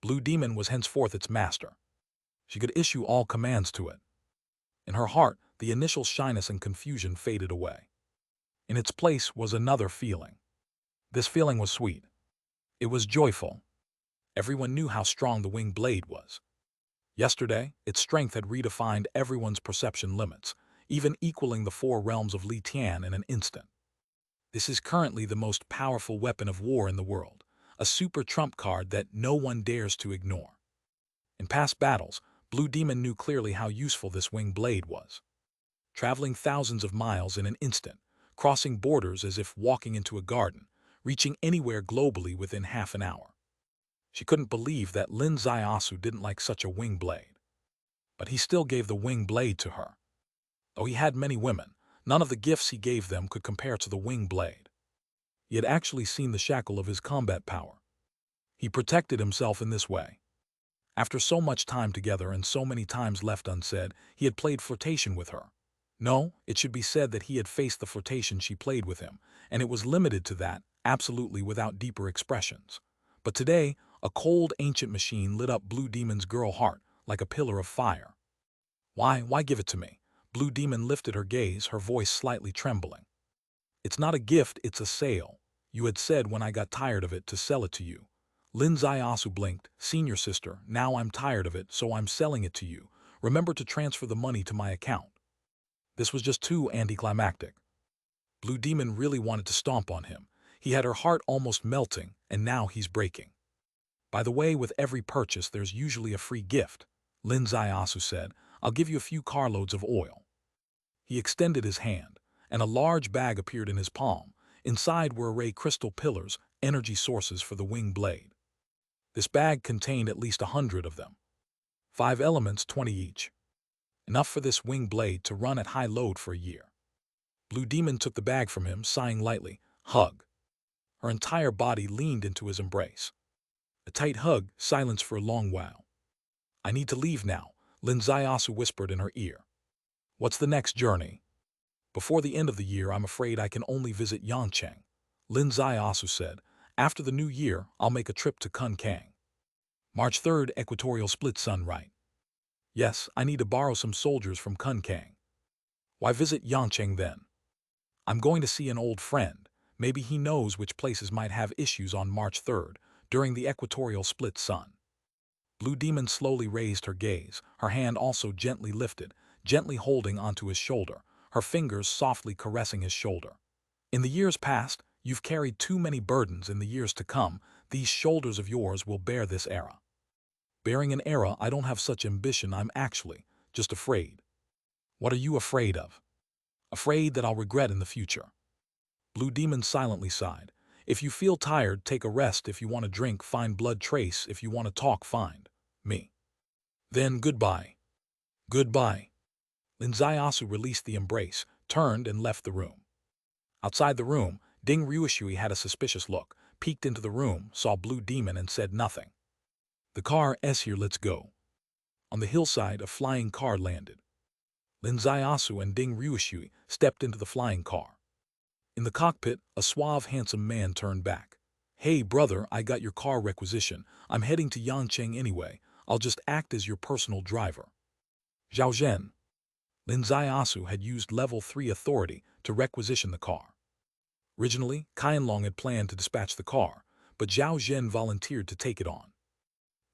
Blue Demon was henceforth its master. She could issue all commands to it. In her heart, the initial shyness and confusion faded away. In its place was another feeling. This feeling was sweet. It was joyful. Everyone knew how strong the wing blade was. Yesterday, its strength had redefined everyone's perception limits, even equaling the 4 realms of Li Tian in an instant. This is currently the most powerful weapon of war in the world, a super trump card that no one dares to ignore. In past battles, Blue Demon knew clearly how useful this wing blade was. Traveling thousands of miles in an instant, crossing borders as if walking into a garden, reaching anywhere globally within half an hour. She couldn't believe that Lin Zaiasu didn't like such a wing blade. But he still gave the wing blade to her. Though he had many women, none of the gifts he gave them could compare to the wing blade. He had actually seen the shackle of his combat power. He protected himself in this way. After so much time together and so many times left unsaid, he had played flirtation with her. No, it should be said that he had faced the flirtation she played with him, and it was limited to that, absolutely without deeper expressions. But today, a cold ancient machine lit up Blue Demon's girl heart like a pillar of fire. Why give it to me?" Blue Demon lifted her gaze, her voice slightly trembling. "It's not a gift, it's a sale. You had said when I got tired of it to sell it to you." Lin Zaiasu blinked. "Senior sister, now I'm tired of it, so I'm selling it to you. Remember to transfer the money to my account." This was just too anticlimactic. Blue Demon really wanted to stomp on him. He had her heart almost melting, and now he's breaking. "By the way, with every purchase there's usually a free gift," Lin Zaiasu said. "I'll give you a few carloads of oil." He extended his hand, and a large bag appeared in his palm. Inside were arrayed crystal pillars, energy sources for the wing blade. This bag contained at least 100 of them. 5 elements, 20 each. Enough for this wing blade to run at high load for a year. Blue Demon took the bag from him, sighing lightly. "Hug." Her entire body leaned into his embrace. A tight hug, silence for a long while. "I need to leave now," Lin Zaiasu whispered in her ear. "What's the next journey?" "Before the end of the year, I'm afraid I can only visit Yangcheng," Lin Zaiasu said. "After the new year, I'll make a trip to Kunkang." March 3rd, equatorial split sun, right? "Yes, I need to borrow some soldiers from Kunkang." "Why visit Yangcheng then?" "I'm going to see an old friend. Maybe he knows which places might have issues on March 3rd, during the equatorial split sun." Blue Demon slowly raised her gaze, her hand also gently lifted, gently holding onto his shoulder, her fingers softly caressing his shoulder. "In the years past, you've carried too many burdens. In the years to come, these shoulders of yours will bear this era." "Bearing an era, I don't have such ambition. I'm actually just afraid." "What are you afraid of?" "Afraid that I'll regret in the future." Blue Demon silently sighed. "If you feel tired, take a rest. If you want to drink, find blood trace. If you want to talk, find me. Then goodbye." "Goodbye." Lin Zaiasu released the embrace, turned and left the room. Outside the room, Ding Ryushui had a suspicious look, peeked into the room, saw Blue Demon and said nothing. "The car is here, let's go." On the hillside, a flying car landed. Lin Zaiasu and Ding Ryushui stepped into the flying car. In the cockpit, a suave, handsome man turned back. "Hey, brother, I got your car requisition. I'm heading to Yangcheng anyway. I'll just act as your personal driver." Zhao Zhen. Lin Zaiasu had used level 3 authority to requisition the car. Originally, Qianlong had planned to dispatch the car, but Zhao Zhen volunteered to take it on.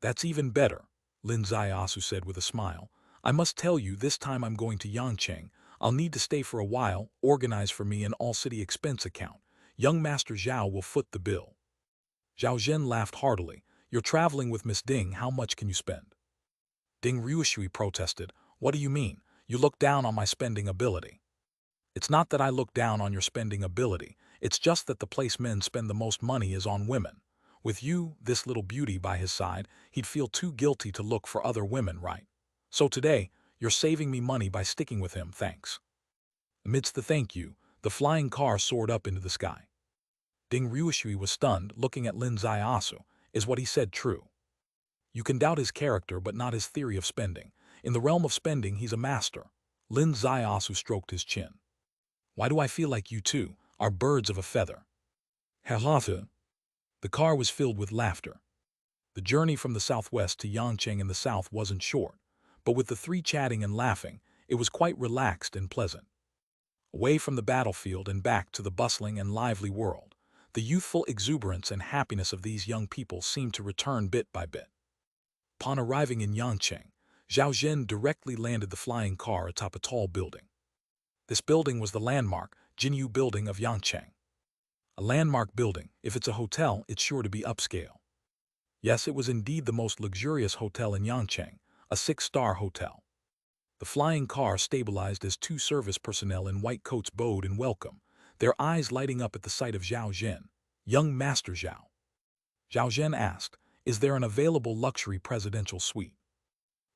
"That's even better," Lin Zaiasu said with a smile. "I must tell you, this time I'm going to Yangcheng. I'll need to stay for a while, organize for me an all-city expense account. Young Master Zhao will foot the bill. Zhao Zhen laughed heartily. You're traveling with Miss Ding, how much can you spend? Ding Ruishui protested. What do you mean? You look down on my spending ability. It's not that I look down on your spending ability, it's just that the place men spend the most money is on women. With you, this little beauty by his side, he'd feel too guilty to look for other women, right? So today, you're saving me money by sticking with him, thanks. Amidst the thank you, the flying car soared up into the sky. Ding Ruishui was stunned, looking at Lin Zaiasu. Is what he said true? You can doubt his character but not his theory of spending. In the realm of spending, he's a master. Lin Zaiasu stroked his chin. Why do I feel like you two are birds of a feather? Halata. The car was filled with laughter. The journey from the southwest to Yangcheng in the south wasn't short, but with the three chatting and laughing, it was quite relaxed and pleasant. Away from the battlefield and back to the bustling and lively world, the youthful exuberance and happiness of these young people seemed to return bit by bit. Upon arriving in Yangcheng, Zhao Zhen directly landed the flying car atop a tall building. This building was the landmark Jinyu Building of Yangcheng. A landmark building, if it's a hotel, it's sure to be upscale. Yes, it was indeed the most luxurious hotel in Yangcheng, a 6-star hotel. The flying car stabilized as 2 service personnel in white coats bowed in welcome, their eyes lighting up at the sight of Zhao Zhen. Young Master Zhao. Zhao Zhen asked, is there an available luxury presidential suite?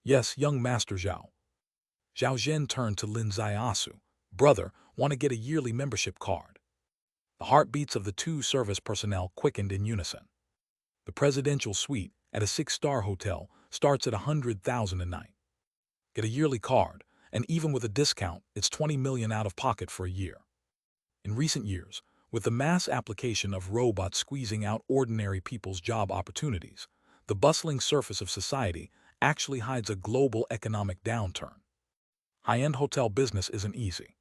Yes, young Master Zhao. Zhao Zhen turned to Lin Zaiasu. Brother, want to get a yearly membership card? The heartbeats of the 2 service personnel quickened in unison. The presidential suite at a 6-star hotel starts at 100,000 a night. Get a yearly card, and even with a discount, it's 20 million out of pocket for a year. In recent years, with the mass application of robots squeezing out ordinary people's job opportunities, the bustling surface of society actually hides a global economic downturn. High-end hotel business isn't easy.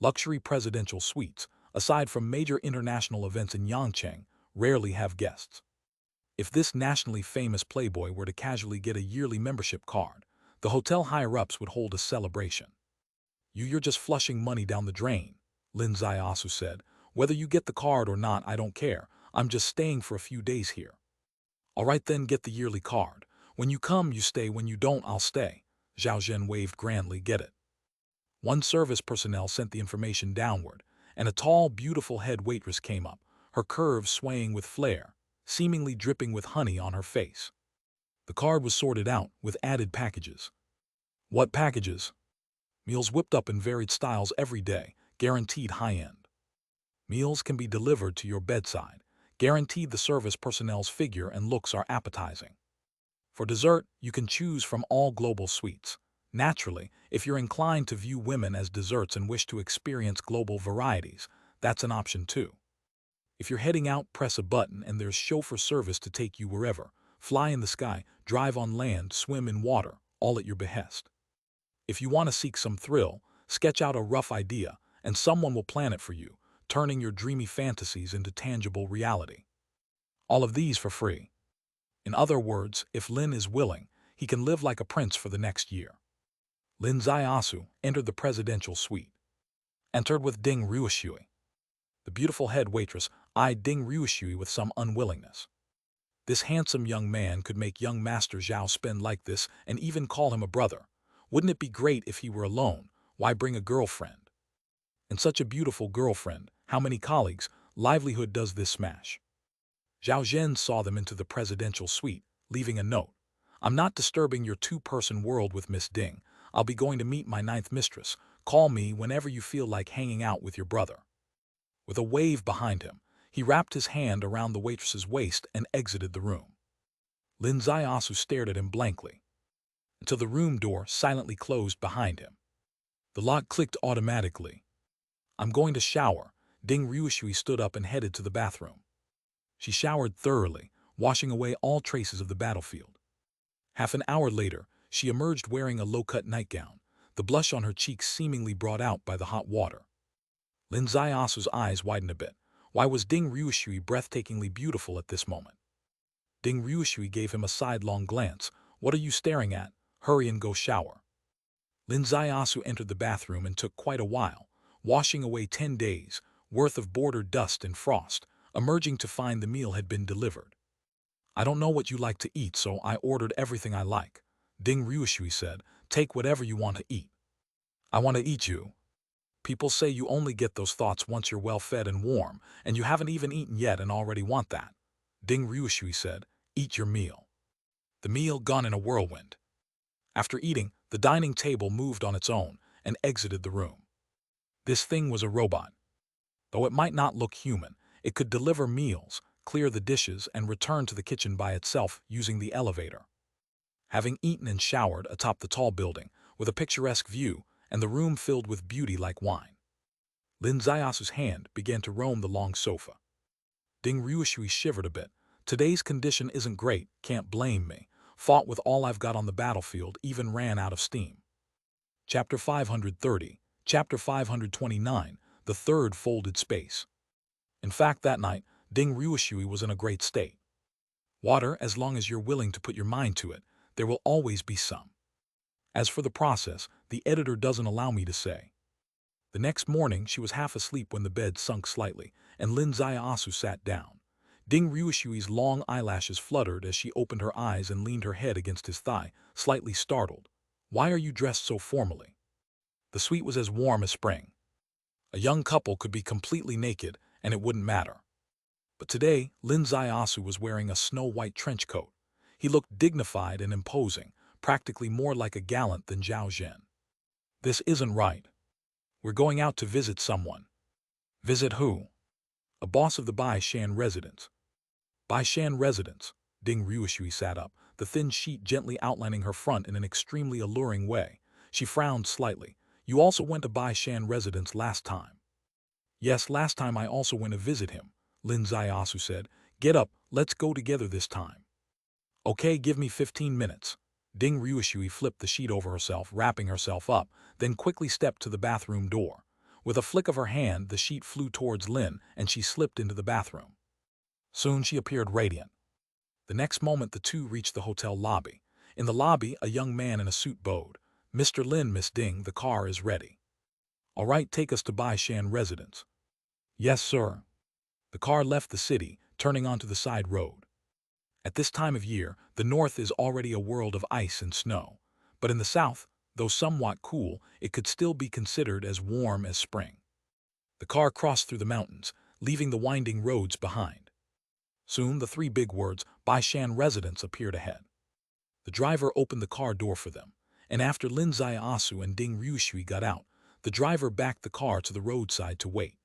Luxury presidential suites, aside from major international events in Yangcheng, rarely have guests. If this nationally famous playboy were to casually get a yearly membership card, the hotel higher-ups would hold a celebration. You're just flushing money down the drain, Lin Zaiasu said. Whether you get the card or not, I don't care. I'm just staying for a few days here. All right then, get the yearly card. When you come, you stay. When you don't, I'll stay. Zhao Zhen waved grandly. Get it? One service personnel sent the information downward, and a tall, beautiful head waitress came up, her curves swaying with flair, seemingly dripping with honey on her face. The card was sorted out with added packages. What packages? Meals whipped up in varied styles every day, guaranteed high-end. Meals can be delivered to your bedside, guaranteed. The service personnel's figure and looks are appetizing. For dessert, you can choose from all global sweets. Naturally, if you're inclined to view women as desserts and wish to experience global varieties, that's an option too. If you're heading out, press a button and there's chauffeur service to take you wherever. Fly in the sky, drive on land, swim in water, all at your behest. If you want to seek some thrill, sketch out a rough idea, and someone will plan it for you, turning your dreamy fantasies into tangible reality. All of these for free. In other words, if Lin is willing, he can live like a prince for the next year. Lin Zaiasu entered the presidential suite. Entered with Ding Ruishui. The beautiful head waitress eyed Ding Ruishui with some unwillingness. This handsome young man could make young Master Zhao spend like this and even call him a brother. Wouldn't it be great if he were alone? Why bring a girlfriend? And such a beautiful girlfriend, how many colleagues, livelihood does this smash? Zhao Zhen saw them into the presidential suite, leaving a note. I'm not disturbing your 2-person world with Miss Ding. I'll be going to meet my 9th mistress. Call me whenever you feel like hanging out with your brother. With a wave behind him, he wrapped his hand around the waitress's waist and exited the room. Lin Zaiasu stared at him blankly, until the room door silently closed behind him. The lock clicked automatically. I'm going to shower. Ding Ruishui stood up and headed to the bathroom. She showered thoroughly, washing away all traces of the battlefield. Half an hour later, she emerged wearing a low-cut nightgown, the blush on her cheeks seemingly brought out by the hot water. Lin Zaiasu's eyes widened a bit. Why was Ding Ruishui breathtakingly beautiful at this moment? Ding Ruishui gave him a sidelong glance. What are you staring at? Hurry and go shower. Lin Zaiasu entered the bathroom and took quite a while, washing away 10 days' worth of border dust and frost, emerging to find the meal had been delivered. I don't know what you like to eat, so I ordered everything I like. Ding Ryushui said, take whatever you want to eat. I want to eat you. People say you only get those thoughts once you're well fed and warm, and you haven't even eaten yet and already want that. Ding Ryushui said, eat your meal. The meal gone in a whirlwind. After eating, the dining table moved on its own and exited the room. This thing was a robot. Though it might not look human, it could deliver meals, clear the dishes, and return to the kitchen by itself using the elevator. Having eaten and showered atop the tall building, with a picturesque view, and the room filled with beauty like wine, Lin Zaiasu's hand began to roam the long sofa. Ding Ryushui shivered a bit. Today's condition isn't great, can't blame me. Fought with all I've got on the battlefield, even ran out of steam. Chapter 530, Chapter 529, The Third Folded Space. In fact, that night, Ding Ryushui was in a great state. Water, as long as you're willing to put your mind to it, there will always be some. As for the process, the editor doesn't allow me to say. The next morning, she was half asleep when the bed sunk slightly, and Lin Zaiasu sat down. Ding Ryushui's long eyelashes fluttered as she opened her eyes and leaned her head against his thigh, slightly startled. Why are you dressed so formally? The suite was as warm as spring. A young couple could be completely naked, and it wouldn't matter. But today, Lin Zaiasu was wearing a snow-white trench coat. He looked dignified and imposing, practically more like a gallant than Zhao Zhen. This isn't right. We're going out to visit someone. Visit who? A boss of the Bai Shan residence. Bai Shan residence. Ding Ryushui sat up, the thin sheet gently outlining her front in an extremely alluring way. She frowned slightly. You also went to Bai Shan residence last time. Yes, last time I also went to visit him, Lin Zaiasu said. Get up, let's go together this time. Okay, give me 15 minutes. Ding Ryushui flipped the sheet over herself, wrapping herself up, then quickly stepped to the bathroom door. With a flick of her hand, the sheet flew towards Lin, and she slipped into the bathroom. Soon she appeared radiant. The next moment the two reached the hotel lobby. In the lobby, a young man in a suit bowed. Mr. Lin, Miss Ding, the car is ready. All right, take us to Bai Shan residence. Yes, sir. The car left the city, turning onto the side road. At this time of year, the north is already a world of ice and snow. But in the south, though somewhat cool, it could still be considered as warm as spring. The car crossed through the mountains, leaving the winding roads behind. Soon the three big words, Bai Shan residence, appeared ahead. The driver opened the car door for them, and after Lin Zaiasu and Ding Ryushui got out, the driver backed the car to the roadside to wait.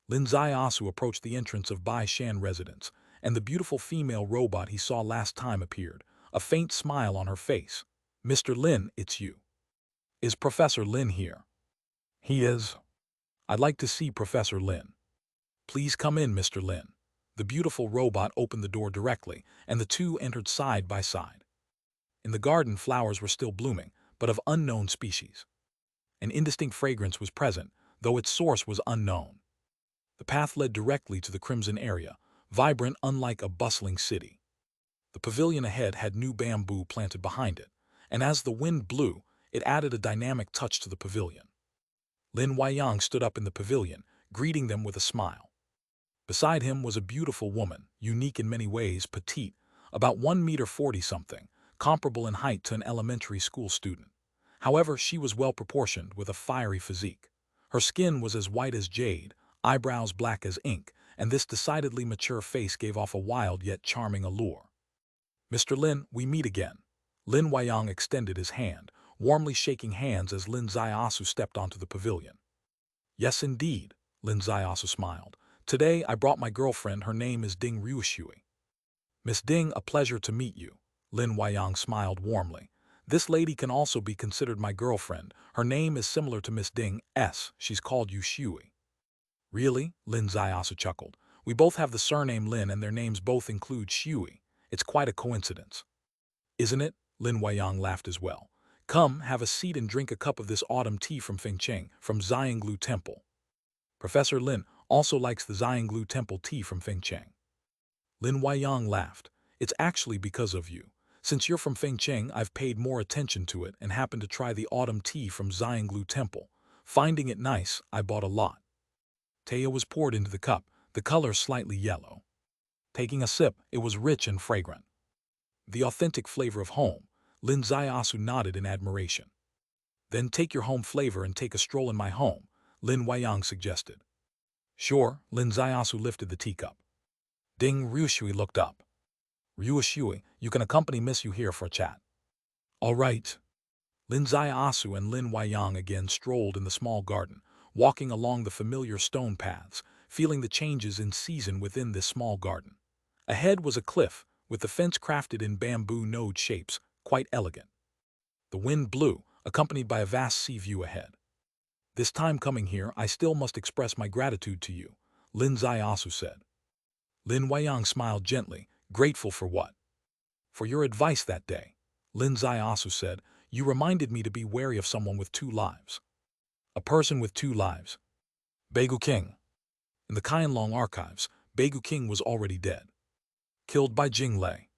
Lin Zaiasu approached the entrance of Bai Shan residence, and the beautiful female robot he saw last time appeared, a faint smile on her face. Mr. Lin, it's you. Is Professor Lin here? He is. I'd like to see Professor Lin. Please come in, Mr. Lin. The beautiful robot opened the door directly, and the two entered side by side. In the garden, flowers were still blooming, but of unknown species. An indistinct fragrance was present, though its source was unknown. The path led directly to the crimson area, vibrant unlike a bustling city. The pavilion ahead had new bamboo planted behind it, and as the wind blew, it added a dynamic touch to the pavilion. Lin Huayang stood up in the pavilion, greeting them with a smile. Beside him was a beautiful woman, unique in many ways, petite, about 1 meter 40-something, comparable in height to an elementary school student. However, she was well-proportioned with a fiery physique. Her skin was as white as jade, eyebrows black as ink, and this decidedly mature face gave off a wild yet charming allure. Mr. Lin, we meet again. Lin Huayang extended his hand, warmly shaking hands as Lin Zaiasu stepped onto the pavilion. Yes, indeed, Lin Zaiasu smiled. Today I brought my girlfriend, her name is Ding Ryushui. Miss Ding, a pleasure to meet you. Lin Huayang smiled warmly. This lady can also be considered my girlfriend. Her name is similar to Miss Ding's. She's called Yu Shui. Really? Lin Zaiasu chuckled. We both have the surname Lin and their names both include Shui. It's quite a coincidence. Isn't it? Lin Huayang laughed as well. Come, have a seat and drink a cup of this autumn tea from Fengcheng, from Xianglu Temple. Professor Lin also likes the Xianglu Temple tea from Fengcheng. Lin Huayang laughed. It's actually because of you. Since you're from Fengcheng, I've paid more attention to it and happened to try the autumn tea from Xianglu Temple. Finding it nice, I bought a lot. Tea was poured into the cup, the color slightly yellow. Taking a sip, it was rich and fragrant. The authentic flavor of home. Lin Ziasu nodded in admiration. Then take your home flavor and take a stroll in my home, Lin Weiyang suggested. Sure, Lin Ziasu lifted the teacup. Ding Ryushui looked up. Ryushui, you can accompany Miss Yu here for a chat. All right. Lin Ziasu and Lin Weiyang again strolled in the small garden, walking along the familiar stone paths, feeling the changes in season within this small garden. Ahead was a cliff, with the fence crafted in bamboo node shapes, quite elegant. The wind blew, accompanied by a vast sea view ahead. This time coming here, I still must express my gratitude to you, Lin Ziasu said. Lin Weiyang smiled gently. Grateful for what? For your advice that day, Lin Ziasu said. You reminded me to be wary of someone with 2 lives. A person with 2 lives. Beigu King. In the Qianlong archives, Beigu King was already dead. Killed by Jing Lei.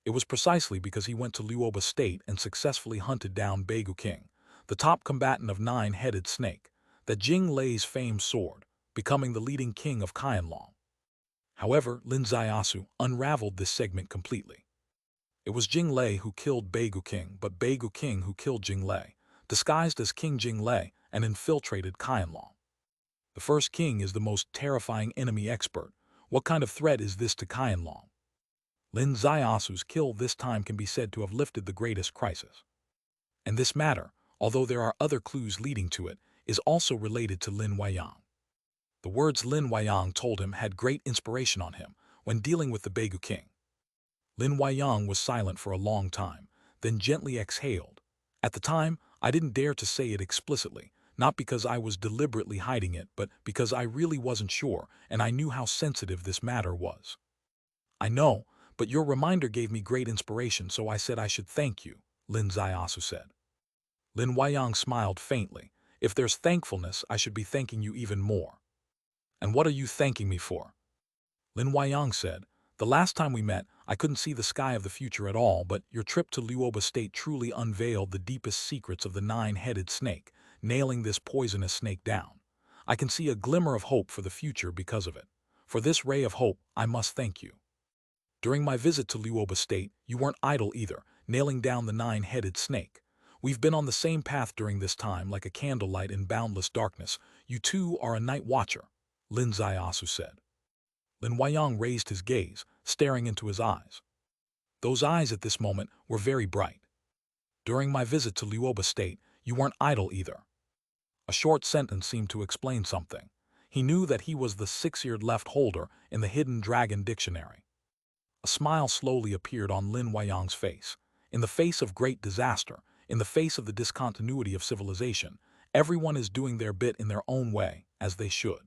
It was precisely because he went to Luoba State and successfully hunted down Beigu King, the top combatant of 9-headed snake, that Jing Lei's fame soared, becoming the leading king of Qianlong. However, Lin Ziasu unraveled this segment completely. It was Jing Lei who killed Beigu King, but Beigu King who killed Jing Lei, disguised as King Jing Lei and infiltrated Qianlong. The first king is the most terrifying enemy expert. What kind of threat is this to Qianlong? Lin Ziasu's kill this time can be said to have lifted the greatest crisis. And this matter, although there are other clues leading to it, is also related to Lin Weiyang. The words Lin Weiyang told him had great inspiration on him when dealing with the Beigu King. Lin Weiyang was silent for a long time, then gently exhaled. At the time, I didn't dare to say it explicitly, not because I was deliberately hiding it, but because I really wasn't sure, and I knew how sensitive this matter was. I know, but your reminder gave me great inspiration, so I said I should thank you, Lin Ziasu said. Lin Weiyang smiled faintly. If there's thankfulness, I should be thanking you even more. And what are you thanking me for? Lin Weiyang said. The last time we met, I couldn't see the sky of the future at all, but your trip to Luoba State truly unveiled the deepest secrets of the 9-headed snake, nailing this poisonous snake down. I can see a glimmer of hope for the future because of it. For this ray of hope, I must thank you. During my visit to Luoba State, you weren't idle either, nailing down the 9-headed snake. We've been on the same path during this time, like a candlelight in boundless darkness. You too are a night watcher, Lin Ziasu said. Lin Weiyang raised his gaze, staring into his eyes. Those eyes at this moment were very bright. During my visit to Luoba State, you weren't idle either. A short sentence seemed to explain something. He knew that he was the 6-eared left holder in the Hidden Dragon Dictionary. A smile slowly appeared on Lin Weiyang's face. In the face of great disaster, in the face of the discontinuity of civilization, everyone is doing their bit in their own way, as they should.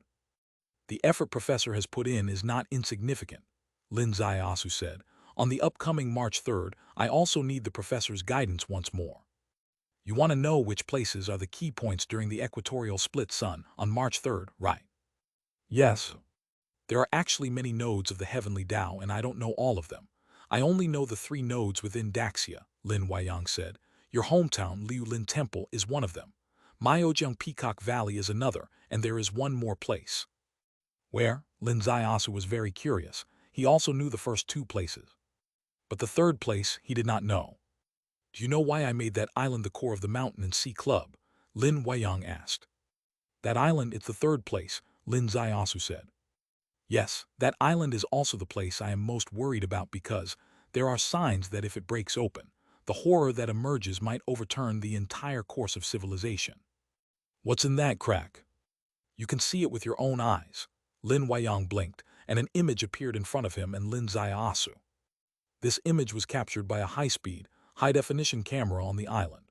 The effort Professor has put in is not insignificant, Lin Ziasu said. On the upcoming March 3rd, I also need the Professor's guidance once more. You want to know which places are the key points during the equatorial split sun on March 3rd, right? Yes. There are actually many nodes of the heavenly Tao, and I don't know all of them. I only know the 3 nodes within Daxia, Lin Weiyang said. Your hometown, Liulin Temple, is one of them. Myojiang Peacock Valley is another, and there is one more place. Where? Lin Ziasu was very curious. He also knew the first 2 places. But the 3rd place he did not know. Do you know why I made that island the core of the mountain and sea club? Lin Weiyang asked. That island is the 3rd place, Lin Ziasu said. Yes, that island is also the place I am most worried about because there are signs that if it breaks open, the horror that emerges might overturn the entire course of civilization. What's in that crack? You can see it with your own eyes. Lin Weiyang blinked, and an image appeared in front of him and Lin Ziasu. This image was captured by a high-speed, high-definition camera on the island.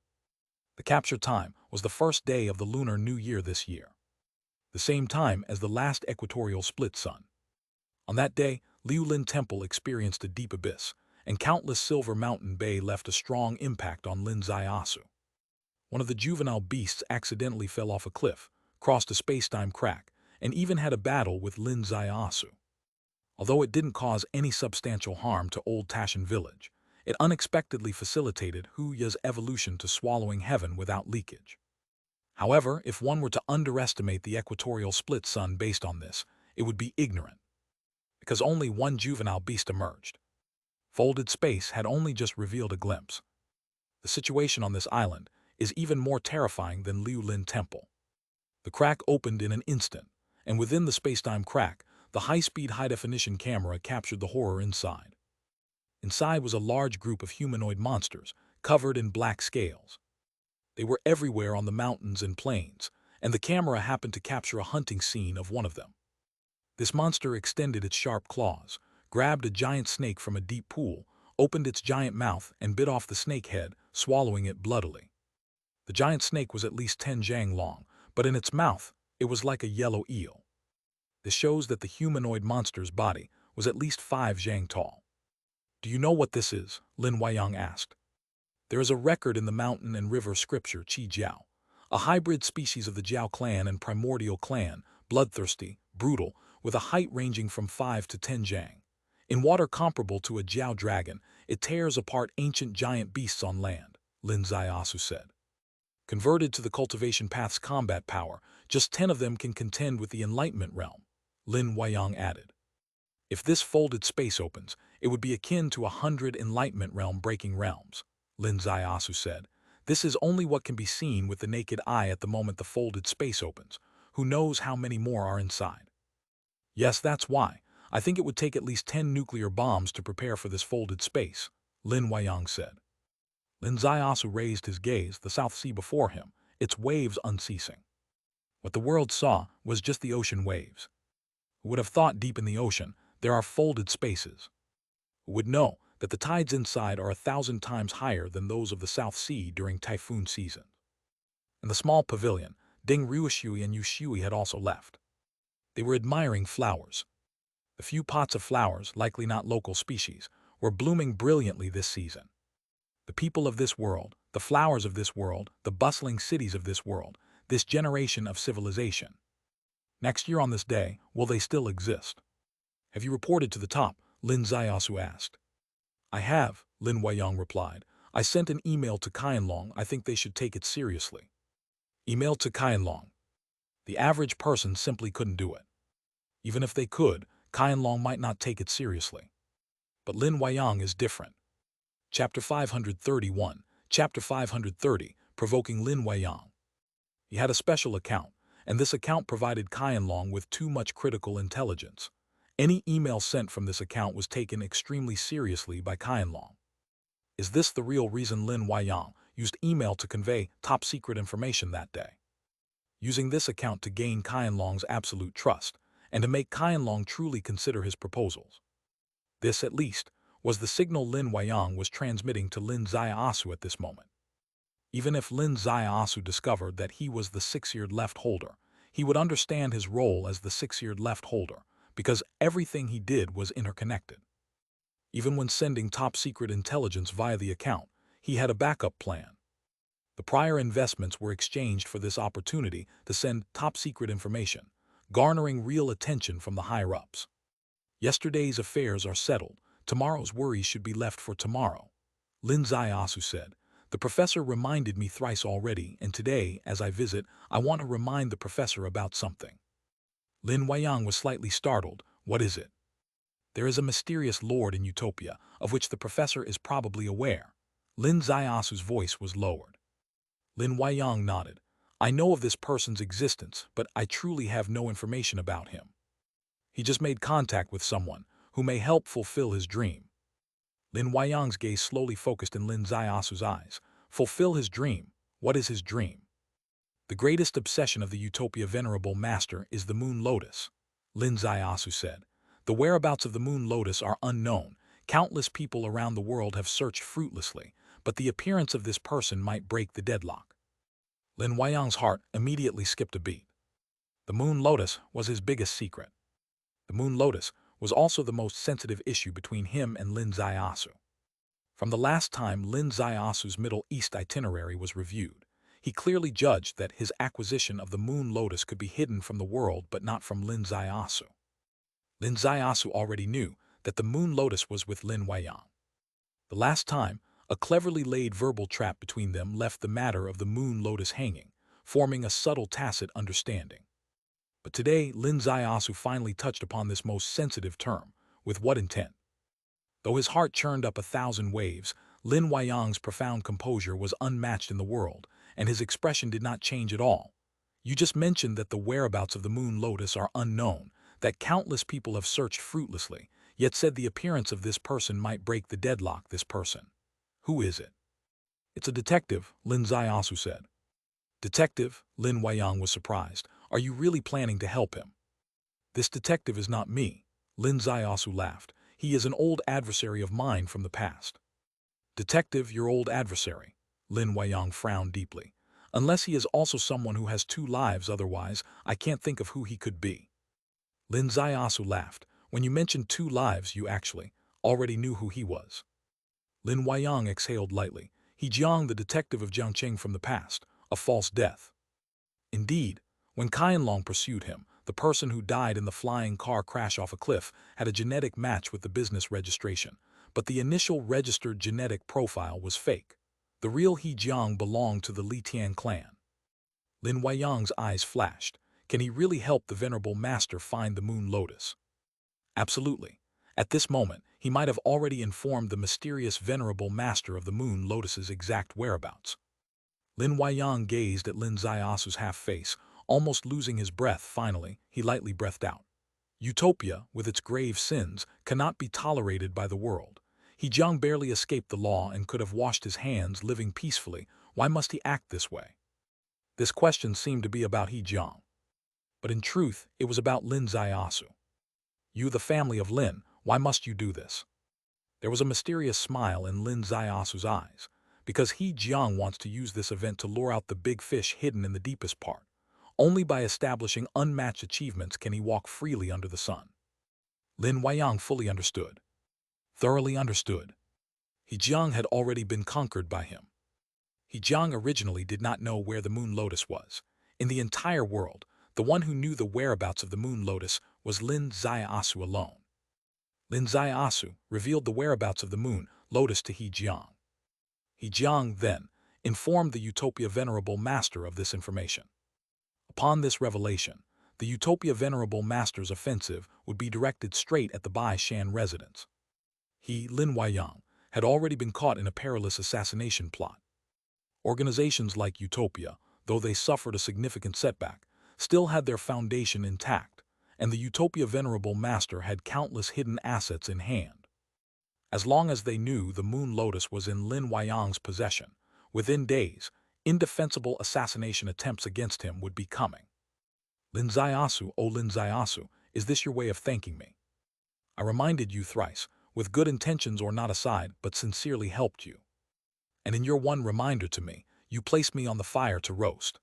The capture time was the first day of the Lunar New Year this year, the same time as the last equatorial split sun. On that day, Liulin Temple experienced a deep abyss, and countless Silver Mountain Bay left a strong impact on Lin Ziasu. One of the juvenile beasts accidentally fell off a cliff, crossed a space-time crack, and even had a battle with Lin Ziasu. Although it didn't cause any substantial harm to Old Tashan Village, It unexpectedly facilitated Huya's evolution to swallowing heaven without leakage. However, if one were to underestimate the equatorial split sun based on this, it would be ignorant, because only one juvenile beast emerged. Folded space had only just revealed a glimpse. The situation on this island is even more terrifying than Liu Lin Temple. The crack opened in an instant, and within the space-time crack, the high-speed, high-definition camera captured the horror inside. Inside was a large group of humanoid monsters, covered in black scales. They were everywhere on the mountains and plains, and the camera happened to capture a hunting scene of one of them. This monster extended its sharp claws, grabbed a giant snake from a deep pool, opened its giant mouth, and bit off the snake head, swallowing it bloodily. The giant snake was at least 10 zhang long, but in its mouth, it was like a yellow eel. This shows that the humanoid monster's body was at least 5 zhang tall. "Do you know what this is?" Lin Huayang asked. "There is a record in the mountain and river scripture Qi Jiao, a hybrid species of the Jiao clan and primordial clan, bloodthirsty, brutal, with a height ranging from 5 to 10 zhang. In water comparable to a Jiao dragon, it tears apart ancient giant beasts on land," Lin Ziasu said. "Converted to the cultivation path's combat power, just 10 of them can contend with the enlightenment realm," Lin Huayang added. "If this folded space opens, it would be akin to 100 enlightenment realm-breaking realms," Lin Ziasu said. "This is only what can be seen with the naked eye at the moment the folded space opens. Who knows how many more are inside?" "Yes, that's why. I think it would take at least 10 nuclear bombs to prepare for this folded space," Lin Huayang said. Lin Ziasu raised his gaze, the South Sea before him, its waves unceasing. What the world saw was just the ocean waves. Who would have thought deep in the ocean there are folded spaces? Who would know that the tides inside are 1,000 times higher than those of the South Sea during typhoon season? In the small pavilion, Ding Ruishui and Yu Shui had also left. They were admiring flowers. The few pots of flowers, likely not local species, were blooming brilliantly this season. The people of this world, the flowers of this world, the bustling cities of this world, this generation of civilization. Next year on this day, will they still exist? "Have you reported to the top?" Lin Ziasu asked. "I have," Lin Huayang replied. "I sent an email to Qianlong. I think they should take it seriously." Email to Qianlong. The average person simply couldn't do it. Even if they could, Qianlong might not take it seriously. But Lin Huayang is different. Chapter 531, Chapter 530, Provoking Lin Huayang. He had a special account, and this account provided Qianlong with too much critical intelligence. Any email sent from this account was taken extremely seriously by Qianlong. Is this the real reason Lin Huayang used email to convey top-secret information that day? Using this account to gain Qianlong's absolute trust, and to make Qianlong truly consider his proposals. This, at least, was the signal Lin Huayang was transmitting to Lin Ziasu at this moment. Even if Lin Ziasu discovered that he was the six-eared left holder, he would understand his role as the six-eared left holder, because everything he did was interconnected. Even when sending top-secret intelligence via the account, he had a backup plan. The prior investments were exchanged for this opportunity to send top-secret information, garnering real attention from the higher-ups. Yesterday's affairs are settled. Tomorrow's worries should be left for tomorrow, Lin Ziasu said. The professor reminded me thrice already, and today, as I visit, I want to remind the professor about something. Lin Huayang was slightly startled. What is it? There is a mysterious lord in Utopia, of which the professor is probably aware. Lin Ziasu's voice was lowered. Lin Huayang nodded. I know of this person's existence, but I truly have no information about him. He just made contact with someone who may help fulfill his dream. Lin Huayang's gaze slowly focused in Lin Ziasu's eyes. Fulfill his dream. What is his dream? The greatest obsession of the Utopia Venerable Master is the Moon Lotus, Lin Ziasu said. The whereabouts of the Moon Lotus are unknown. Countless people around the world have searched fruitlessly, but the appearance of this person might break the deadlock. Lin Huayang's heart immediately skipped a beat. The Moon Lotus was his biggest secret. The Moon Lotus was also the most sensitive issue between him and Lin Ziasu. From the last time Lin Ziasu's Middle East itinerary was reviewed, he clearly judged that his acquisition of the Moon Lotus could be hidden from the world but not from Lin Ziasu. Lin Ziasu already knew that the Moon Lotus was with Lin Huayang. The last time, a cleverly laid verbal trap between them left the matter of the moon lotus hanging, forming a subtle tacit understanding. But today, Lin Zaiasu finally touched upon this most sensitive term. With what intent? Though his heart churned up 1,000 waves, Lin Huayang's profound composure was unmatched in the world, and his expression did not change at all. You just mentioned that the whereabouts of the moon lotus are unknown, that countless people have searched fruitlessly, yet said the appearance of this person might break the deadlock. This person. Who is it? It's a detective, Lin Zaiasu said. Detective? Lin Huayang was surprised. Are you really planning to help him? This detective is not me, Lin Zaiasu laughed. He is an old adversary of mine from the past. Detective, your old adversary? Lin Huayang frowned deeply. Unless he is also someone who has two lives, otherwise, I can't think of who he could be. Lin Zaiasu laughed. When you mentioned two lives, you actually already knew who he was. Lin Huayang exhaled lightly. He Jiang, the detective of Jiangcheng from the past, a false death. Indeed, when Qianlong pursued him, the person who died in the flying car crash off a cliff had a genetic match with the business registration, but the initial registered genetic profile was fake. The real He Jiang belonged to the Li Tian clan. Lin Huayang's eyes flashed. Can he really help the venerable master find the moon lotus? Absolutely. At this moment, he might have already informed the mysterious venerable master of the moon lotus's exact whereabouts. Lin Huayang gazed at Lin Zaiasu's half-face, almost losing his breath. Finally, he lightly breathed out. Utopia, with its grave sins, cannot be tolerated by the world. He Jiang barely escaped the law and could have washed his hands living peacefully. Why must he act this way? This question seemed to be about He Jiang. But in truth, it was about Lin Zaiasu. You, the family of Lin, why must you do this? There was a mysterious smile in Lin Zaiasu's eyes. Because He Jiang wants to use this event to lure out the big fish hidden in the deepest part. Only by establishing unmatched achievements can he walk freely under the sun. Lin Huayang fully understood. Thoroughly understood. He Jiang had already been conquered by him. He Jiang originally did not know where the moon lotus was. In the entire world, the one who knew the whereabouts of the moon lotus was Lin Zaiasu alone. Lin Zaiasu revealed the whereabouts of the moon lotus to He Jiang. He Jiang, then, informed the Utopia Venerable Master of this information. Upon this revelation, the Utopia Venerable Master's offensive would be directed straight at the Bai Shan residence. He, Lin Huayang, had already been caught in a perilous assassination plot. Organizations like Utopia, though they suffered a significant setback, still had their foundation intact, and the Utopia Venerable Master had countless hidden assets in hand. As long as they knew the moon lotus was in Lin Huayang's possession, within days, indefensible assassination attempts against him would be coming. Lin Zaiasu, oh Lin Zaiasu, is this your way of thanking me? I reminded you thrice, with good intentions or not aside, but sincerely helped you. And in your one reminder to me, you placed me on the fire to roast.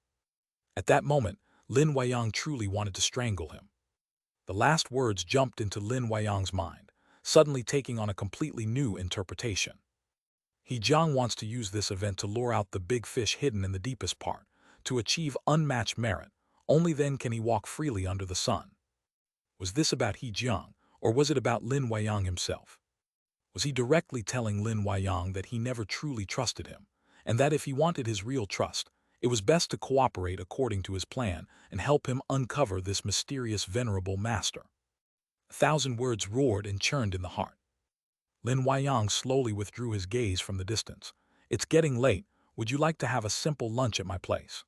At that moment, Lin Huayang truly wanted to strangle him. The last words jumped into Lin Huayang's mind, suddenly taking on a completely new interpretation. He Jiang wants to use this event to lure out the big fish hidden in the deepest part, to achieve unmatched merit. Only then can he walk freely under the sun. Was this about He Jiang, or was it about Lin Huayang himself? Was he directly telling Lin Huayang that he never truly trusted him, and that if he wanted his real trust, it was best to cooperate according to his plan and help him uncover this mysterious venerable master? 1,000 words roared and churned in the heart. Lin Huayang slowly withdrew his gaze from the distance. It's getting late. Would you like to have a simple lunch at my place?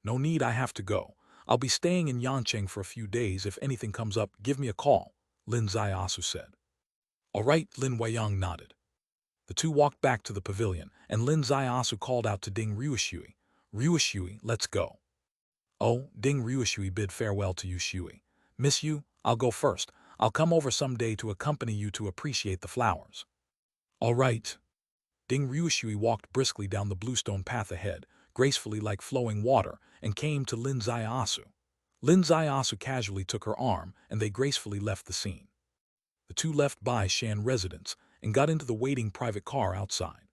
No need, I have to go. I'll be staying in Yancheng for a few days. If anything comes up, give me a call, Lin Zaiasu said. All right, Lin Huayang nodded. The two walked back to the pavilion, and Lin Zaiasu called out to Ding Ruishui. Ruishui, let's go. Oh, Ding Ruishui bid farewell to Yu Shui. Miss you, I'll go first. I'll come over someday to accompany you to appreciate the flowers. All right. Ding Ruishui walked briskly down the bluestone path ahead, gracefully like flowing water, and came to Lin Zaiasu. Lin Zaiasu casually took her arm, and they gracefully left the scene. The two left Bai Shan residence and got into the waiting private car outside.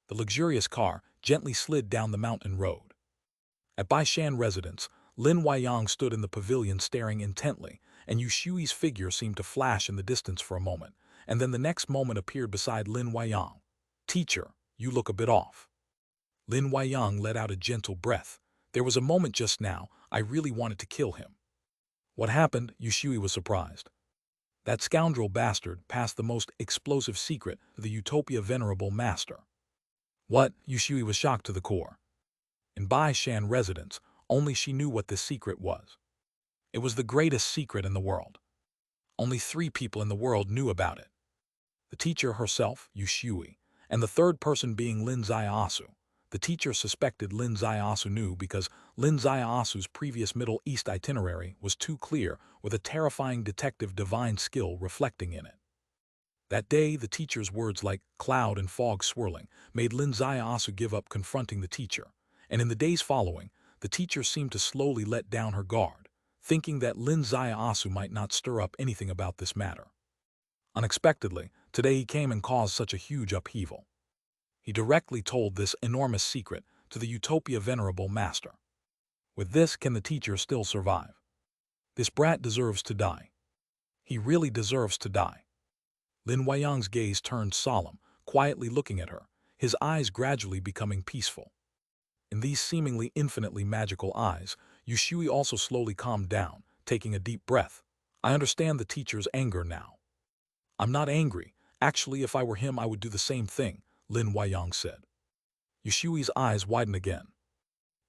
The luxurious car gently slid down the mountain road. At Bai Shan residence, Lin Huayang stood in the pavilion staring intently, and Yu Shui's figure seemed to flash in the distance for a moment, and then the next moment appeared beside Lin Weiyang. "Teacher, you look a bit off." Lin Weiyang let out a gentle breath. "There was a moment just now, I really wanted to kill him." "What happened?" Yushui was surprised. "That scoundrel bastard passed the most explosive secret to the Utopia Venerable Master." "What?" Yushui was shocked to the core. In Bai Shan residence, only she knew what this secret was. It was the greatest secret in the world. Only 3 people in the world knew about it. The teacher herself, Yushui, and the third person being Lin Zaiasu. The teacher suspected Lin Zaiasu knew because Lin Zaiasu's previous Middle East itinerary was too clear, with a terrifying detective divine skill reflecting in it. That day, the teacher's words like cloud and fog swirling made Lin Zaiasu give up confronting the teacher, and in the days following, the teacher seemed to slowly let down her guard, thinking that Lin Zaiasu might not stir up anything about this matter. Unexpectedly, today he came and caused such a huge upheaval. He directly told this enormous secret to the Utopia Venerable Master. With this, can the teacher still survive? This brat deserves to die. He really deserves to die. Lin Weiyang's gaze turned solemn, quietly looking at her, his eyes gradually becoming peaceful. In these seemingly infinitely magical eyes, Yushui also slowly calmed down, taking a deep breath. "I understand the teacher's anger now." "I'm not angry. Actually, if I were him, I would do the same thing," Lin Weiyang said. Yushui's eyes widened again.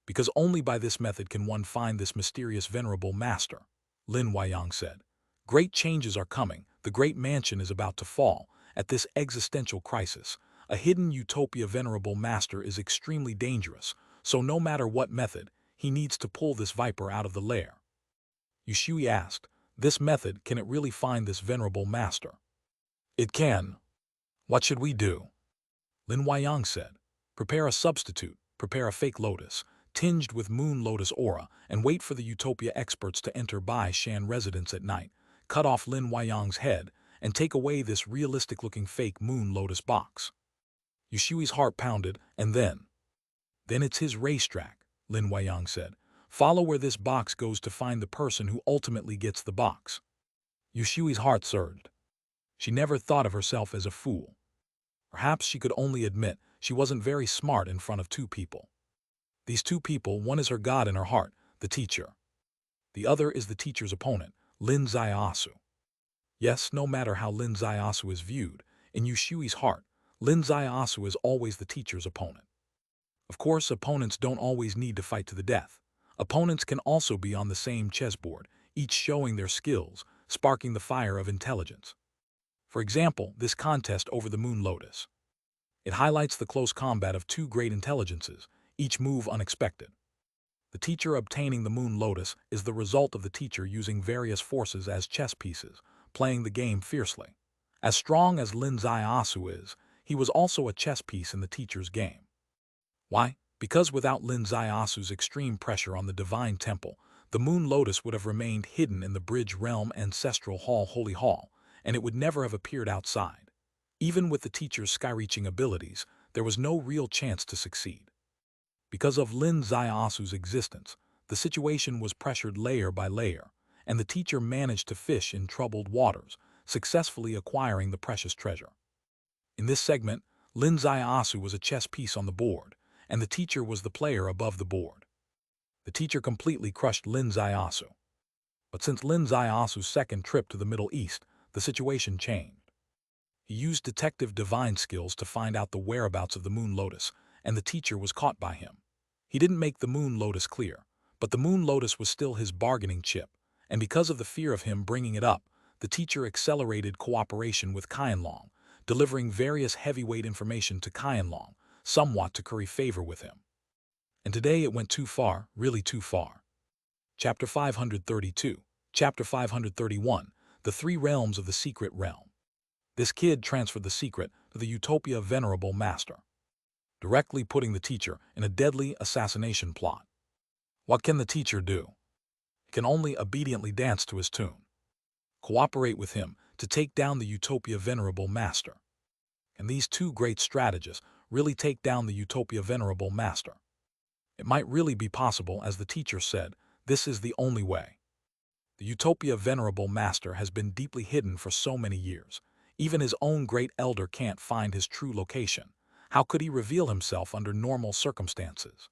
"Because only by this method can one find this mysterious venerable master," Lin Weiyang said. "Great changes are coming. The great mansion is about to fall. At this existential crisis, a hidden Utopia Venerable Master is extremely dangerous, so no matter what method, he needs to pull this viper out of the lair." Yushui asked, "This method, can it really find this Venerable Master?" "It can." "What should we do?" Lin Weiyang said, "Prepare a substitute, prepare a fake lotus, tinged with moon lotus aura, and wait for the Utopia experts to enter Bai Shan residence at night, cut off Lin Weiyang's head, and take away this realistic-looking fake moon lotus box." Yushui's heart pounded, and then it's his racetrack, Lin Weiyang said. "Follow where this box goes to find the person who ultimately gets the box." Yushui's heart surged. She never thought of herself as a fool. Perhaps she could only admit she wasn't very smart in front of 2 people. These 2 people, one is her god in her heart, the teacher. The other is the teacher's opponent, Lin Zaiasu. Yes, no matter how Lin Zaiasu is viewed, in Yushui's heart, Lin Zaiasu is always the teacher's opponent. Of course, opponents don't always need to fight to the death. Opponents can also be on the same chessboard, each showing their skills, sparking the fire of intelligence. For example, this contest over the moon lotus. It highlights the close combat of 2 great intelligences, each move unexpected. The teacher obtaining the moon lotus is the result of the teacher using various forces as chess pieces, playing the game fiercely. As strong as Lin Zaiasu is, he was also a chess piece in the teacher's game. Why? Because without Lin Zaiasu's extreme pressure on the divine temple, the moon lotus would have remained hidden in the Bridge Realm Ancestral Hall Holy Hall, and it would never have appeared outside. Even with the teacher's sky-reaching abilities, there was no real chance to succeed. Because of Lin Zaiasu's existence, the situation was pressured layer by layer, and the teacher managed to fish in troubled waters, successfully acquiring the precious treasure. In this segment, Lin Zaiasu was a chess piece on the board, and the teacher was the player above the board. The teacher completely crushed Lin Zaiasu. But since Lin Zaiasu's second trip to the Middle East, the situation changed. He used detective divine skills to find out the whereabouts of the moon lotus, and the teacher was caught by him. He didn't make the moon lotus clear, but the moon lotus was still his bargaining chip, and because of the fear of him bringing it up, the teacher accelerated cooperation with Qianlong, delivering various heavyweight information to Qianlong, somewhat to curry favor with him. And today it went too far, really too far. Chapter 532, Chapter 531, The 3 Realms of the Secret Realm. This kid transferred the secret to the Utopia Venerable Master, directly putting the teacher in a deadly assassination plot. What can the teacher do? He can only obediently dance to his tune. Cooperate with him to take down the Utopia Venerable Master. Can these 2 great strategists really take down the Utopia Venerable Master? It might really be possible, as the teacher said, this is the only way. The Utopia Venerable Master has been deeply hidden for so many years. Even his own great elder can't find his true location. How could he reveal himself under normal circumstances?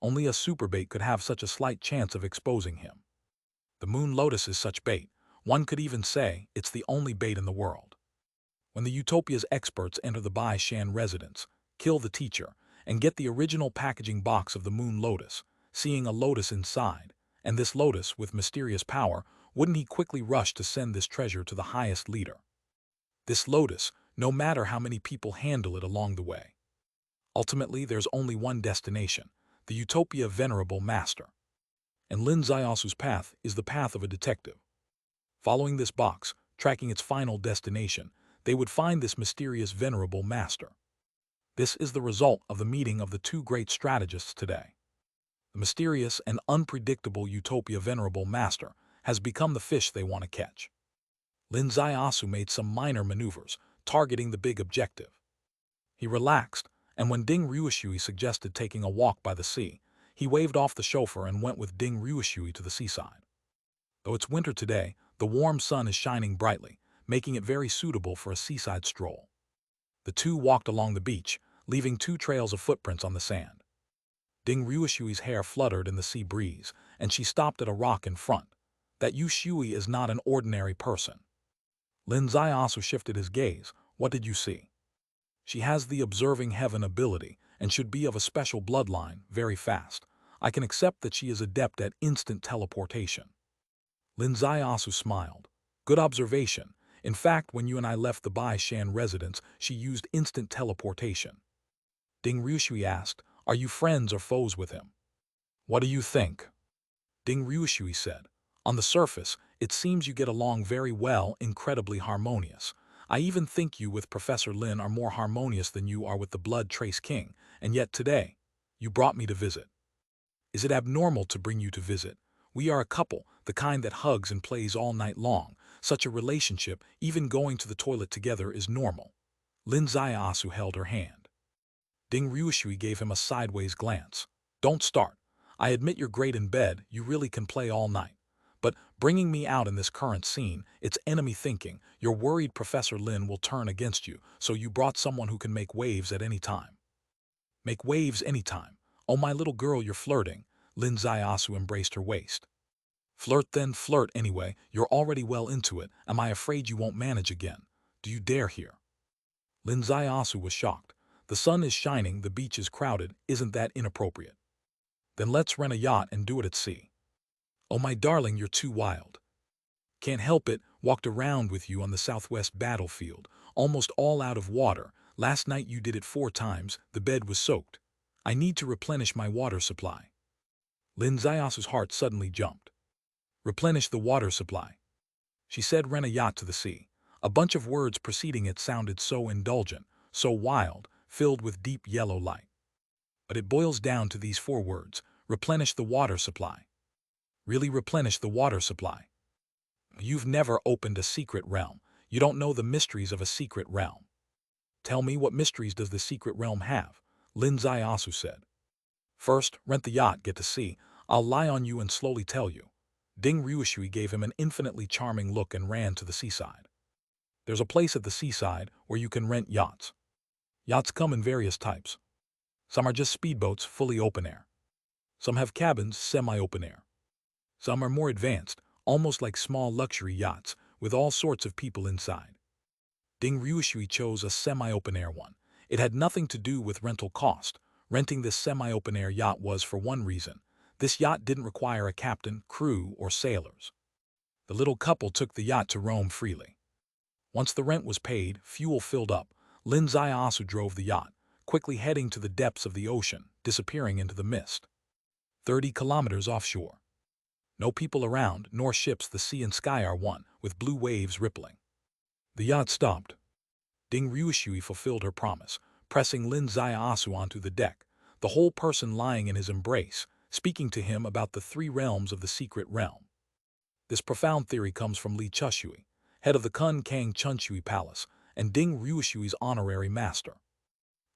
Only a superbait could have such a slight chance of exposing him. The moon lotus is such bait. One could even say it's the only bait in the world. When the Utopia's experts enter the Bai Shan residence, kill the teacher, and get the original packaging box of the moon lotus, seeing a lotus inside, and this lotus with mysterious power, wouldn't he quickly rush to send this treasure to the highest leader? This lotus, no matter how many people handle it along the way. Ultimately, there's only one destination, the Utopia Venerable Master. And Lin Ziyasu's path is the path of a detective. Following this box, tracking its final destination, they would find this mysterious Venerable Master. This is the result of the meeting of the two great strategists today. The mysterious and unpredictable Utopia Venerable Master has become the fish they want to catch. Lin Ziyasu made some minor maneuvers, targeting the big objective. He relaxed, and when Ding Ryushui suggested taking a walk by the sea, he waved off the chauffeur and went with Ding Ryushui to the seaside. Though it's winter today, the warm sun is shining brightly, making it very suitable for a seaside stroll. The two walked along the beach, leaving two trails of footprints on the sand. Ding Ryushui's hair fluttered in the sea breeze, and she stopped at a rock in front. That Yu Shui is not an ordinary person. Lin Ziyasu shifted his gaze. What did you see? She has the observing heaven ability and should be of a special bloodline, very fast. I can accept that she is adept at instant teleportation. Lin Ziyasu smiled. Good observation. In fact, when you and I left the Bai Shan residence, she used instant teleportation. Ding Ryushui asked, are you friends or foes with him? What do you think? Ding Ryushui said, on the surface, it seems you get along very well, incredibly harmonious. I even think you with Professor Lin are more harmonious than you are with the Blood Trace King, and yet today, you brought me to visit. Is it abnormal to bring you to visit? We are a couple, the kind that hugs and plays all night long. Such a relationship, even going to the toilet together, is normal. Lin Ziyasu held her hand. Ding Ryushui gave him a sideways glance. Don't start. I admit you're great in bed, you really can play all night. But bringing me out in this current scene, it's enemy thinking. You're worried Professor Lin will turn against you, so you brought someone who can make waves at any time. Make waves anytime. Oh, my little girl, you're flirting. Lin Ziyasu embraced her waist. Flirt then, flirt anyway. You're already well into it. Am I afraid you won't manage again? Do you dare here? Lin Ziyasu was shocked. The sun is shining, the beach is crowded. Isn't that inappropriate? Then let's rent a yacht and do it at sea. Oh, my darling, you're too wild. Can't help it, walked around with you on the southwest battlefield, almost all out of water. Last night you did it 4 times, the bed was soaked. I need to replenish my water supply. Lin Ziyasu's heart suddenly jumped. Replenish the water supply. She said rent a yacht to the sea. A bunch of words preceding it sounded so indulgent, so wild, filled with deep yellow light. But it boils down to these 4 words, replenish the water supply. Really replenish the water supply. You've never opened a secret realm. You don't know the mysteries of a secret realm. Tell me, what mysteries does the secret realm have? Lin Ziyasu said. First, rent the yacht, get to sea. I'll lie on you and slowly tell you. Ding Ryushui gave him an infinitely charming look and ran to the seaside. There's a place at the seaside where you can rent yachts. Yachts come in various types. Some are just speedboats, fully open air. Some have cabins, semi-open air. Some are more advanced, almost like small luxury yachts, with all sorts of people inside. Ding Ryushui chose a semi-open air one. It had nothing to do with rental cost. Renting this semi-open air yacht was for one reason. This yacht didn't require a captain, crew, or sailors. The little couple took the yacht to roam freely. Once the rent was paid, fuel filled up, Lin Ziyasu drove the yacht, quickly heading to the depths of the ocean, disappearing into the mist. 30 kilometers offshore. No people around, nor ships. The sea and sky are one, with blue waves rippling. The yacht stopped. Ding Ryushui fulfilled her promise, pressing Lin Ziyasu onto the deck, the whole person lying in his embrace, speaking to him about the 3 realms of the secret realm. This profound theory comes from Li Chushui, head of the Kun Kang Chunshui Palace, and Ding Ryushui's honorary master.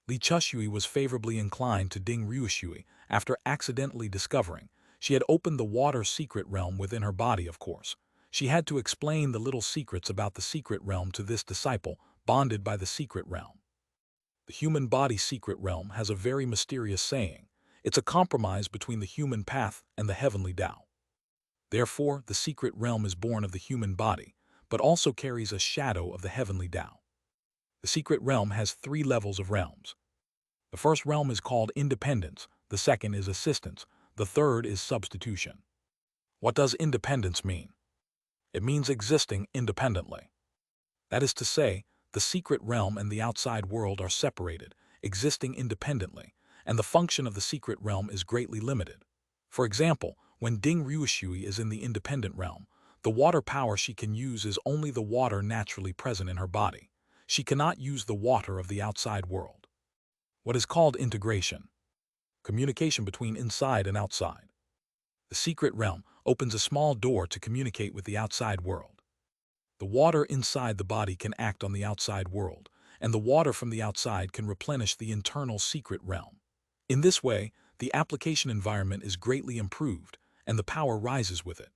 Li Chushui was favorably inclined to Ding Ryushui after accidentally discovering she had opened the water secret realm within her body, of course. She had to explain the little secrets about the secret realm to this disciple, bonded by the secret realm. The human body secret realm has a very mysterious saying. It's a compromise between the human path and the heavenly Tao. Therefore, the secret realm is born of the human body, but also carries a shadow of the heavenly Tao. The secret realm has 3 levels of realms. The first realm is called independence, the second is assistance, the third is substitution. What does independence mean? It means existing independently. That is to say, the secret realm and the outside world are separated, existing independently, and the function of the secret realm is greatly limited. For example, when Ding Ryushui is in the independent realm, the water power she can use is only the water naturally present in her body. She cannot use the water of the outside world. What is called integration? Communication between inside and outside. The secret realm opens a small door to communicate with the outside world. The water inside the body can act on the outside world, and the water from the outside can replenish the internal secret realm. In this way, the application environment is greatly improved, and the power rises with it.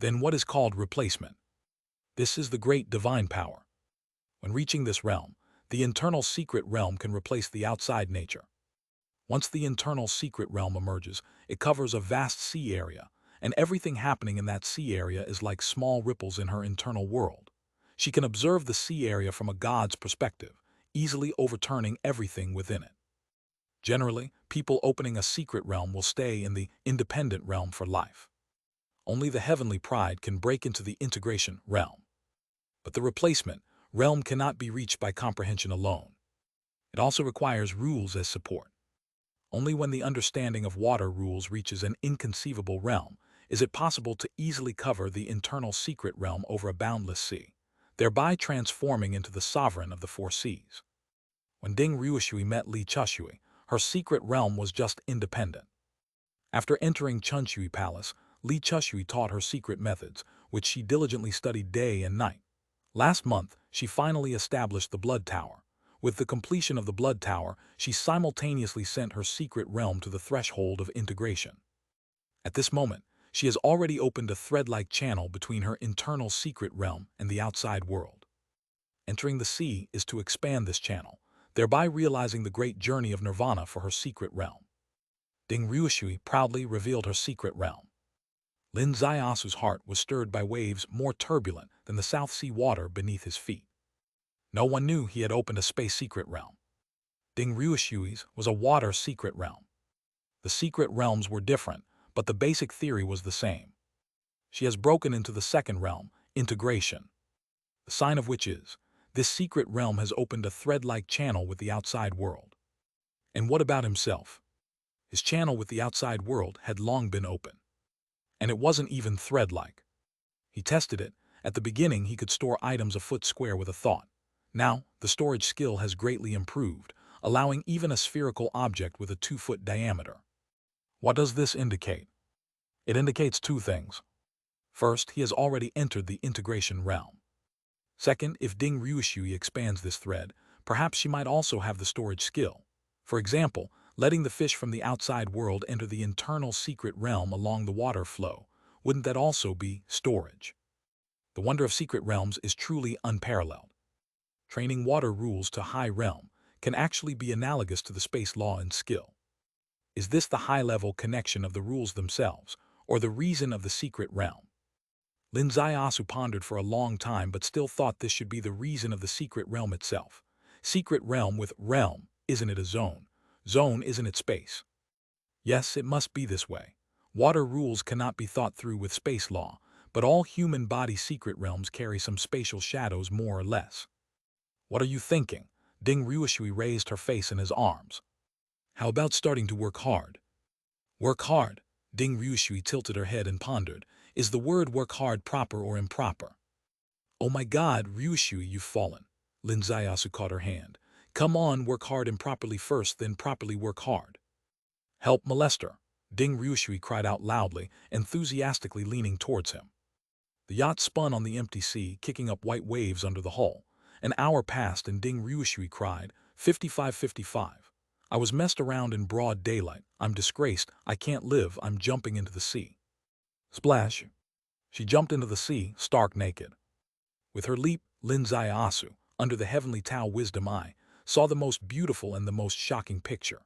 Then what is called replacement? This is the great divine power. When reaching this realm, the internal secret realm can replace the outside nature. Once the internal secret realm emerges, it covers a vast sea area, and everything happening in that sea area is like small ripples in her internal world. She can observe the sea area from a god's perspective, easily overturning everything within it. Generally, people opening a secret realm will stay in the independent realm for life. Only the heavenly pride can break into the integration realm. But the replacement realm cannot be reached by comprehension alone. It also requires rules as support. Only when the understanding of water rules reaches an inconceivable realm is it possible to easily cover the internal secret realm over a boundless sea, thereby transforming into the sovereign of the 4 seas. When Ding Ryushui met Li Chushui, her secret realm was just independent. After entering Chunshui Palace, Li Chushui taught her secret methods, which she diligently studied day and night. Last month, she finally established the Blood Tower. With the completion of the Blood Tower, she simultaneously sent her secret realm to the threshold of integration. At this moment, she has already opened a thread-like channel between her internal secret realm and the outside world. Entering the sea is to expand this channel, thereby realizing the great journey of nirvana for her secret realm. Ding Ryushui proudly revealed her secret realm. Lin Zaiasu's heart was stirred by waves more turbulent than the South Sea water beneath his feet. No one knew he had opened a space secret realm. Ding Ryushui's was a water secret realm. The secret realms were different, but the basic theory was the same. She has broken into the second realm, integration. The sign of which is, this secret realm has opened a thread-like channel with the outside world. And what about himself? His channel with the outside world had long been open. And it wasn't even thread-like. He tested it. At the beginning, he could store items a foot square with a thought. Now, the storage skill has greatly improved, allowing even a spherical object with a 2-foot diameter. What does this indicate? It indicates 2 things. First, he has already entered the integration realm. Second, if Ding Ryushui expands this thread, perhaps she might also have the storage skill. For example, letting the fish from the outside world enter the internal secret realm along the water flow. Wouldn't that also be storage? The wonder of secret realms is truly unparalleled. Training water rules to high realm can actually be analogous to the space law and skill. Is this the high-level connection of the rules themselves, or the reason of the secret realm? Lin Zaiasu pondered for a long time but still thought this should be the reason of the secret realm itself. Secret realm with realm, isn't it a zone? Zone, isn't it space? Yes, it must be this way. Water rules cannot be thought through with space law, but all human body secret realms carry some spatial shadows more or less. What are you thinking? Ding Ryushui raised her face in his arms. How about starting to work hard? Work hard? Ding Ryushui tilted her head and pondered. Is the word work hard proper or improper? Oh my God, Ryushui, you've fallen. Lin Zaiasu caught her hand. Come on, work hard improperly first, then properly work hard. Help molester. Ding Ryushui cried out loudly, enthusiastically leaning towards him. The yacht spun on the empty sea, kicking up white waves under the hull. An hour passed and Ding Ryushui cried, 55-55. I was messed around in broad daylight. I'm disgraced. I can't live. I'm jumping into the sea. Splash. She jumped into the sea, stark naked. With her leap, Lin Zaiasu, under the heavenly Tao wisdom eye, saw the most beautiful and the most shocking picture.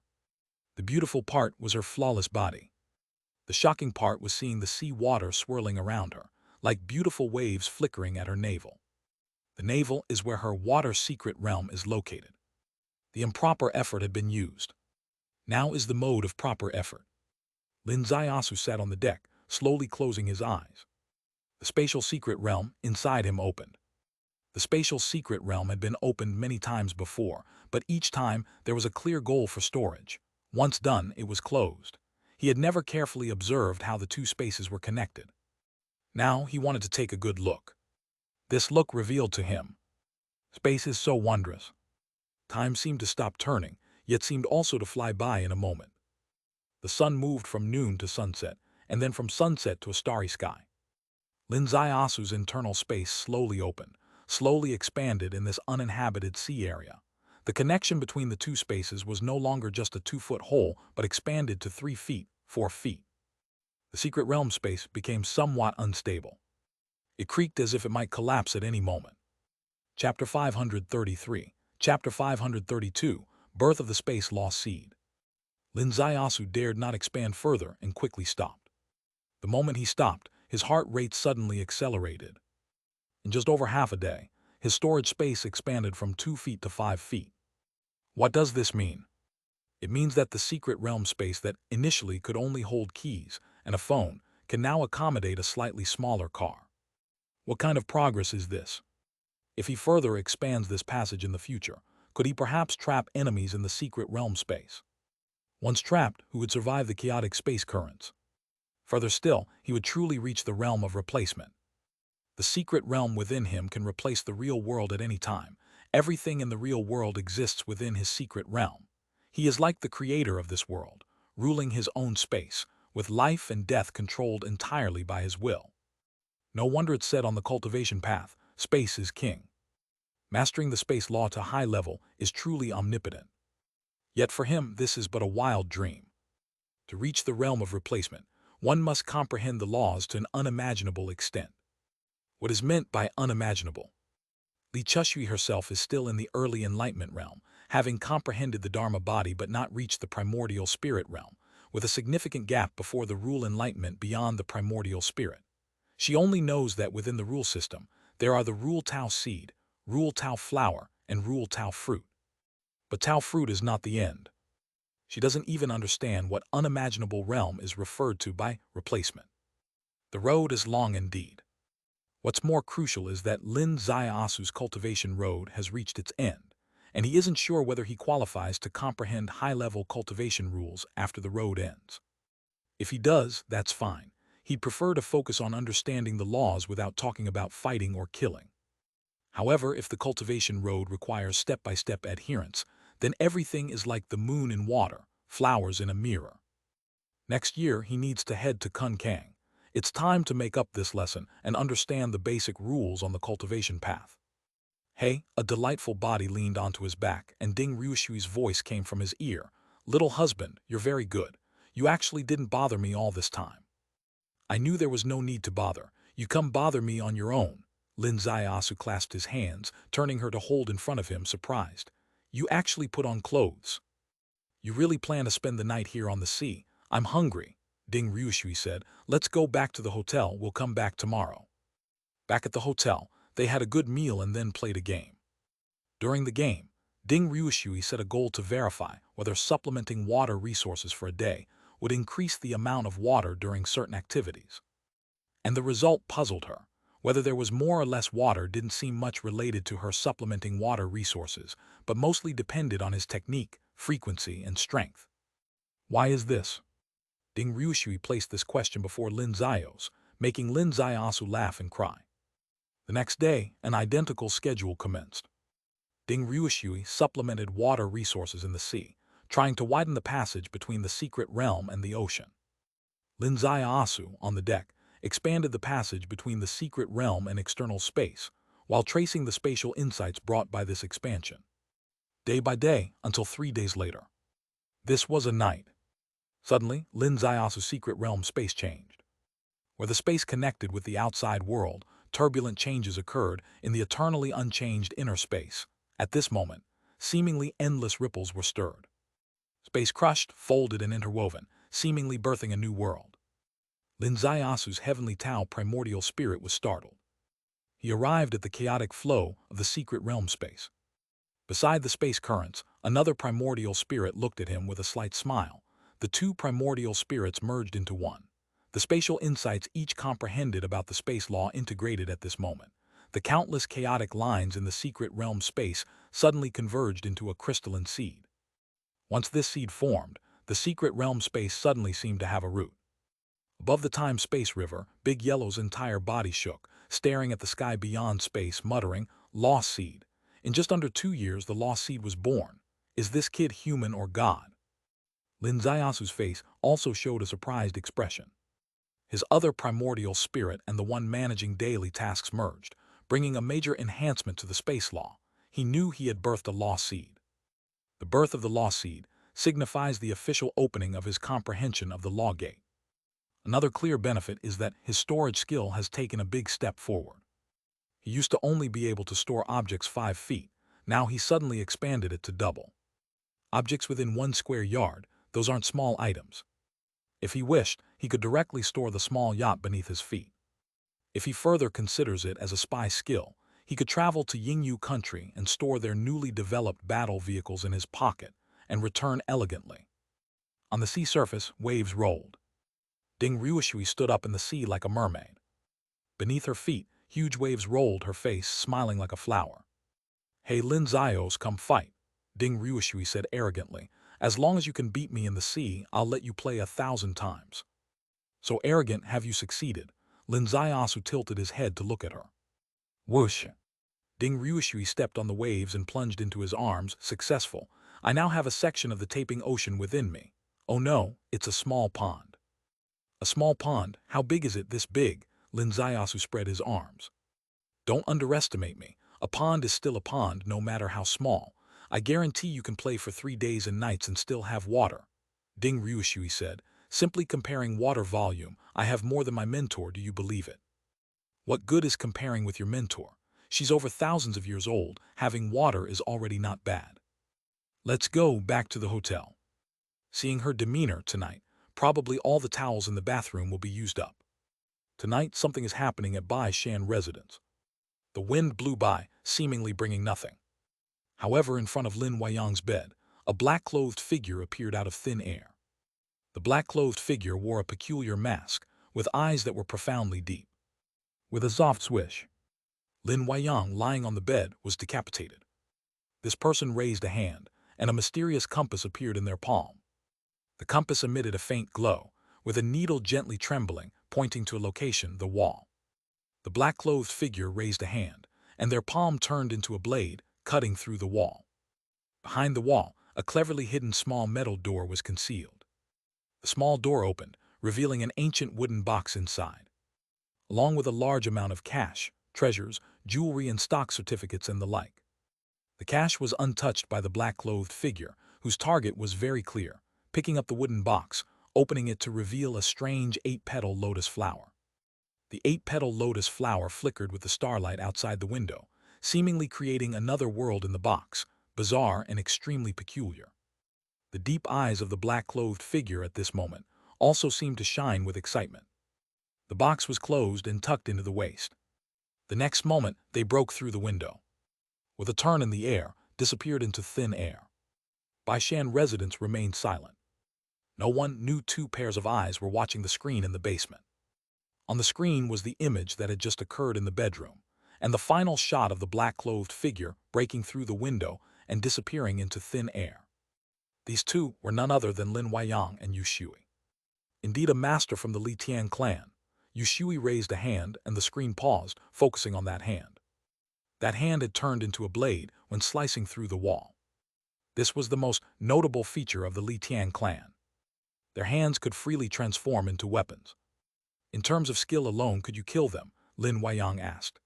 The beautiful part was her flawless body. The shocking part was seeing the sea water swirling around her, like beautiful waves flickering at her navel. The navel is where her water secret realm is located. The improper effort had been used. Now is the mode of proper effort. Lin Zaiasu sat on the deck, slowly closing his eyes. The spatial secret realm inside him opened. The spatial secret realm had been opened many times before, but each time there was a clear goal for storage. Once done, it was closed. He had never carefully observed how the two spaces were connected. Now he wanted to take a good look. This look revealed to him. Space is so wondrous. Time seemed to stop turning, yet seemed also to fly by in a moment. The sun moved from noon to sunset, and then from sunset to a starry sky. Lin Zaiasu's internal space slowly opened, slowly expanded in this uninhabited sea area. The connection between the two spaces was no longer just a 2-foot hole, but expanded to 3 feet, 4 feet. The secret realm space became somewhat unstable. It creaked as if it might collapse at any moment. Chapter 533, Chapter 532, Birth of the Space Lost Seed. Lin Zaiasu dared not expand further and quickly stopped. The moment he stopped, his heart rate suddenly accelerated. In just over half a day, his storage space expanded from 2 feet to 5 feet. What does this mean? It means that the secret realm space that initially could only hold keys and a phone can now accommodate a slightly smaller car. What kind of progress is this? If he further expands this passage in the future, could he perhaps trap enemies in the secret realm space? Once trapped, who would survive the chaotic space currents? Further still, he would truly reach the realm of replacement. The secret realm within him can replace the real world at any time. Everything in the real world exists within his secret realm. He is like the creator of this world, ruling his own space, with life and death controlled entirely by his will. No wonder it's said on the cultivation path, space is king. Mastering the space law to high level is truly omnipotent. Yet for him, this is but a wild dream. To reach the realm of replacement, one must comprehend the laws to an unimaginable extent. What is meant by unimaginable? Li Chushui herself is still in the early enlightenment realm, having comprehended the Dharma body but not reached the primordial spirit realm, with a significant gap before the rule enlightenment beyond the primordial spirit. She only knows that within the rule system, there are the rule Tao seed, rule Tao flower, and rule Tao fruit. But Tao fruit is not the end. She doesn't even understand what unimaginable realm is referred to by replacement. The road is long indeed. What's more crucial is that Lin Zaiasu's cultivation road has reached its end, and he isn't sure whether he qualifies to comprehend high-level cultivation rules after the road ends. If he does, that's fine. He'd prefer to focus on understanding the laws without talking about fighting or killing. However, if the cultivation road requires step-by-step adherence, then everything is like the moon in water, flowers in a mirror. Next year, he needs to head to Kunkang. It's time to make up this lesson and understand the basic rules on the cultivation path. Hey, a delightful body leaned onto his back, and Ding Ryushui's voice came from his ear. Little husband, you're very good. You actually didn't bother me all this time. I knew there was no need to bother. You come bother me on your own. Lin Zaiasu clasped his hands, turning her to hold in front of him, surprised. You actually put on clothes. You really plan to spend the night here on the sea? I'm hungry. Ding Ryushui said, let's go back to the hotel, we'll come back tomorrow. Back at the hotel, they had a good meal and then played a game. During the game, Ding Ryushui set a goal to verify whether supplementing water resources for a day would increase the amount of water during certain activities. And the result puzzled her. Whether there was more or less water didn't seem much related to her supplementing water resources, but mostly depended on his technique, frequency, and strength. Why is this? Ding Ryushui placed this question before Lin Zaios, making Lin Zaiasu laugh and cry. The next day, an identical schedule commenced. Ding Ryushui supplemented water resources in the sea, trying to widen the passage between the secret realm and the ocean. Lin Zaiasu, on the deck, expanded the passage between the secret realm and external space, while tracing the spatial insights brought by this expansion. Day by day, until 3 days later. This was a night. Suddenly, Lin Zaiasu's secret realm space changed. Where the space connected with the outside world, turbulent changes occurred in the eternally unchanged inner space. At this moment, seemingly endless ripples were stirred. Space crushed, folded, and interwoven, seemingly birthing a new world. Lin Ziyasu's heavenly Tao primordial spirit was startled. He arrived at the chaotic flow of the secret realm space. Beside the space currents, another primordial spirit looked at him with a slight smile. The two primordial spirits merged into one. The spatial insights each comprehended about the space law integrated at this moment. The countless chaotic lines in the secret realm space suddenly converged into a crystalline seed. Once this seed formed, the secret realm space suddenly seemed to have a root. Above the time-space river, Big Yellow's entire body shook, staring at the sky beyond space, muttering, "Lost seed. In just under 2 years, the lost seed was born. Is this kid human or God?" Lin Ziyasu's face also showed a surprised expression. His other primordial spirit and the one managing daily tasks merged, bringing a major enhancement to the space law. He knew he had birthed a lost seed. The birth of the lost seed signifies the official opening of his comprehension of the law gate. Another clear benefit is that his storage skill has taken a big step forward. He used to only be able to store objects 5 feet. Now he suddenly expanded it to double. Objects within 1 square yard, those aren't small items. If he wished, he could directly store the small yacht beneath his feet. If he further considers it as a spy skill, he could travel to Yingyu country and store their newly developed battle vehicles in his pocket and return elegantly. On the sea surface, waves rolled. Ding Ryushui stood up in the sea like a mermaid. Beneath her feet, huge waves rolled, her face smiling like a flower. "Hey Lin Zios, come fight," Ding Ryushui said arrogantly. "As long as you can beat me in the sea, I'll let you play 1,000 times." "So arrogant, have you succeeded?" Lin Ziasu tilted his head to look at her. Whoosh! Ding Ryushui stepped on the waves and plunged into his arms, successful. "I now have a section of the taping ocean within me. Oh no, it's a small pond." "A small pond? How big is it?" "This big." Lin Ziasu spread his arms. "Don't underestimate me. A pond is still a pond, no matter how small. I guarantee you can play for 3 days and nights and still have water," Ding Ryushui said. "Simply comparing water volume, I have more than my mentor, do you believe it?" "What good is comparing with your mentor? She's over thousands of years old. Having water is already not bad. Let's go back to the hotel." Seeing her demeanor tonight, probably all the towels in the bathroom will be used up. Tonight, something is happening at Bai Shan residence. The wind blew by, seemingly bringing nothing. However, in front of Lin Weiyang's bed, a black-clothed figure appeared out of thin air. The black-clothed figure wore a peculiar mask, with eyes that were profoundly deep. With a soft swish, Lin Weiyang, lying on the bed, was decapitated. This person raised a hand, and a mysterious compass appeared in their palm. The compass emitted a faint glow, with a needle gently trembling, pointing to a location, the wall. The black-clothed figure raised a hand, and their palm turned into a blade, cutting through the wall. Behind the wall, a cleverly hidden small metal door was concealed. The small door opened, revealing an ancient wooden box inside, along with a large amount of cash, treasures, jewelry, and stock certificates and the like. The cash was untouched by the black-clothed figure, whose target was very clear, picking up the wooden box, opening it to reveal a strange 8-petal lotus flower. The 8-petal lotus flower flickered with the starlight outside the window, seemingly creating another world in the box, bizarre and extremely peculiar. The deep eyes of the black-clothed figure at this moment also seemed to shine with excitement. The box was closed and tucked into the waist. The next moment, they broke through the window. With a turn in the air, disappeared into thin air. Bai Shan residents remained silent. No one knew 2 pairs of eyes were watching the screen in the basement. On the screen was the image that had just occurred in the bedroom, and the final shot of the black-clothed figure breaking through the window and disappearing into thin air. These two were none other than Lin Weiyang and Yu Shui. Indeed, a master from the Li Tian clan. Yu Shui raised a hand, and the screen paused, focusing on that hand. That hand had turned into a blade when slicing through the wall. This was the most notable feature of the Li Tian clan. Their hands could freely transform into weapons. "In terms of skill alone, could you kill them?" Lin Weiyang asked.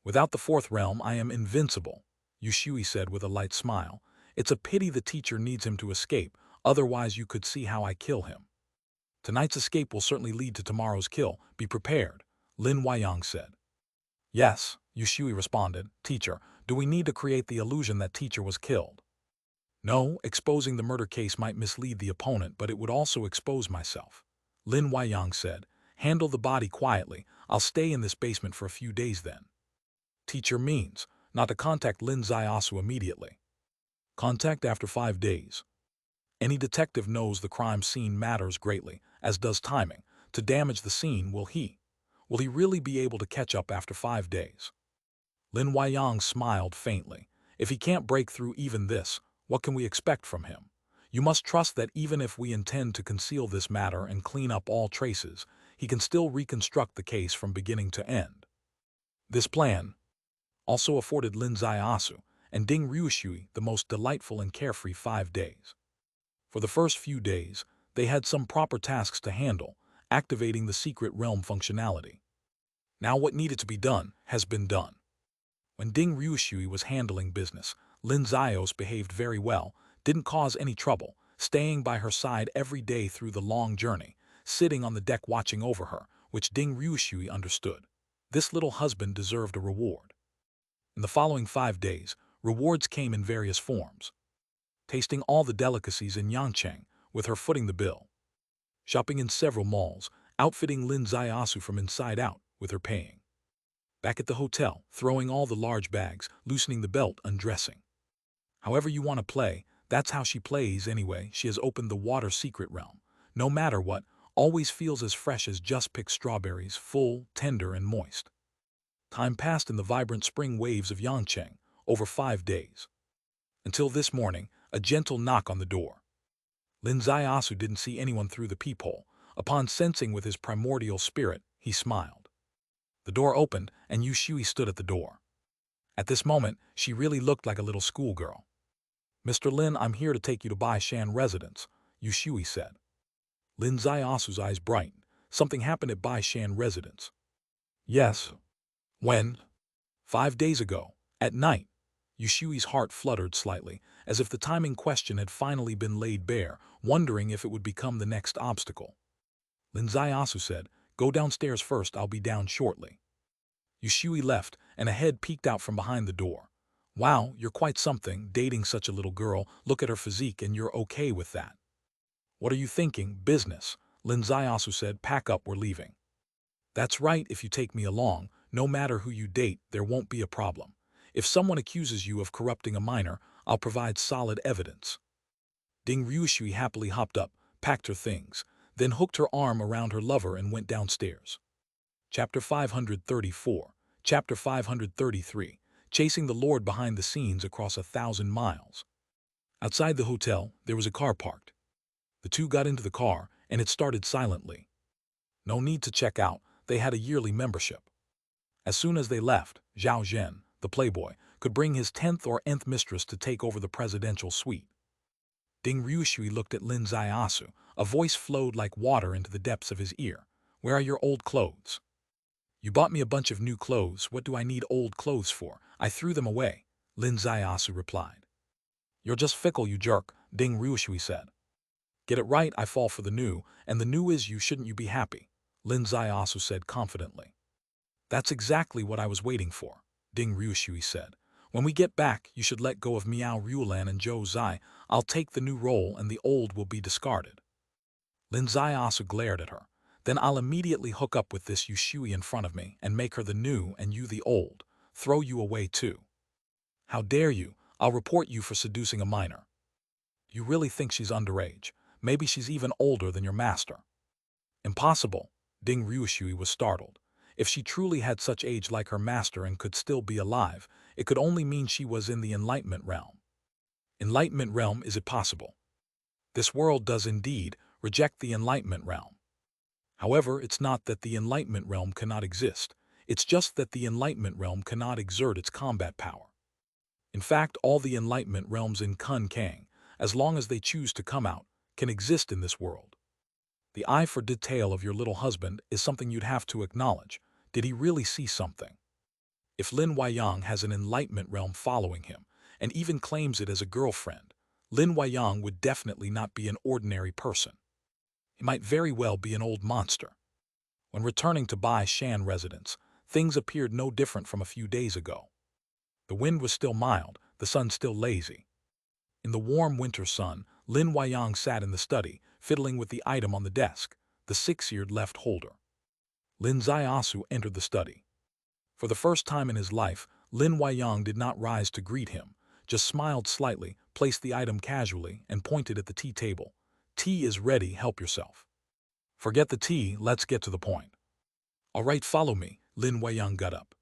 "Without the 4th realm, I am invincible," Yu Shui said with a light smile. "It's a pity the teacher needs him to escape, otherwise you could see how I kill him." Tonight's escape will certainly lead to tomorrow's kill. Be prepared, Lin Huayang said. Yes, Yushui responded. Teacher, do we need to create the illusion that teacher was killed? No, exposing the murder case might mislead the opponent, but it would also expose myself. Lin Huayang said. Handle the body quietly. I'll stay in this basement for a few days then. Teacher means not to contact Lin Ziasu immediately. Contact after 5 days. Any detective knows the crime scene matters greatly, as does timing. To damage the scene, will he really be able to catch up after 5 days? Lin Huayang smiled faintly. If he can't break through even this, what can we expect from him? You must trust that even if we intend to conceal this matter and clean up all traces, he can still reconstruct the case from beginning to end. This plan also afforded Lin Ziasu and Ding Ryushui the most delightful and carefree 5 days. For the first few days, they had some proper tasks to handle, activating the secret realm functionality. Now what needed to be done has been done. When Ding Ryushui was handling business, Lin Zios behaved very well, didn't cause any trouble, staying by her side every day through the long journey, sitting on the deck watching over her, which Ding Ryushui understood. This little husband deserved a reward. In the following 5 days, rewards came in various forms. Tasting all the delicacies in Yangcheng, with her footing the bill. Shopping in several malls, outfitting Lin Ziasu from inside out, with her paying. Back at the hotel, throwing all the large bags, loosening the belt, undressing. However you want to play, that's how she plays anyway. She has opened the water secret realm. No matter what, always feels as fresh as just picked strawberries, full, tender, and moist. Time passed in the vibrant spring waves of Yangcheng, over 5 days. Until this morning, a gentle knock on the door. Lin Ziasu didn't see anyone through the peephole. Upon sensing with his primordial spirit, he smiled. The door opened, and Yushui stood at the door. At this moment, she really looked like a little schoolgirl. Mr. Lin, I'm here to take you to Bai Shan residence, Yushui said. Lin Ziasu's eyes brightened. Something happened at Bai Shan residence. Yes. When? 5 days ago, at night. Yushui's heart fluttered slightly, as if the timing question had finally been laid bare, wondering if it would become the next obstacle. Lin Ziasu said, Go downstairs first, I'll be down shortly. Yushui left, and a head peeked out from behind the door. Wow, you're quite something, dating such a little girl. Look at her physique and you're okay with that. What are you thinking? Business, Lin Ziasu said. Pack up, we're leaving. That's right, if you take me along, no matter who you date, there won't be a problem. If someone accuses you of corrupting a minor, I'll provide solid evidence. Ding Ryushui happily hopped up, packed her things, then hooked her arm around her lover and went downstairs. Chapter 534, Chapter 533, Chasing the Lord behind the scenes across 1,000 miles. Outside the hotel, there was a car parked. The two got into the car, and it started silently. No need to check out, they had a yearly membership. As soon as they left, Zhao Zhen, the playboy, could bring his 10th or nth mistress to take over the presidential suite. Ding Ryushui looked at Lin Ziasu. A voice flowed like water into the depths of his ear. Where are your old clothes? You bought me a bunch of new clothes. What do I need old clothes for? I threw them away, Lin Ziasu replied. You're just fickle, you jerk, Ding Ryushui said. Get it right, I fall for the new, and the new is you shouldn't you be happy, Lin Ziasu said confidently. That's exactly what I was waiting for, Ding Ryushui said. When we get back, you should let go of Miao Ruolan and Zhou Zai. I'll take the new role and the old will be discarded. Lin Ziasu glared at her. Then I'll immediately hook up with this Yushui in front of me and make her the new and you the old. Throw you away too. How dare you? I'll report you for seducing a minor. You really think she's underage? Maybe she's even older than your master. Impossible, Ding Ryushui was startled. If she truly had such age like her master and could still be alive, it could only mean she was in the Enlightenment realm. Enlightenment realm, is it possible? This world does indeed reject the Enlightenment realm. However, it's not that the Enlightenment realm cannot exist, it's just that the Enlightenment realm cannot exert its combat power. In fact, all the Enlightenment realms in Kun Kang, as long as they choose to come out, can exist in this world. The eye for detail of your little husband is something you'd have to acknowledge. Did he really see something? If Lin Huayang has an Enlightenment realm following him, and even claims it as a girlfriend, Lin Huayang would definitely not be an ordinary person. He might very well be an old monster. When returning to Bai Shan residence, things appeared no different from a few days ago. The wind was still mild, the sun still lazy. In the warm winter sun, Lin Weiyang sat in the study, fiddling with the item on the desk, the six-eared left holder. Lin Ziasu entered the study. For the first time in his life, Lin Weiyang did not rise to greet him, just smiled slightly, placed the item casually, and pointed at the tea table. "Tea is ready, help yourself." "Forget the tea, let's get to the point." "All right, follow me," Lin Weiyang got up,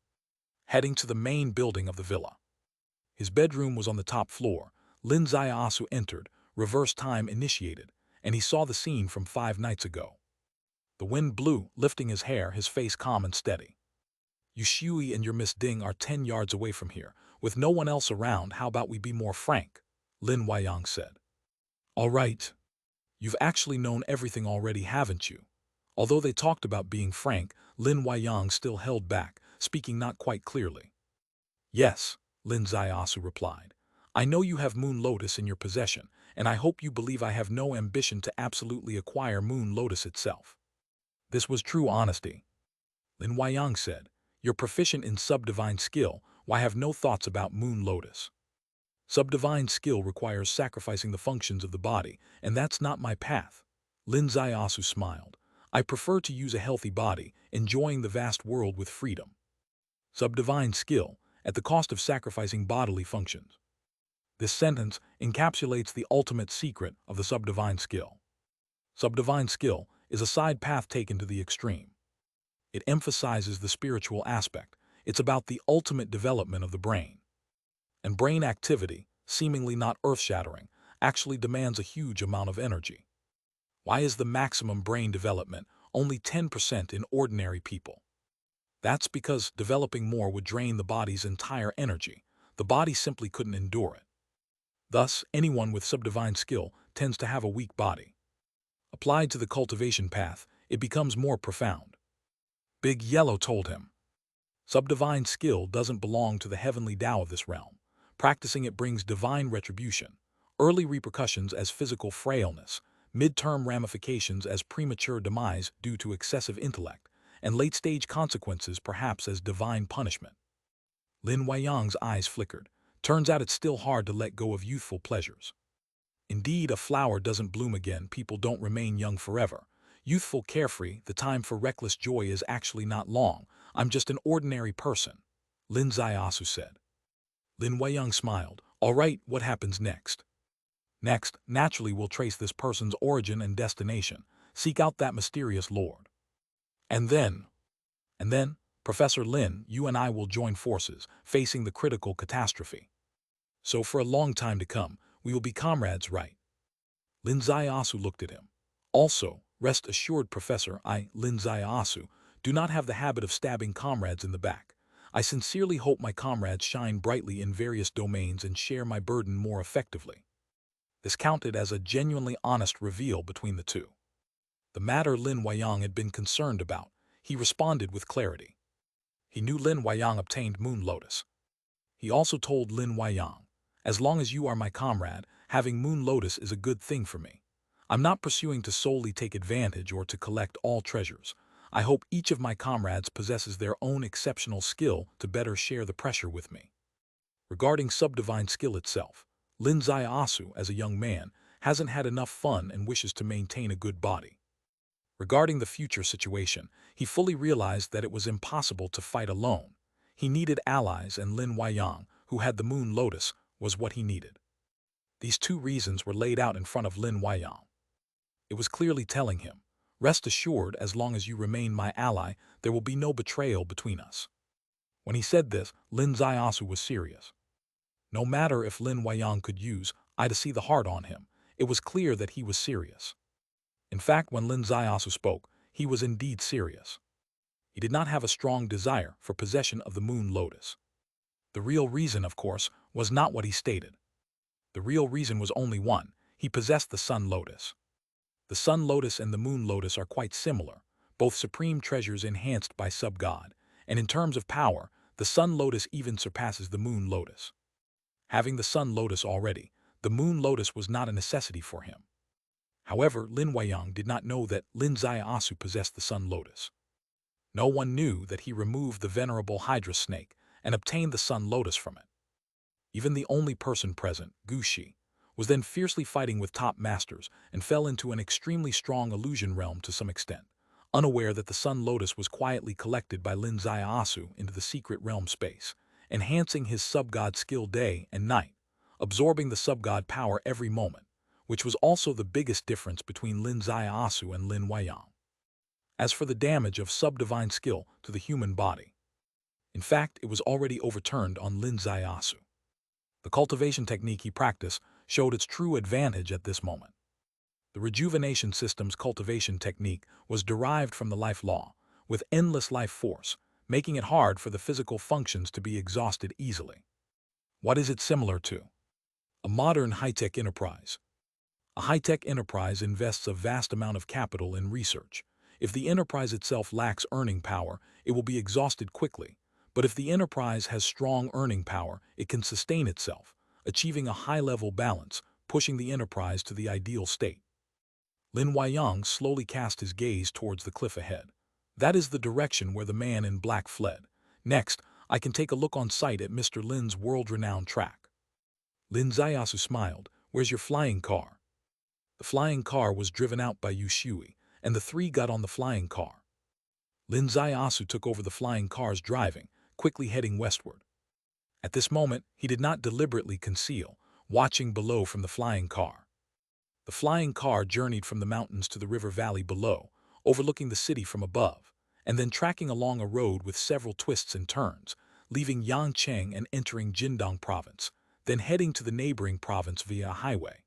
heading to the main building of the villa. His bedroom was on the top floor. Lin Ziasu entered, reverse time initiated, and he saw the scene from 5 nights ago. The wind blew, lifting his hair, his face calm and steady. "You Shui and your Miss Ding are 10 yards away from here. With no one else around, how about we be more frank?" Lin Weiyang said. "All right. You've actually known everything already, haven't you?" Although they talked about being frank, Lin Weiyang still held back, speaking not quite clearly. "Yes," Lin Ziasu replied. "I know you have Moon Lotus in your possession, and I hope you believe I have no ambition to absolutely acquire Moon Lotus itself." This was true honesty. Lin Weiyang said, "You're proficient in subdivine skill, why have no thoughts about Moon Lotus?" "Subdivine skill requires sacrificing the functions of the body, and that's not my path." Lin Ziasu smiled. "I prefer to use a healthy body, enjoying the vast world with freedom. Subdivine skill, at the cost of sacrificing bodily functions." This sentence encapsulates the ultimate secret of the subdivine skill. Subdivine skill is a side path taken to the extreme. It emphasizes the spiritual aspect. It's about the ultimate development of the brain. And brain activity, seemingly not earth-shattering, actually demands a huge amount of energy. Why is the maximum brain development only 10% in ordinary people? That's because developing more would drain the body's entire energy. The body simply couldn't endure it. Thus, anyone with subdivine skill tends to have a weak body. Applied to the cultivation path, it becomes more profound. Big Yellow told him, "Subdivine skill doesn't belong to the heavenly Tao of this realm. Practicing it brings divine retribution, early repercussions as physical frailness, mid-term ramifications as premature demise due to excessive intellect, and late-stage consequences perhaps as divine punishment." Lin Weiyang's eyes flickered. Turns out it's still hard to let go of youthful pleasures. Indeed, a flower doesn't bloom again, people don't remain young forever. Youthful, carefree, the time for reckless joy is actually not long. "I'm just an ordinary person," Lin Ziasu said. Lin Weiyang smiled. "All right, what happens next?" "Next, naturally we'll trace this person's origin and destination, seek out that mysterious lord. And then, Professor Lin, you and I will join forces, facing the critical catastrophe. So for a long time to come, we will be comrades, right?" Lin Ziasu looked at him. "Also, rest assured, Professor, I, Lin Ziasu, do not have the habit of stabbing comrades in the back. I sincerely hope my comrades shine brightly in various domains and share my burden more effectively." This counted as a genuinely honest reveal between the two. The matter Lin Weiyang had been concerned about, he responded with clarity. He knew Lin Weiyang obtained Moon Lotus. He also told Lin Weiyang, "As long as you are my comrade, having Moon Lotus is a good thing for me. I'm not pursuing to solely take advantage or to collect all treasures. I hope each of my comrades possesses their own exceptional skill to better share the pressure with me." Regarding subdivine skill itself, Lin Ziasu, as a young man, hasn't had enough fun and wishes to maintain a good body. Regarding the future situation, he fully realized that it was impossible to fight alone. He needed allies, and Lin Weiyang, who had the Moon Lotus, was what he needed. These two reasons were laid out in front of Lin Weiyang. It was clearly telling him, "Rest assured, as long as you remain my ally, there will be no betrayal between us." When he said this, Lin Ziasu was serious. No matter if Lin Weiyang could use I to see the heart on him, it was clear that he was serious. In fact, when Lin Ziasu spoke, he was indeed serious. He did not have a strong desire for possession of the Moon Lotus. The real reason, of course, was not what he stated. The real reason was only one: he possessed the Sun Lotus. The Sun Lotus and the Moon Lotus are quite similar, both supreme treasures enhanced by Sub-God, and in terms of power, the Sun Lotus even surpasses the Moon Lotus. Having the Sun Lotus already, the Moon Lotus was not a necessity for him. However, Lin Weiyang did not know that Lin Zaiasu possessed the Sun Lotus. No one knew that he removed the venerable Hydra snake and obtained the Sun Lotus from it. Even the only person present, Gu Shi, was then fiercely fighting with top masters and fell into an extremely strong illusion realm to some extent, unaware that the Sun Lotus was quietly collected by Lin Zaiasu into the secret realm space, enhancing his sub-god skill day and night, absorbing the sub-god power every moment, which was also the biggest difference between Lin Zaiasu and Lin Weiyang. As for the damage of sub-divine skill to the human body, in fact, it was already overturned on Lin Zaiasu. The cultivation technique he practiced showed its true advantage at this moment. The rejuvenation system's cultivation technique was derived from the life law, with endless life force, making it hard for the physical functions to be exhausted easily. What is it similar to? A modern high-tech enterprise. A high-tech enterprise invests a vast amount of capital in research. If the enterprise itself lacks earning power, it will be exhausted quickly. But if the enterprise has strong earning power, it can sustain itself, achieving a high-level balance, pushing the enterprise to the ideal state. Lin Weiyang slowly cast his gaze towards the cliff ahead. That is the direction where the man in black fled. Next, I can take a look on sight at Mr. Lin's world-renowned track. Lin Zaiasu smiled. Where's your flying car? The flying car was driven out by Yu Shui, and the three got on the flying car. Lin Zaiasu took over the flying car's driving, quickly heading westward. At this moment, he did not deliberately conceal, watching below from the flying car. The flying car journeyed from the mountains to the river valley below, overlooking the city from above, and then tracking along a road with several twists and turns, leaving Yangcheng and entering Jindong province, then heading to the neighboring province via a highway.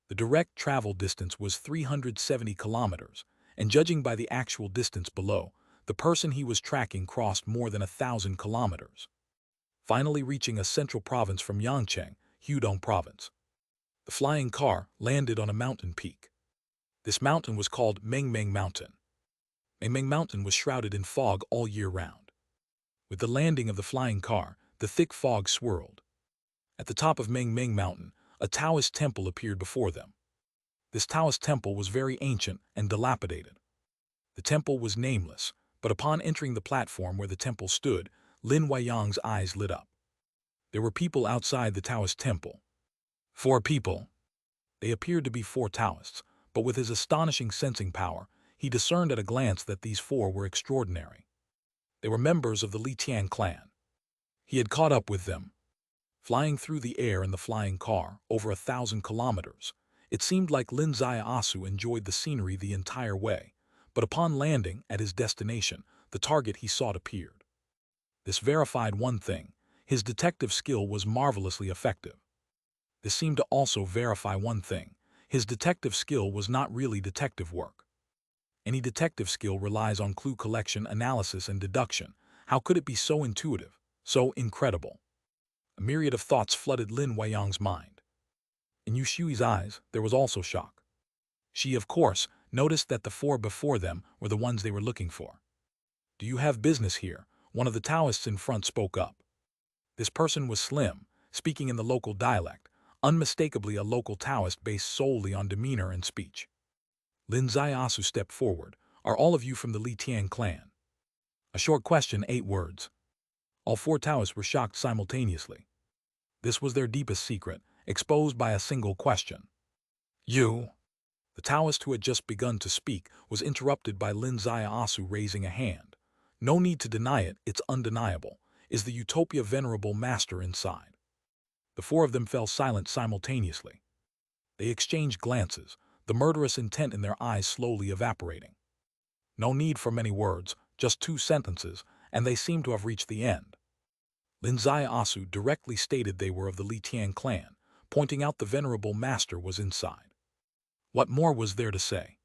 The direct travel distance was 370 kilometers, and judging by the actual distance below, the person he was tracking crossed more than 1,000 kilometers. Finally reaching a central province from Yangcheng, Hudong province. The flying car landed on a mountain peak. This mountain was called Mengmeng Mountain. Mengmeng Mountain was shrouded in fog all year round. With the landing of the flying car, the thick fog swirled. At the top of Mengmeng Mountain, a Taoist temple appeared before them. This Taoist temple was very ancient and dilapidated. The temple was nameless, but upon entering the platform where the temple stood, Lin Weiyang's eyes lit up. There were people outside the Taoist temple. 4 people. They appeared to be 4 Taoists, but with his astonishing sensing power, he discerned at a glance that these 4 were extraordinary. They were members of the Li Tian clan. He had caught up with them. Flying through the air in the flying car, over 1,000 kilometers, it seemed like Lin Zaiasu enjoyed the scenery the entire way, but upon landing at his destination, the target he sought appeared. This verified one thing: his detective skill was marvelously effective. This seemed to also verify one thing: his detective skill was not really detective work. Any detective skill relies on clue collection, analysis, and deduction. How could it be so intuitive, so incredible? A myriad of thoughts flooded Lin Weiyang's mind. In Yu Shui's eyes, there was also shock. She, of course, noticed that the 4 before them were the ones they were looking for. "Do you have business here?" One of the Taoists in front spoke up. This person was slim, speaking in the local dialect, unmistakably a local Taoist based solely on demeanor and speech. Lin Zaiasu stepped forward. "Are all of you from the Li Tian clan?" A short question, 8 words. All 4 Taoists were shocked simultaneously. This was their deepest secret, exposed by a single question. "You?" The Taoist who had just begun to speak was interrupted by Lin Zaiasu raising a hand. "No need to deny it, it's undeniable. Is the Utopia Venerable Master inside?" The 4 of them fell silent simultaneously. They exchanged glances, the murderous intent in their eyes slowly evaporating. No need for many words, just 2 sentences, and they seemed to have reached the end. Lin Zaiasu directly stated they were of the Li Tian clan, pointing out the Venerable Master was inside. What more was there to say?